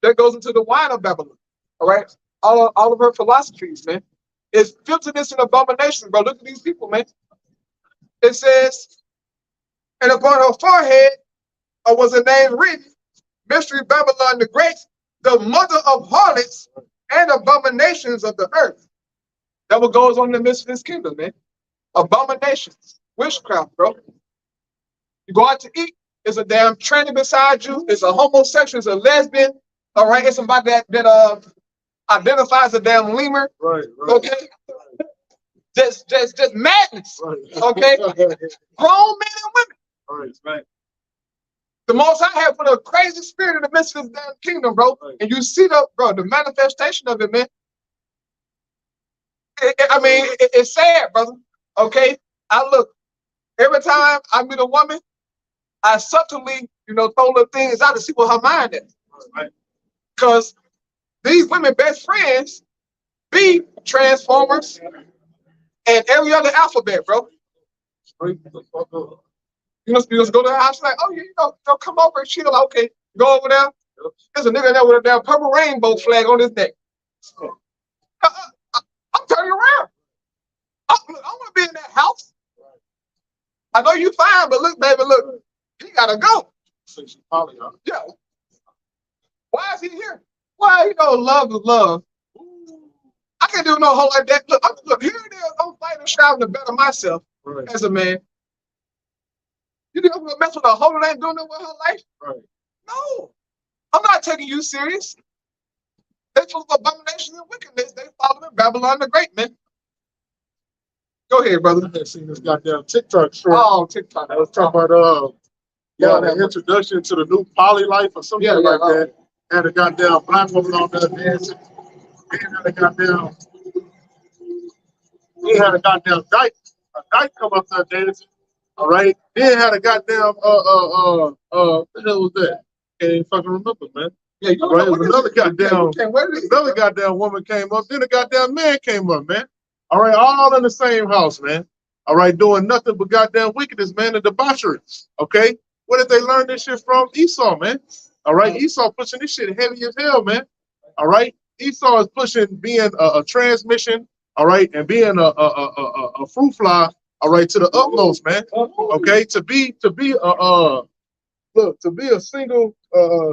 That goes into the wine of Babylon. All right, all of her philosophies, man. It's filthiness and abomination, bro. Look at these people, man. It says, and upon her forehead was a name written, Mystery Babylon the Great, the mother of harlots and abominations of the earth. That what goes on in the midst of this kingdom, man. Abominations, witchcraft, bro. You go out to eat, it's a damn tranny beside you, it's a homosexual, it's a lesbian, all right, it's somebody that identifies a damn lemur, Right. okay? Just madness, okay? Grown men and women. Right. The Most High have put a crazy spirit in the midst of this damn kingdom, bro. Right. And you see the manifestation of it, man. It's sad, brother. Okay? I look, every time I meet a woman, I subtly, throw little things out to see what her mind is. Right. Because these women best friends be Transformers and every other alphabet, bro. You just go to the house like, oh, yeah, come over and chill. Okay, go over there. There's a nigga there with a damn purple rainbow flag on his neck. I'm turning around. I want to be in that house. I know you fine, but look, baby, look, he gotta go. Yeah. Why is he here? Why love is love. I can't do no whole like that. Look, here it is. I'm fighting, striving to better myself as a man. You think I'm gonna mess with a hoe that ain't doing it with her life? Right. No, I'm not taking you serious. They full of abominations and wickedness. They following Babylon the Great, man. Go ahead, brother. I seen this goddamn TikTok short. Oh, TikTok. I was talking about the introduction to the new poly life or something like that. Had a goddamn black woman on there dancing. He had a goddamn dyke come up there dancing. All right. Then had a goddamn what the hell was that? Can't even fucking remember, man. Yeah, you Right, it was another another goddamn woman came up, then a goddamn man came up, man. All right, all in the same house, man. All right, doing nothing but goddamn wickedness, man, and debauchery. Okay, where did they learn this shit from? Esau, man. All right, Esau pushing this shit heavy as hell, man. All right, Esau is pushing being a transmission, all right, and being a fruit fly, all right, to the utmost, man. Okay, to be a single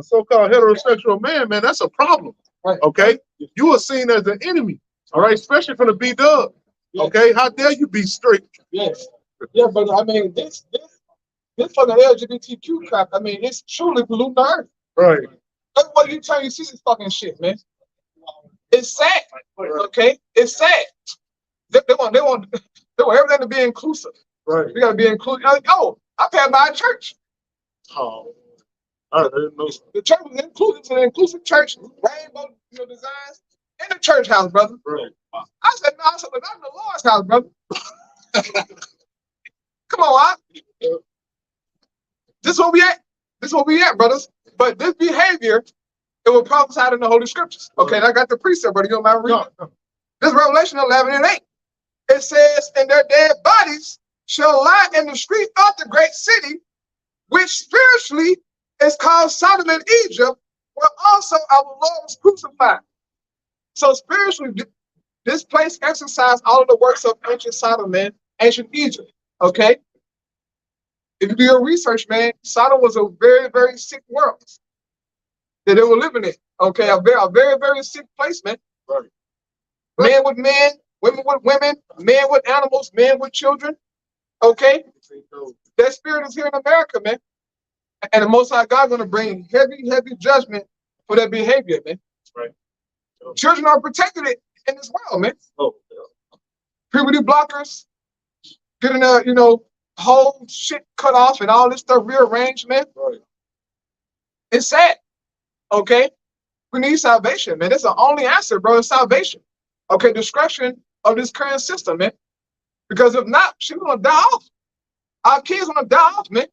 so-called heterosexual man, man, that's a problem. Right. Okay, you are seen as an enemy. All right, especially from the B-Dub. Yes. Okay, how dare you be straight? Yes. Yeah, but I mean, this fucking LGBTQ crap, I mean, it's truly polluting the earth. Right. That's what you trying to see this fucking shit, man. It's sad. Okay? It's sad. They want everything to be inclusive. Right. We gotta be inclusive. Yo, I passed by a church. Oh, I didn't know. The church was inclusive. It's an inclusive church, rainbow designs in the church house, brother. Right. I said, no, but not in the Lord's house, brother. Come on, this is where we at. This is where we at, brothers. But this behavior, it was prophesied in the Holy Scriptures. Okay, and I got the precept, brother. You don't mind reading? No. This Revelation 11 and 8. It says, and their dead bodies shall lie in the street of the great city, which spiritually is called Sodom and Egypt, where also our Lord was crucified. So spiritually, this place exercised all of the works of ancient Sodom and ancient Egypt. Okay? If you do your research, man, Sodom was a very, very sick world that they were living in. Okay, a very, very sick place, man. Right. Men with men, women with women, men with animals, men with children. Okay? That spirit is here in America, man. And the Most High God is going to bring heavy, heavy judgment for that behavior, man. Right. Children are protected in this world, man. Oh, Puberty blockers, getting whole shit cut off and all this stuff rearranged, man. right. It's sad. Okay? We need salvation, man. That's the only answer, bro, is salvation. Okay, destruction of this current system, man. Because if not, she's gonna die off. Our kids gonna die off, man.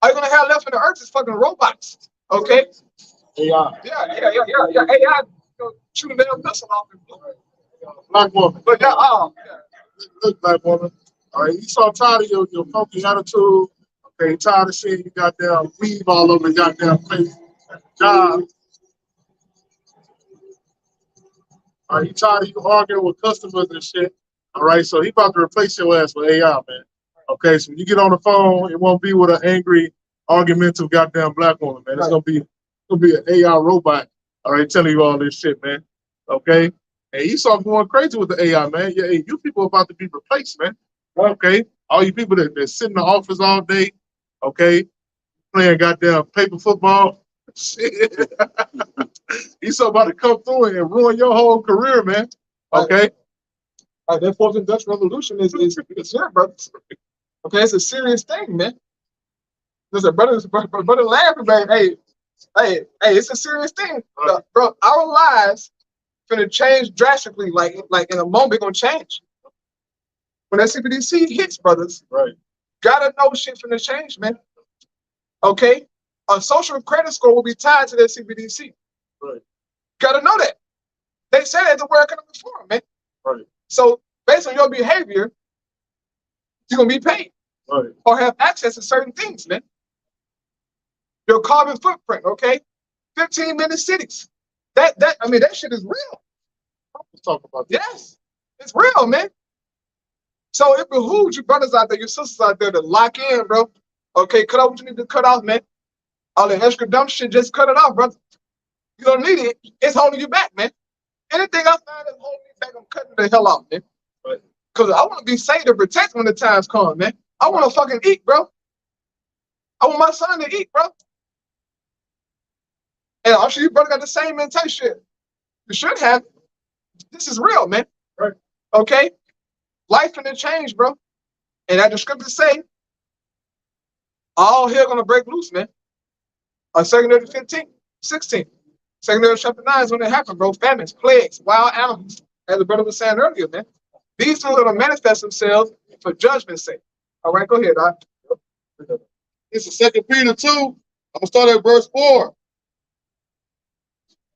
All you're gonna have left in the earth is fucking robots. Okay? AI. Yeah. AI shooting their missile off. Black woman. But yeah, Look, black woman. All right, you so tired of your funky attitude. Okay, tired of seeing you goddamn weave all over the goddamn place. Job. All right, you tired of you arguing with customers and shit. All right, so he about to replace your ass with AI, man. Okay, so when you get on the phone, it won't be with an angry, argumentative goddamn black woman, man. It's gonna be an AI robot. All right, telling you all this shit, man. Okay, and you start going crazy with the AI, man. Yeah, hey, you people about to be replaced, man. Okay, all you people that sit in the office all day, okay, playing goddamn paper football. Shit. He's about to come through and ruin your whole career, man. Okay. Right, that fourth industrial revolution is here, brother. Okay, it's a serious thing, man. Listen, brother laughing, man. Hey, it's a serious thing, bro. Our lives gonna change drastically, like in a moment, gonna change. When that CBDC hits, brothers, Right. gotta know shit's gonna change, man. Okay, a social credit score will be tied to that CBDC. Right. Gotta know that. They said that at the World Economic Forum, man. Right. So based on your behavior, you're gonna be paid Right. or have access to certain things, man. Your carbon footprint, okay? 15-minute cities. That shit is real. Let's talk about that. Yes, it's real, man. So it behooves you brothers out there, your sisters out there to lock in, bro. Okay, cut off what you need to cut off, man. All the extra dumb shit, just cut it off, brother. You don't need it. It's holding you back, man. Anything I find that's holding me back, I'm cutting the hell off, man. Right. Because I want to be safe to protect when the times come, man. I want to fucking eat, bro. I want my son to eat, bro. And I'm sure you brother got the same mentality shit. You should have. This is real, man. Right. Okay? Life can change, bro. And that the scriptures say, all hell gonna break loose, man. On 2 Timothy 15, 16. 2 Timothy chapter 9 is when it happened, bro. Famines, plagues, wild animals. As the brother was saying earlier, man. These things are gonna manifest themselves for judgment's sake. All right, go ahead, Doc. This is 2 Peter 2. I'm gonna start at verse 4.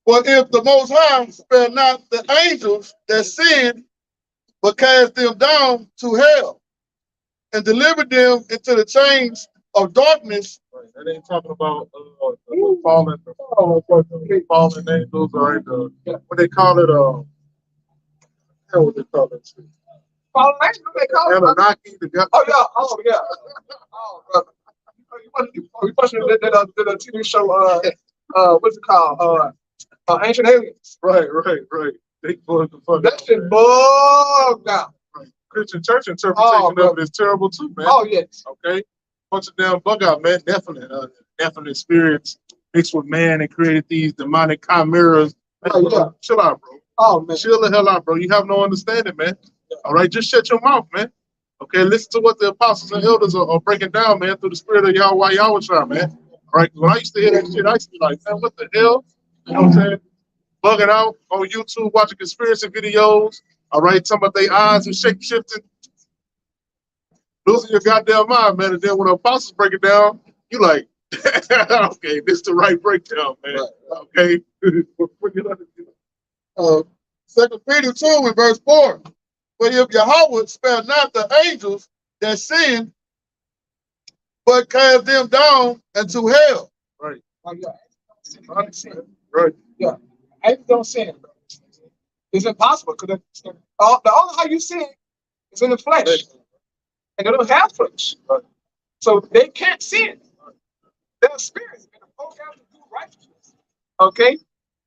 For if the Most High spare not the angels that sinned, but cast them down to hell, and delivered them into the chains of darkness. Right. That ain't talking about the fallen angels or what they call it. Hell, what they call it? Fallen angels, they call it. Anunnaki. The guy. Oh, yeah. Oh, yeah. Oh, brother. You watching the TV show, what's it called? Ancient Aliens. Right. They put the fuck. That shit bugged out. Christian church interpretation of it is terrible too, man. Oh, yes. Okay, bunch of damn bug out, man. Definitely spirits mixed with man and created these demonic chimeras. Man, Oh, yeah. Chill out, bro. Oh, man. Chill the hell out, bro. You have no understanding, man. All right, just shut your mouth, man. Okay, listen to what the apostles and elders are breaking down, man, through the spirit of Yahweh Yahweh, man. All right, when I used to hear that shit, I used to be like, man, what the hell? You know what I'm saying? Bugging out on YouTube, watching conspiracy videos. All right, talking about their eyes and shifting. Losing your goddamn mind, man. And then when the apostles break it down, you like, okay, this is the right breakdown, man. Okay. 2 Peter 2 in verse 4. But if Yahweh spare not the angels that sin, but cast them down into hell. Oh, yeah. Right. Yeah. Angels don't sin, bro. It's impossible because the only how you sin is in the flesh. And they don't have flesh. So they can't sin. They're spirits. And the folk have to do righteousness. Okay?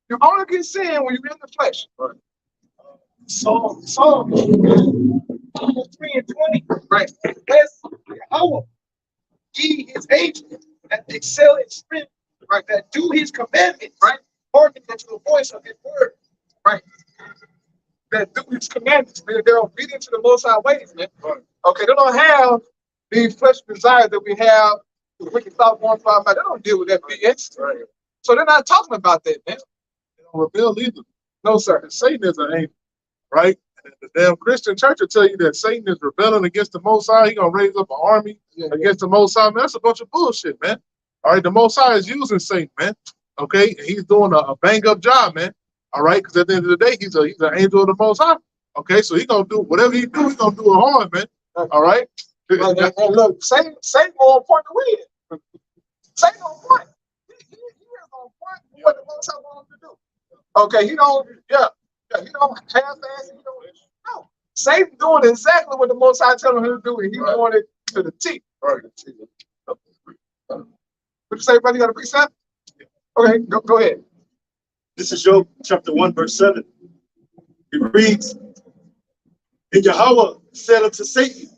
You only can sin when you're in the flesh. Right. Psalm 3 and 20. Right. Bless Yahweh, ye his angels that excel in strength, right? That do his commandments, right? Hearken unto the voice of his word, right? That do his commandments, man. They're obedient to the Most High ways, man. Right. Okay, they don't have the flesh desires that we have, the wicked thought going through our mind. They don't deal with that BS. Right. So they're not talking about that, man. They don't rebel either. No, sir. Satan is an angel, right? And the damn Christian church will tell you that Satan is rebelling against the Most High. He's going to raise up an army against the Most High. Man, that's a bunch of bullshit, man. All right, the Most High is using Satan, man. Okay, and he's doing a bang-up job, man. All right, because at the end of the day, he's an angel of the Most High. Okay, so he's going to do whatever he do, he's going to do it hard, man. All right? And look, Satan on point to win. Satan on point. He is on point for what the Most High wants him to do. Okay, he don't half-ass. No. Satan doing exactly what the Most High telling him to do, and he's doing it to the T. Right. What you say, brother? You got a precept? Okay, go ahead. This is Job chapter 1, verse 7. It reads, and Yahweh said unto Satan,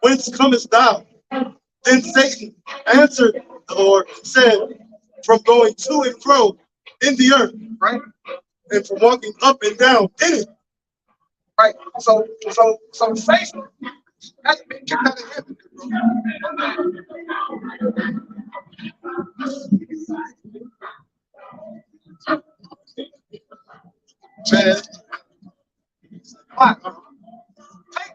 whence comest thou? Then Satan answered the Lord and said, from going to and fro in the earth, Right? and from walking up and down in it. Right. So Satan hasn't been kicked out of heaven. Man, Why? Hey,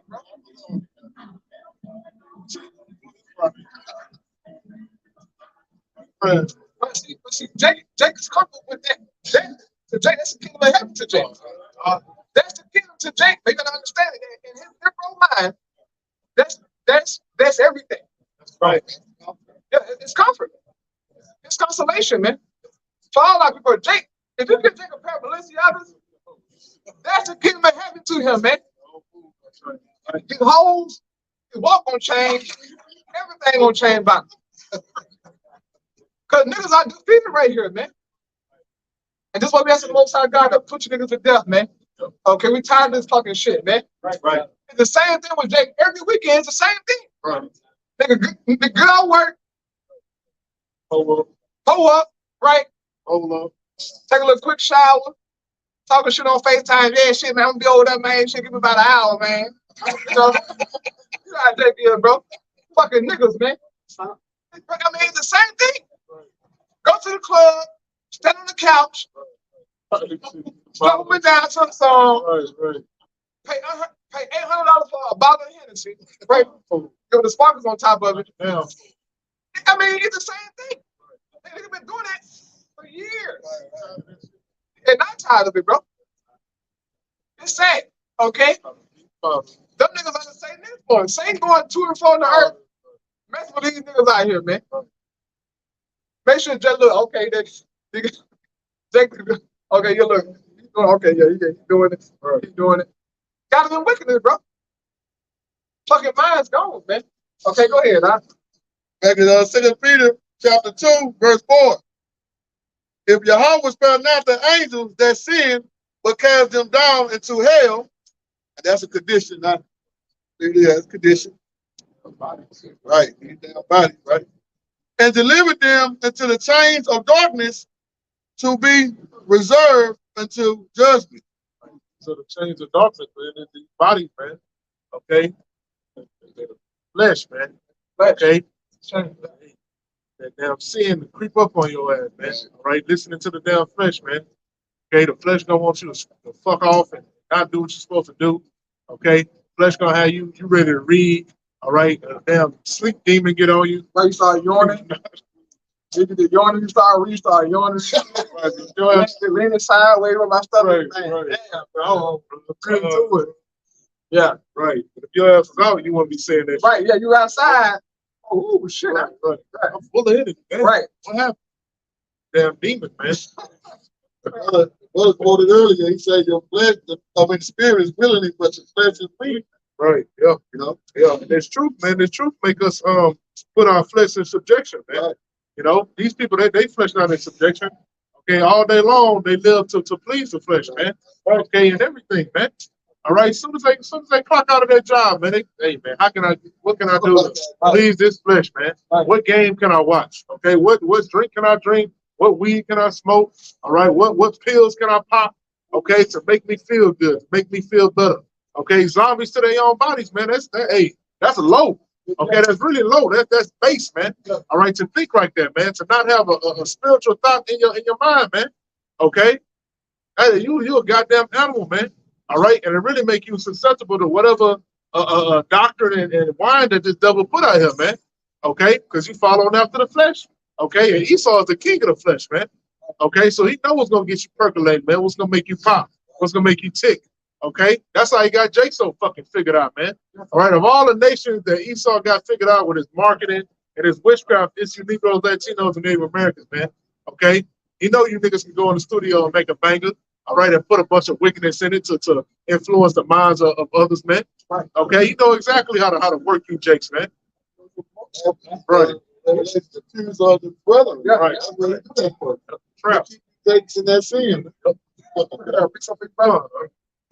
bro. But see, Jake is comfortable with that. That's the kingdom of heaven to Jake. That's the kingdom to Jake. They gotta understand it. In his liberal mind, that's everything. that's right. Yeah, it's comfort. It's consolation, man. For all our people, Jake, if you give Jake a pair of Balenciagas, that's the kingdom of heaven to him, man. His hoes, his walk gonna change, everything gonna change about him. Because niggas are defeated right here, man. And this is why we ask the Most High God to put you niggas to death, man. Okay, we tired of this fucking shit, man. Right. It's the same thing with Jake. Every weekend, it's the same thing. Right. Nigga, good out work, Hold pull up, right? up. Take a little quick shower, talking shit on FaceTime. Yeah, shit, man. I'm gonna be over there, man. Shit, give me about an hour, man. You know, you know how Jake is, bro. Fucking niggas, man. I mean, it's the same thing. Go to the club, stand on the couch, jump down to the song, pay $800 for a bottle of Hennessy, right? With the sparkles on top of it. Yeah. I mean, it's the same thing. They've been doing that for years. And I'm tired of it, bro. It's sad, okay? Them niggas are the same niggas. Satan going to and fro on the earth. Mess with these niggas out here, man. Make sure just look, okay, okay, you look. Okay, yeah, he's doing it. He's doing it. Got him in wickedness, bro. Fucking mind's gone, man. Okay, go ahead, huh? Back in 2 Peter chapter 2, verse 4. If Yahweh spare not the angels that sin, but cast them down into hell, and that's a condition, not it's a condition. Right, these damn bodies, right? And delivered them into the chains of darkness to be reserved until judgment. So the chains of darkness, man, is the body, man. Okay? The flesh, man. Okay? That damn sin creep up on your ass, man. All right? Listening to the damn flesh, man. Okay? The flesh gonna want you to fuck off and not do what you're supposed to do. Okay? Flesh gonna have you ready to read. All right? A damn sleep demon get on you. Right, you start yawning. You get the yawning, you start yawning. Leaning sideways with my stomach. Right, Man, right. damn, bro. Couldn't do it. Yeah, right. But if your ass was out, you wouldn't be saying that. Right, yeah, you outside. Oh, shit. Right, right. I'm full of it, man. Right. What happened? Damn demon, man. Brother quoted earlier, he said your flesh, the spirit is willing, but your flesh is weak. Right. Yeah. You know. Yeah. And there's truth, man. There's truth make us put our flesh in subjection, man. Right. You know, these people they flesh not in subjection. Okay, all day long they live to please the flesh, man. Okay, and everything, man. All right. As soon as they clock out of their job, man, hey man, what can I do to please this flesh, man? What game can I watch? Okay, what drink can I drink? What weed can I smoke? All right, what pills can I pop? Okay, to make me feel good, to make me feel better. Okay, zombies to their own bodies, man. That's low. Okay, that's really low. That's base, man. All right, to think like that, man. To not have a spiritual thought in your mind, man. Okay, hey, you a goddamn animal, man. All right, and it really make you susceptible to whatever doctrine and wine that this devil put out here, man. Okay, because you following after the flesh. Okay, and Esau is the king of the flesh, man. Okay, so he knows what's gonna get you percolating, man. What's gonna make you pop? What's gonna make you tick? Okay, that's how he got Jake so fucking figured out, man. All right, of all the nations that Esau got figured out with his marketing and his witchcraft, it's you Negroes, Latinos, and Native Americans, man. Okay, you know you niggas can go in the studio and make a banger, all right, and put a bunch of wickedness in it to influence the minds of others, man. Okay, you know exactly how to work you Jakes, man. Right. It's the accuse of the brother. Yeah, right. That's what he do that for. Trap. Takes in that sin.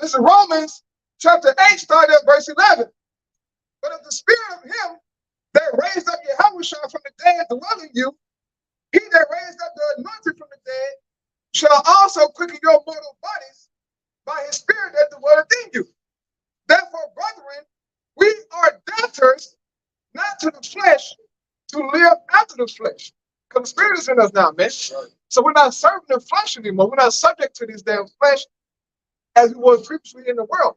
This is Romans chapter 8, starting at verse 11. But if the spirit of him that raised up Yahushua from the dead dwell in you, he that raised up the anointed from the dead shall also quicken your mortal bodies by his spirit that dwelleth in you. Therefore, brethren, we are debtors not to the flesh to live after the flesh. Because the spirit is in us now, man. So we're not serving the flesh anymore. We're not subject to this damn flesh as we were previously in the world.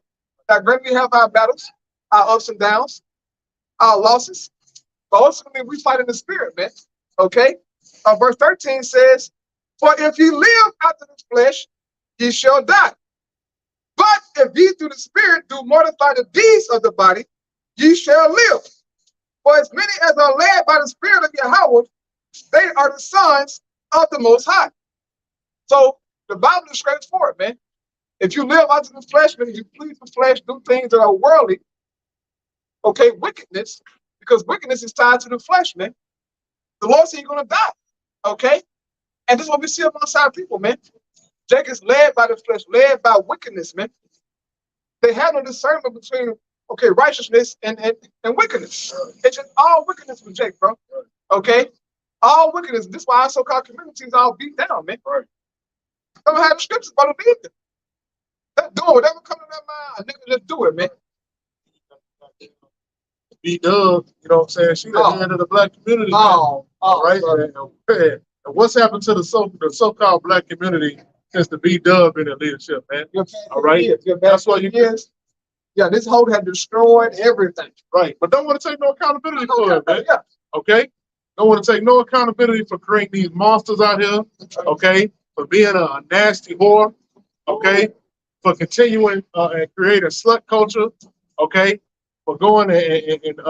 Now, granted, we have our battles, our ups and downs, our losses, but ultimately we fight in the spirit, man. Okay? Verse 13 says, for if ye live after the flesh, ye shall die. But if ye through the spirit do mortify the deeds of the body, ye shall live. For as many as are led by the spirit of Yahweh, they are the sons of the Most High. So the Bible is straightforward, man. If you live out of the flesh, man, you please the flesh, do things that are worldly, okay, wickedness, because wickedness is tied to the flesh, man. The Lord said you're going to die, okay? And this is what we see amongst our people, man. Jake is led by the flesh, led by wickedness, man. They have no discernment between, okay, righteousness and wickedness. It's just all wickedness with Jake, bro, okay? All wickedness. This is why our so-called communities all beat down, man. Right. Don't have the scriptures, but believe them. Let's do it. Whatever comes to that mind, nigga, just do it, man. B-Dub, you know what I'm saying? She the Oh. head of the black community, man. Oh, Right? brother. And what's happened to the so-called black community since the B-Dub in the leadership, man? All right. That's why you Yes. Yeah, this hoe had destroyed everything. right. But don't want to take no accountability for it, man. Yeah. Okay? Don't want to take no accountability for creating these monsters out here, okay? For being a nasty whore, okay? For continuing and creating slut culture, okay? For going and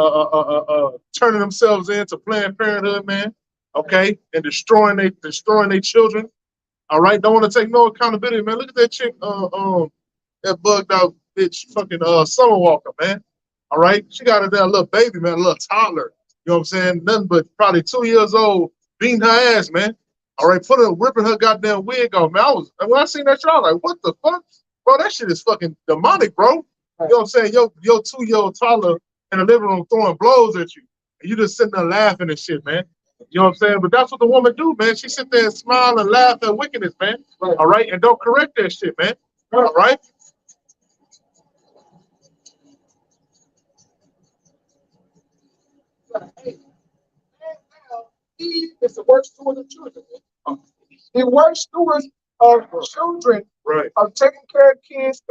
turning themselves into Planned Parenthood, man, okay? And destroying their children. All right, don't want to take no accountability, man. Look at that chick, that bugged out bitch, fucking Summer Walker, man. All right, she got that little baby, man, a little toddler. You know what I'm saying? Nothing but probably 2 years old, beating her ass, man. All right, ripping her goddamn wig off, man. When I seen that shit, I was like, what the fuck, bro? That shit is fucking demonic, bro. You know what I'm saying? Your 2-year-old toddler in the living room throwing blows at you, and you just sitting there laughing and shit, man. You know what I'm saying? But that's what the woman do, man. She sit there and smile and laugh at wickedness, man. Right. All right, and don't correct that shit, man. All right. He is the worst steward of children. The worst stewards of children, Right. of taking care of kids,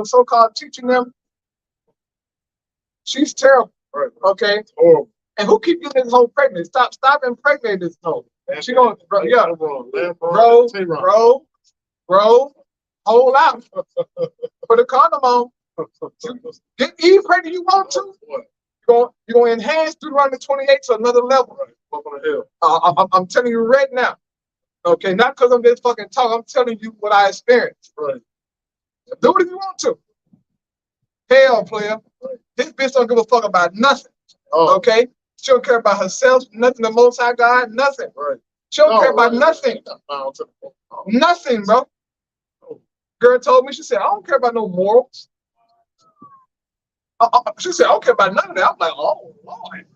so-called teaching them. She's terrible. Right. Okay. Horrible. And who keep getting this whole pregnant? Stop impregnating this hoe. She gonna, bro, yeah, bro, hold out. Put a condom on. Get Eve pregnant you want to. You're gonna enhance Deuteronomy 28 to another level. I'm telling you right now. Okay, not because I'm just fucking talking. I'm telling you what I experienced. Right. Do it if you want to. Hell, player. This bitch don't give a fuck about nothing. Oh. Okay? She don't care about herself, nothing, the Most High God, nothing. Right. She don't care about nothing. Nothing, bro. Girl told me, she said, I don't care about no morals. She said, I don't care about none of that. I'm like, oh, Lord.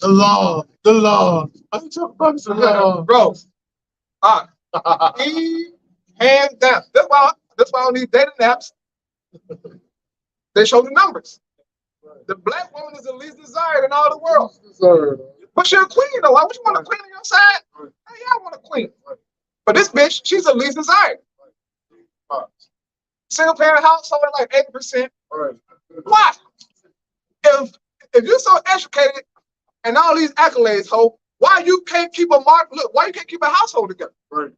The law. I'm talking about the law. Bro. Eve, hands down. That's why I don't need dating apps. They show the numbers. The black woman is the least desired in all the world. But she's a queen, though. Why would you want a queen on your side? Hey, yeah, I want a queen. But this bitch, she's the least desired. Single parent household at like 80%. Why? If you're so educated and all these accolades, ho, why you can't keep why you can't keep a household together? Right.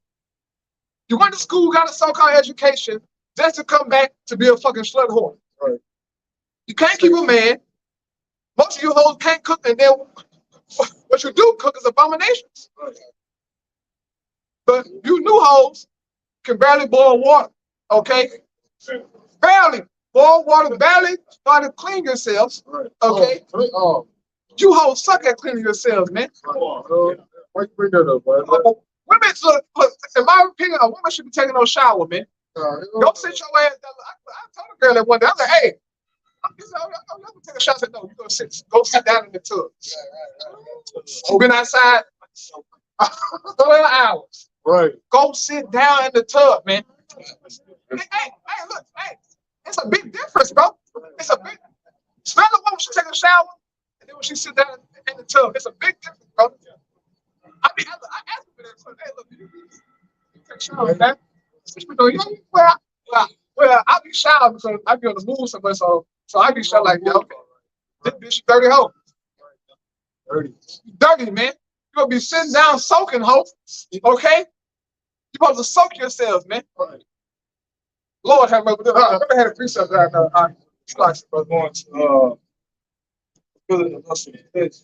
You went to school, got a so-called education, just to come back to be a fucking slut whore. Right. You can't keep a man. Most of you hoes can't cook, and then what you do cook is abominations. Right. But you new hoes can barely boil water, okay? Barely boil water, barely start to clean yourselves, Right. okay? Oh. You hoes suck at cleaning yourselves, man. Why you bring that up, man? Women, look, in my opinion, a woman should be taking no shower, man. Don't sit your ass down. I told a girl that one day, I was like, hey, you gonna take a shower? I said, no, you go sit down in the tub. You've been outside 12 hours. Right. Go sit down in the tub, man. Hey, look, it's a big difference, bro. It's a big. Smell the woman, she take a shower, and then when she sit down in the tub, it's a big difference, bro. I asked her for that. Hey, look, you take a shower, man. Well, I be shy because I be on the move so much, so I be shy like, yeah, okay. This bitch dirty hoe. Dirty, man. You gonna be sitting down soaking, hoe. Okay? You supposed to soak yourselves, man. Right. Lord have mercy. I never had a precept right now.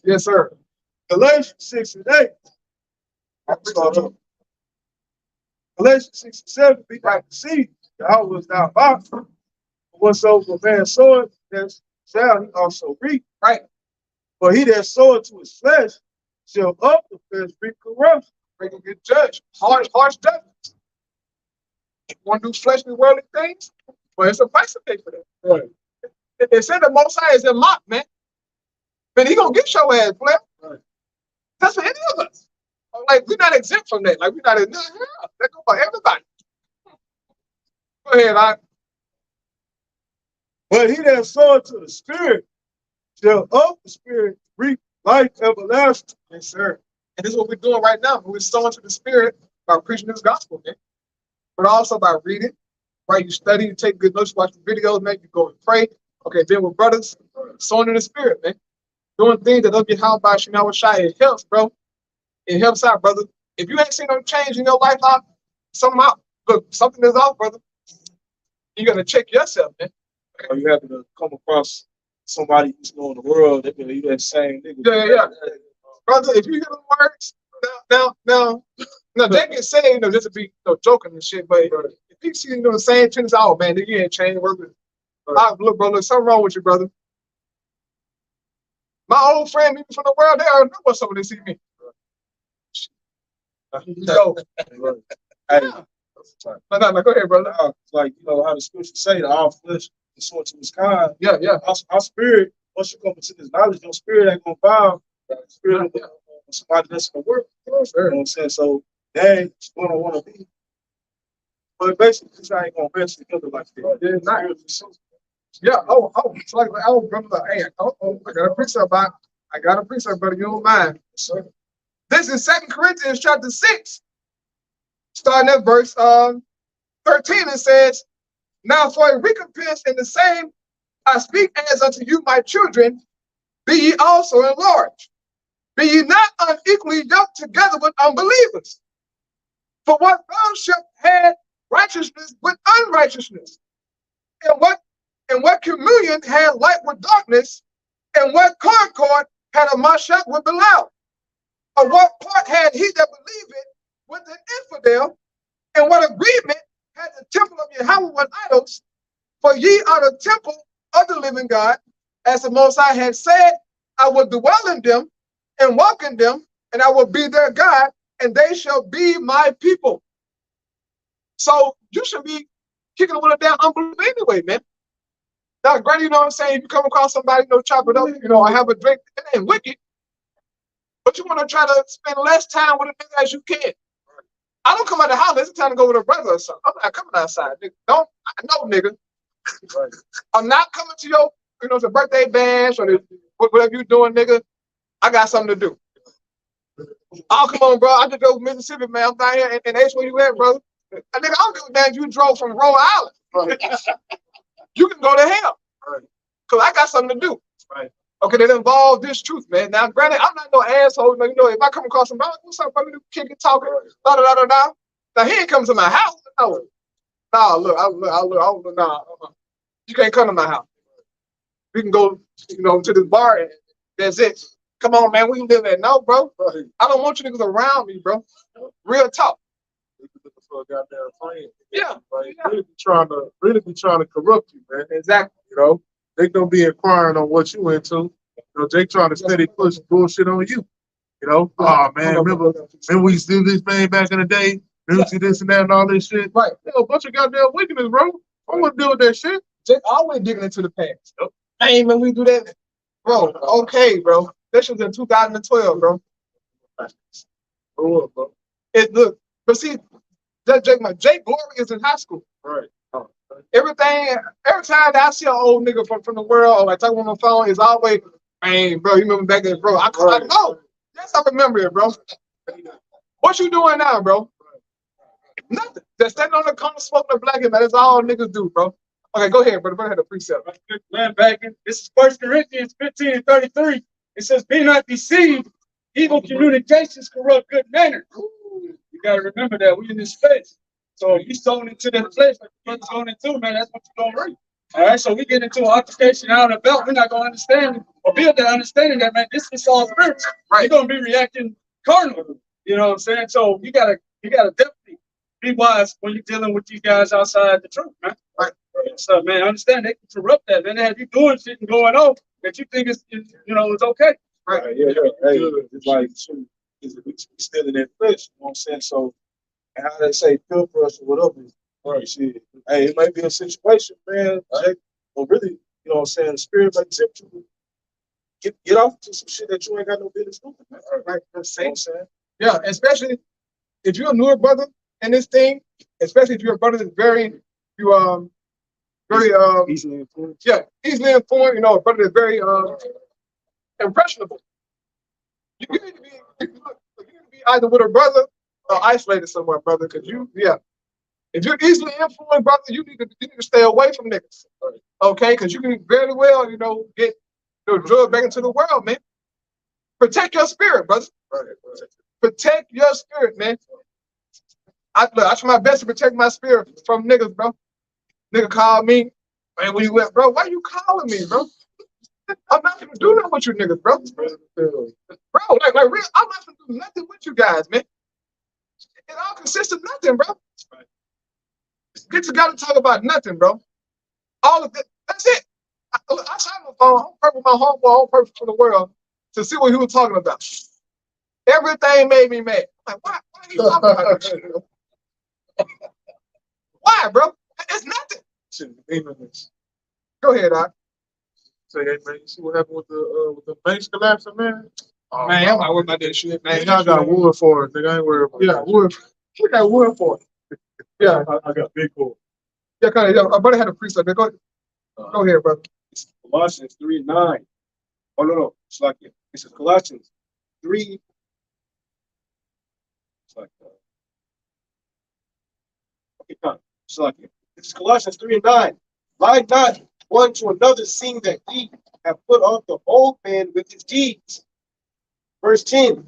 Yes, sir. Galatians 6 and 8. Galatians 6 and 7, be like the seed, the hour was not box. Whatsoever a man soweth, that shall he also reap. Right. But he that soweth to his flesh shall of the flesh reap corruption. They can get judged. Harsh judgment. You want to do fleshly worldly things? Well, it's a price to pay for that. Right. It said the Most High is in mock, man. But he gonna get your ass, player. Right. That's for any of us. Like, we're not exempt from that. Like, we're not exempt. That go for everybody. Go ahead, But he that soweth to the spirit shall of the spirit reap life everlasting. Yes, sir. And this is what we're doing right now. We're sowing to the spirit by preaching this gospel, man. But also by reading, right? You study, you take good notes, watch the videos, man. You go and pray. Okay, then with brothers, sowing in the spirit, man. Doing things that up your how by Shema Shai. It helps, bro. It helps out, brother. If you ain't seen no change in your life, something is off, brother. You gotta check yourself, man. Or you happen to come across somebody who's known the world, they be that same nigga. Yeah. Brother, if you hear the words, now, they can say, just to be joking and shit, but if you see the same things, oh man, you ain't changed, brother. Look, bro, there's something wrong with you, brother. My old friend, people from the world, they already know what's up when they see me. So, Hey, yeah. No, go ahead, brother. it's like, how the scriptures say, the all flesh is sort to his kind. Yeah. Our spirit, once you come into this knowledge, your spirit ain't gonna bow. The spirit of somebody that's in the world. You know what I'm saying? So they ain't gonna want to be. But basically, this ain't gonna mess together like that. Yeah, not. Yeah. Oh, it's like, brother. Hey, I got a precept about. I got a precept, brother. You don't mind. So, This is 2 Corinthians chapter 6, starting at verse 13. It says, "Now for a recompense in the same I speak as unto you, my children, be ye also enlarged. Be ye not unequally yoked together with unbelievers. For what fellowship had righteousness with unrighteousness? And what communion had light with darkness? And what concord had a Mashach with Belial? Or what part had he that believeth with an infidel? And what agreement had the temple of Yahweh with idols? For ye are the temple of the living God, as the Most High had said, I will dwell in them and walk in them, and I will be their God, and they shall be my people." So you should be kicking the window down unbelief anyway, man. Now, granted, you know what I'm saying? If you come across somebody, chop it up, I have a drink, it ain't wicked. But you want to try to spend less time with a nigga as you can. I don't come out the house, it's time to go with a brother or something. I'm not coming outside, nigga. No, nigga. right. I'm not coming to your, the birthday bash or whatever you doing, nigga. I got something to do. Oh, come on, bro. I just go to Mississippi, man. I'm down here, and that's where you at, brother. Nigga, I don't give a damn if you drove from Rhode Island. Right. You can go to hell. Right. Because I got something to do. Right. Okay, that involve this truth, man. Now, granted, I'm not no asshole. If I come across somebody, what's up, brother? Kick it, talking, da. Now, he ain't coming to my house. No. Look. Nah. You can't come to my house. We can go, to this bar and that's it. Come on, man. We can live there. No, bro. Right. I don't want you niggas around me, bro. Real talk. For a goddamn friend. Yeah. Like, really be trying to corrupt you, man. Exactly. They gonna be inquiring on what you into. They trying to steady push bullshit on you. Oh man, remember we used to do this thing back in the day? Remember we this and that and all this shit? Right. A bunch of goddamn wickedness, bro. I want to deal with that shit. Jake always digging into the past. Hey, man, we do that. Bro, okay, bro. That shit was in 2012, bro. Grow up, bro. Look, but see, Jake Glory is in high school. Right. Every time that I see an old nigga from the world, like talking on the phone, is always, man, bro, you remember back then, bro? I know. Yes, I remember it, bro. What you doing now, bro? Nothing. Just standing on the corner smoking a black, man. That's all niggas do, bro. Okay, go ahead, brother. Go ahead, the precept. Man, back in this is 1 Corinthians 15:33. It says, "Be not deceived. Evil communications corrupt good manners." You gotta remember that we in this space. So if you sown into that flesh, like the brother's going into, man, that's what you're gonna reap. All right, so we get into an altercation out of the belt, we're not gonna understand or build that understanding that, man, this is all spiritual. Right. You're gonna be reacting carnally. You know what I'm saying? So you gotta definitely be wise when you're dealing with these guys outside the truth, man. Right. So man, understand they can corrupt that, man. They have you doing shit and going on that you think is it's okay. Right. Yeah. Hey, it's like we still in that flesh, you know what I'm saying? So, and how they say peer pressure, whatever. Right. Shit. Hey, it might be a situation, man. Right? But really, you know what I'm saying? The spirit might tempt you to get off to some shit that you ain't got no business doing. Right. That's what I'm saying. Yeah, especially if you're a newer brother in this thing, especially if you're a brother that's very, very Easily influenced. yeah, easily informed. You know, a brother that's very impressionable. You need to be you need to be either with a brother or isolated somewhere, brother. Because if you're easily influenced, brother, you need to stay away from niggas. Okay, because you can very well, get drugged back into the world, man. Protect your spirit, brother. Protect your spirit, man. I try my best to protect my spirit from niggas, bro. Nigga called me, man, where you at, bro? Why you calling me, bro? I'm not gonna do nothing with you niggas, bro. Bro, like real, I'm not gonna do nothing with you guys, man. It all consists of nothing, bro. Get together to talk about nothing, bro. All of it. That's it. I tried my phone on purpose, my homeboy on purpose for the world to see what he was talking about. Everything made me mad. I'm like, why are you talking about this shit? Why, bro? It's nothing. Go ahead, Doc. Say, hey man, you see what happened with the banks collapsing, man? Oh, Man, I'm not worried about that shit, man. y'all got wood for it, nigga. I ain't worried about Yeah, that. wood. We got wood for it. Yeah, I got big wood. yeah, kind of. Yeah, my brother had a precept. Go ahead, brother. It's Colossians 3:9. Oh no, it's like it's Colossians 3. It's like okay, fine. It's like it's Colossians 3:9. Lie not one to another, seeing that ye have put off the old man with his deeds. Verse 10.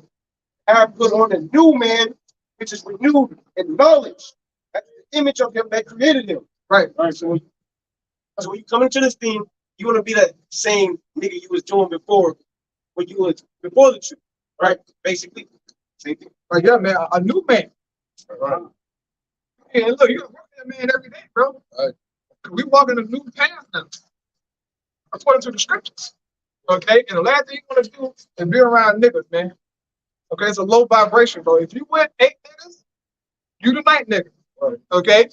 Have put on a new man, which is renewed in knowledge. That's the image of him that created him. Right. Right. So when you come into this thing, you want to be that same nigga you was doing before, when you was before the truth, right? Basically, same thing. Like, yeah, man, a new man. Right. Yeah, look, you're working that man every day, bro. Right. We walking a new path now, according to the scriptures. Okay, and the last thing you want to do is be around niggas, man. Okay, it's a low vibration, bro. If you went 8 niggas, you the night nigga. Right. Okay.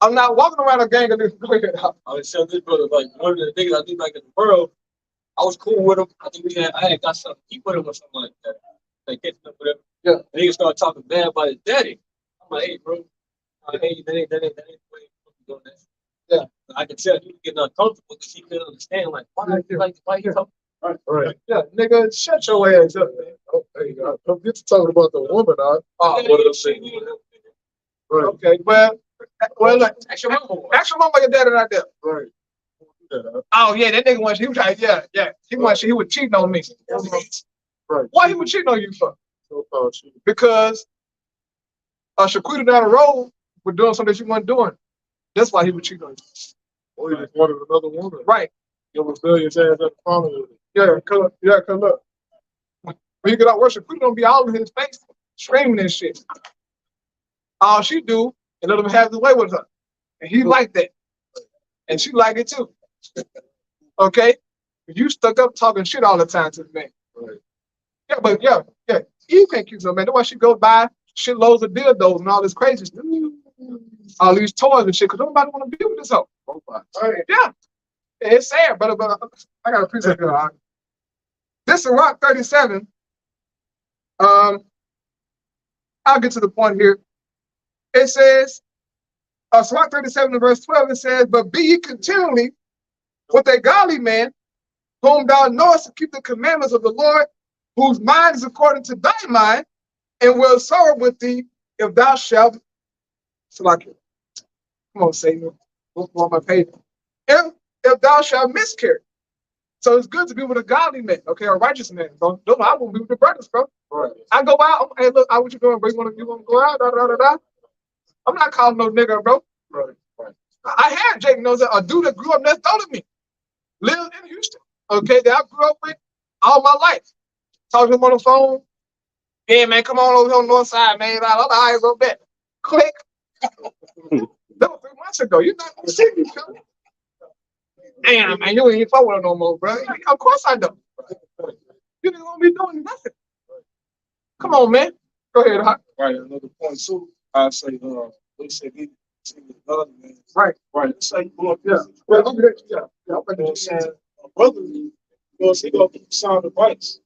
I'm not walking around a gang of niggas. Go ahead. I was telling this brother, like, one of the niggas I think back in the world, I was cool with him. I think I had got something to keep with him or something like that. Like, catching up with him. Yeah. And he started talking bad about his daddy. I'm like, hey, bro, hey, that ain't the way you're doing that. Yeah. I could tell he was getting uncomfortable because he couldn't understand, like, why you talking? Right. Yeah, nigga, shut your ass up, man. Oh, there you go. Don't get to talking about the woman, dog. Oh, What are saying? Right. okay. Well, look, Ask your mama. ask your mama your daddy not there. Right. Yeah, dog. Oh yeah, that nigga was he was like, yeah. He was he was cheating on me. Right. Why he was cheating on you for? So-called shit. Because Shaquita down the road was doing something she wasn't doing. That's why he was cheating on you. Or he just wanted another woman. Right. Your rebellious ass at the phone. Yeah, cause look. When you get out work, Shaquita don't be all in his face, screaming and shit. All she do is let him have his way with her. And he like that. And she like it too. Okay? You stuck up talking shit all the time to the man. Right. Yeah, but yeah. You can't keep her, man. That's why she go buy shitloads of dildos and all this crazy stuff. All these toys and shit, because nobody want to be with this hoe. Right. Yeah. It's sad, but I got a precept here. All right? This is Rock 37. I'll get to the point here. It says, Sirach 37 and verse 12, it says, but be ye continually with a godly man, whom thou knowest to keep the commandments of the Lord, whose mind is according to thy mind, and will serve with thee if thou shalt. Come on, Satan. Look on my page. If thou shalt miscarry. So it's good to be with a godly man, okay, a righteous man, bro. No, I won't be with the brothers, bro. Right. I go out, hey, look, what you doing, bro? You want to go out? Da, da, da, da. I'm not calling no nigga, bro. Right. I had Jake knows that a dude that grew up next door to me, lived in Houston, okay, that I grew up with all my life. Talk to him on the phone. Yeah, man, come on over here on the north side, man. I'm all right, bro, bet. Click. That was 3 months ago. You're not gonna see me, bro. Damn, man, you ain't even fuck with her no more, bro. Of course I don't. You ain't gonna be doing nothing. Come on, man. Go ahead, Hawk. Right. Another point too. I say, they say get with another man. Right. Right. Say you go up Yeah. there. Well, I'm good. Yeah. You know what I'm saying? A brother, he goes sound advice.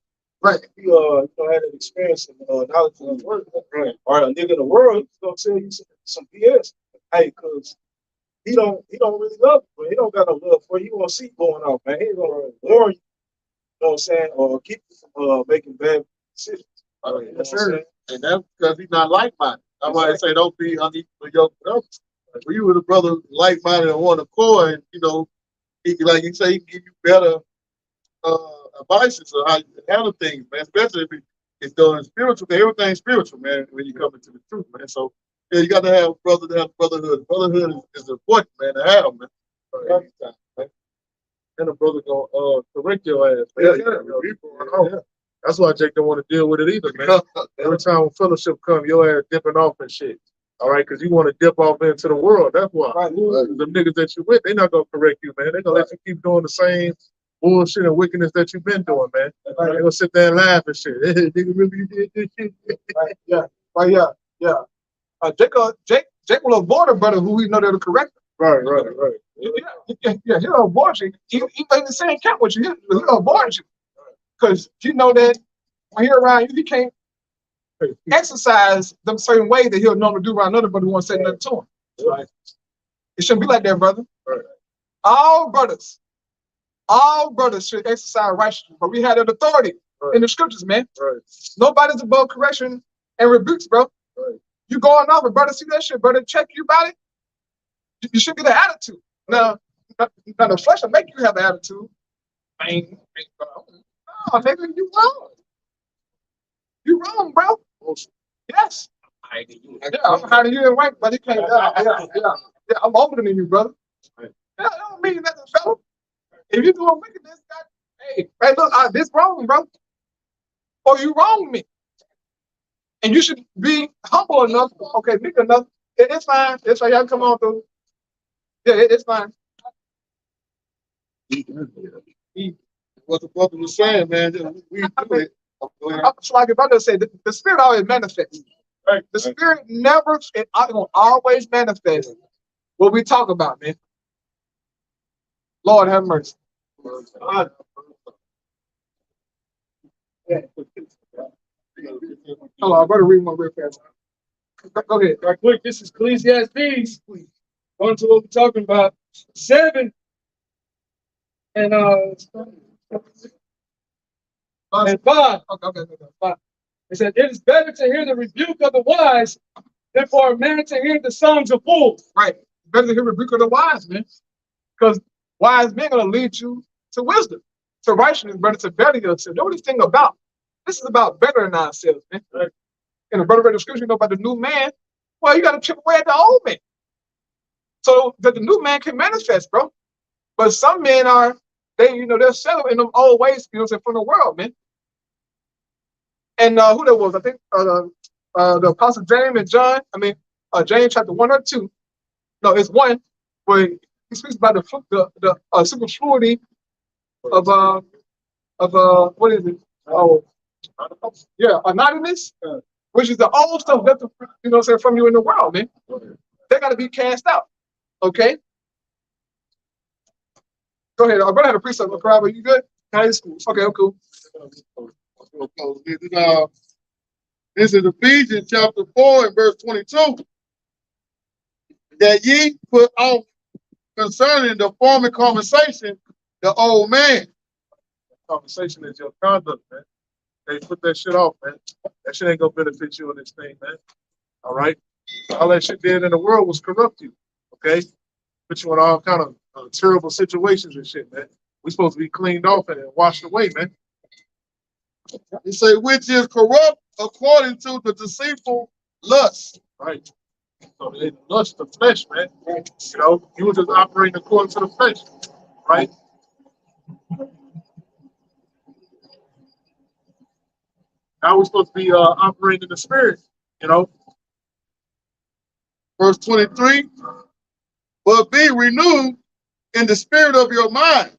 Right. He had an experience and knowledge of the word. Right. Or a nigga in the world, he's gonna tell you some BS. Hey, cause he don't really love you, but he don't got no love for you. He gonna see going off, man. He ain't gonna warn you, you know what I'm saying, or keep you from making bad decisions. Yes, sir. And that's because he's not like-minded. That's why I say don't be unequal with your brothers. When you with a brother like-minded and one accord, and, you know, he, like you say, he can give you better advices on how you can handle things, man. Especially if it's done spiritual. Everything's spiritual, man, when you come into the truth, man. So, yeah, you got to have brotherhood. Brotherhood is important, man, to have, man. Every time, man. And a brother gonna correct your ass. Man. Yeah. That's why Jake don't want to deal with it either, man. Every time fellowship come, your ass dipping off and shit. All right, because you want to dip off into the world. That's why. Right. The niggas that you with, they not gonna correct you, man. They gonna let you keep doing the same bullshit and wickedness that you've been doing, man. Right. They gonna sit there and laugh and shit. Hey, nigga, remember you did this shit? Right. Yeah. Right. Yeah. Jake will avoid a brother who he know that'll correct him. Right. Yeah, he'll avoid you. He ain't the same camp with you. He'll avoid you. Because you know that when he's around you, he can't exercise them certain ways that he'll normally do around another brother who wants to say nothing to him. Right. It shouldn't be like that, brother. Right. All brothers should exercise righteousness, but we had that authority in the scriptures, man. Right. Nobody's above correction and rebukes, bro. Right. You going off, and brother see that shit, brother check you about it. You should get an attitude. Now the flesh will make you have an attitude. No, nigga, you wrong. You wrong, bro. Yes. I'm hiding you in white, but it can't. Yeah, I'm older than you, brother. Yeah, that don't mean nothing, fella. If you're doing wickedness, hey, look, this wrong, bro. Or you wrong me. And you should be humble enough, okay, big enough. It's fine. It's fine. Y'all come on through. Yeah, it's fine. What the brother was saying, man, we do it. So like your brother said, the spirit always manifests. Right. The spirit never, it will always manifest what we talk about, man. Lord have mercy. Hold on, I better read one real fast. Go ahead. Right quick, this is Ecclesiastes. Going to what we're talking about. 7 and 5. Okay. 5. It said, it is better to hear the rebuke of the wise than for a man to hear the songs of fools. Right. Better to hear the rebuke of the wise, man. Because wise men are going to lead you to wisdom, to righteousness, brother, to better yourself. Know this thing about. This is about bettering ourselves, man. Right. And the brother read the scripture, you know about the new man. Well, you got to chip away at the old man, so that the new man can manifest, bro. But some men they're settled in them old ways, you know, from the world, man. And who that was? I think the Apostle James and John. James chapter 1 or 2. No, it's 1 where he speaks about the superfluity of what is it? Oh, yeah, anonymous, which is the old stuff left, you know, from you in the world, man. They got to be cast out. Okay. Go ahead. I'm gonna have a precept, Caraba. You good? High school. Okay, I'm cool. This is Ephesians chapter 4 and verse 22. That ye put off concerning the former conversation, the old man. Conversation is your conduct, man. Hey, put that shit off, man. That shit ain't gonna benefit you in this thing, man. All right? All that shit did in the world was corrupt you, okay? Put you in all kind of terrible situations and shit, man. We supposed to be cleaned off and washed away, man. He say, which is corrupt according to the deceitful lust. Right. So they lust the flesh, man. You know, you were just operating according to the flesh, right? Now we're supposed to be operating in the spirit, you know. Verse 23, but be renewed in the spirit of your mind,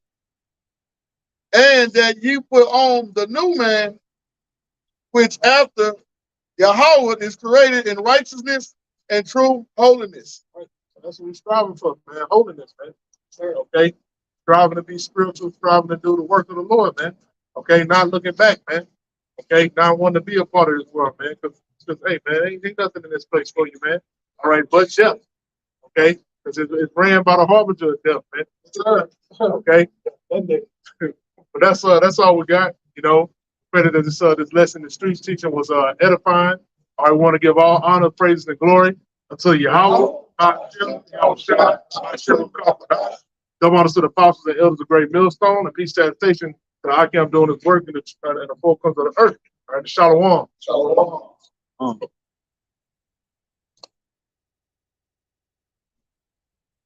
and that you put on the new man, which after Yahweh is created in righteousness and true holiness. Right. So that's what we're striving for, man. Holiness, man. Okay? Striving to be spiritual, striving to do the work of the Lord, man. Okay? Not looking back, man. Okay? Not wanting to be a part of this world, man. Because hey, man, ain't nothing in this place for you, man. All right, but yeah. Okay? because it's ran by the harbinger of death, man. Okay. But that's all we got. You know, pray that this lesson, the streets teaching was edifying. I want to give all honor, praise, and glory unto Yahweh. Double honors to the apostles and elders of Great Millstone, and peace salutation to the Hakim doing his work in the four corners of the earth. All right, Shalom. Shalom.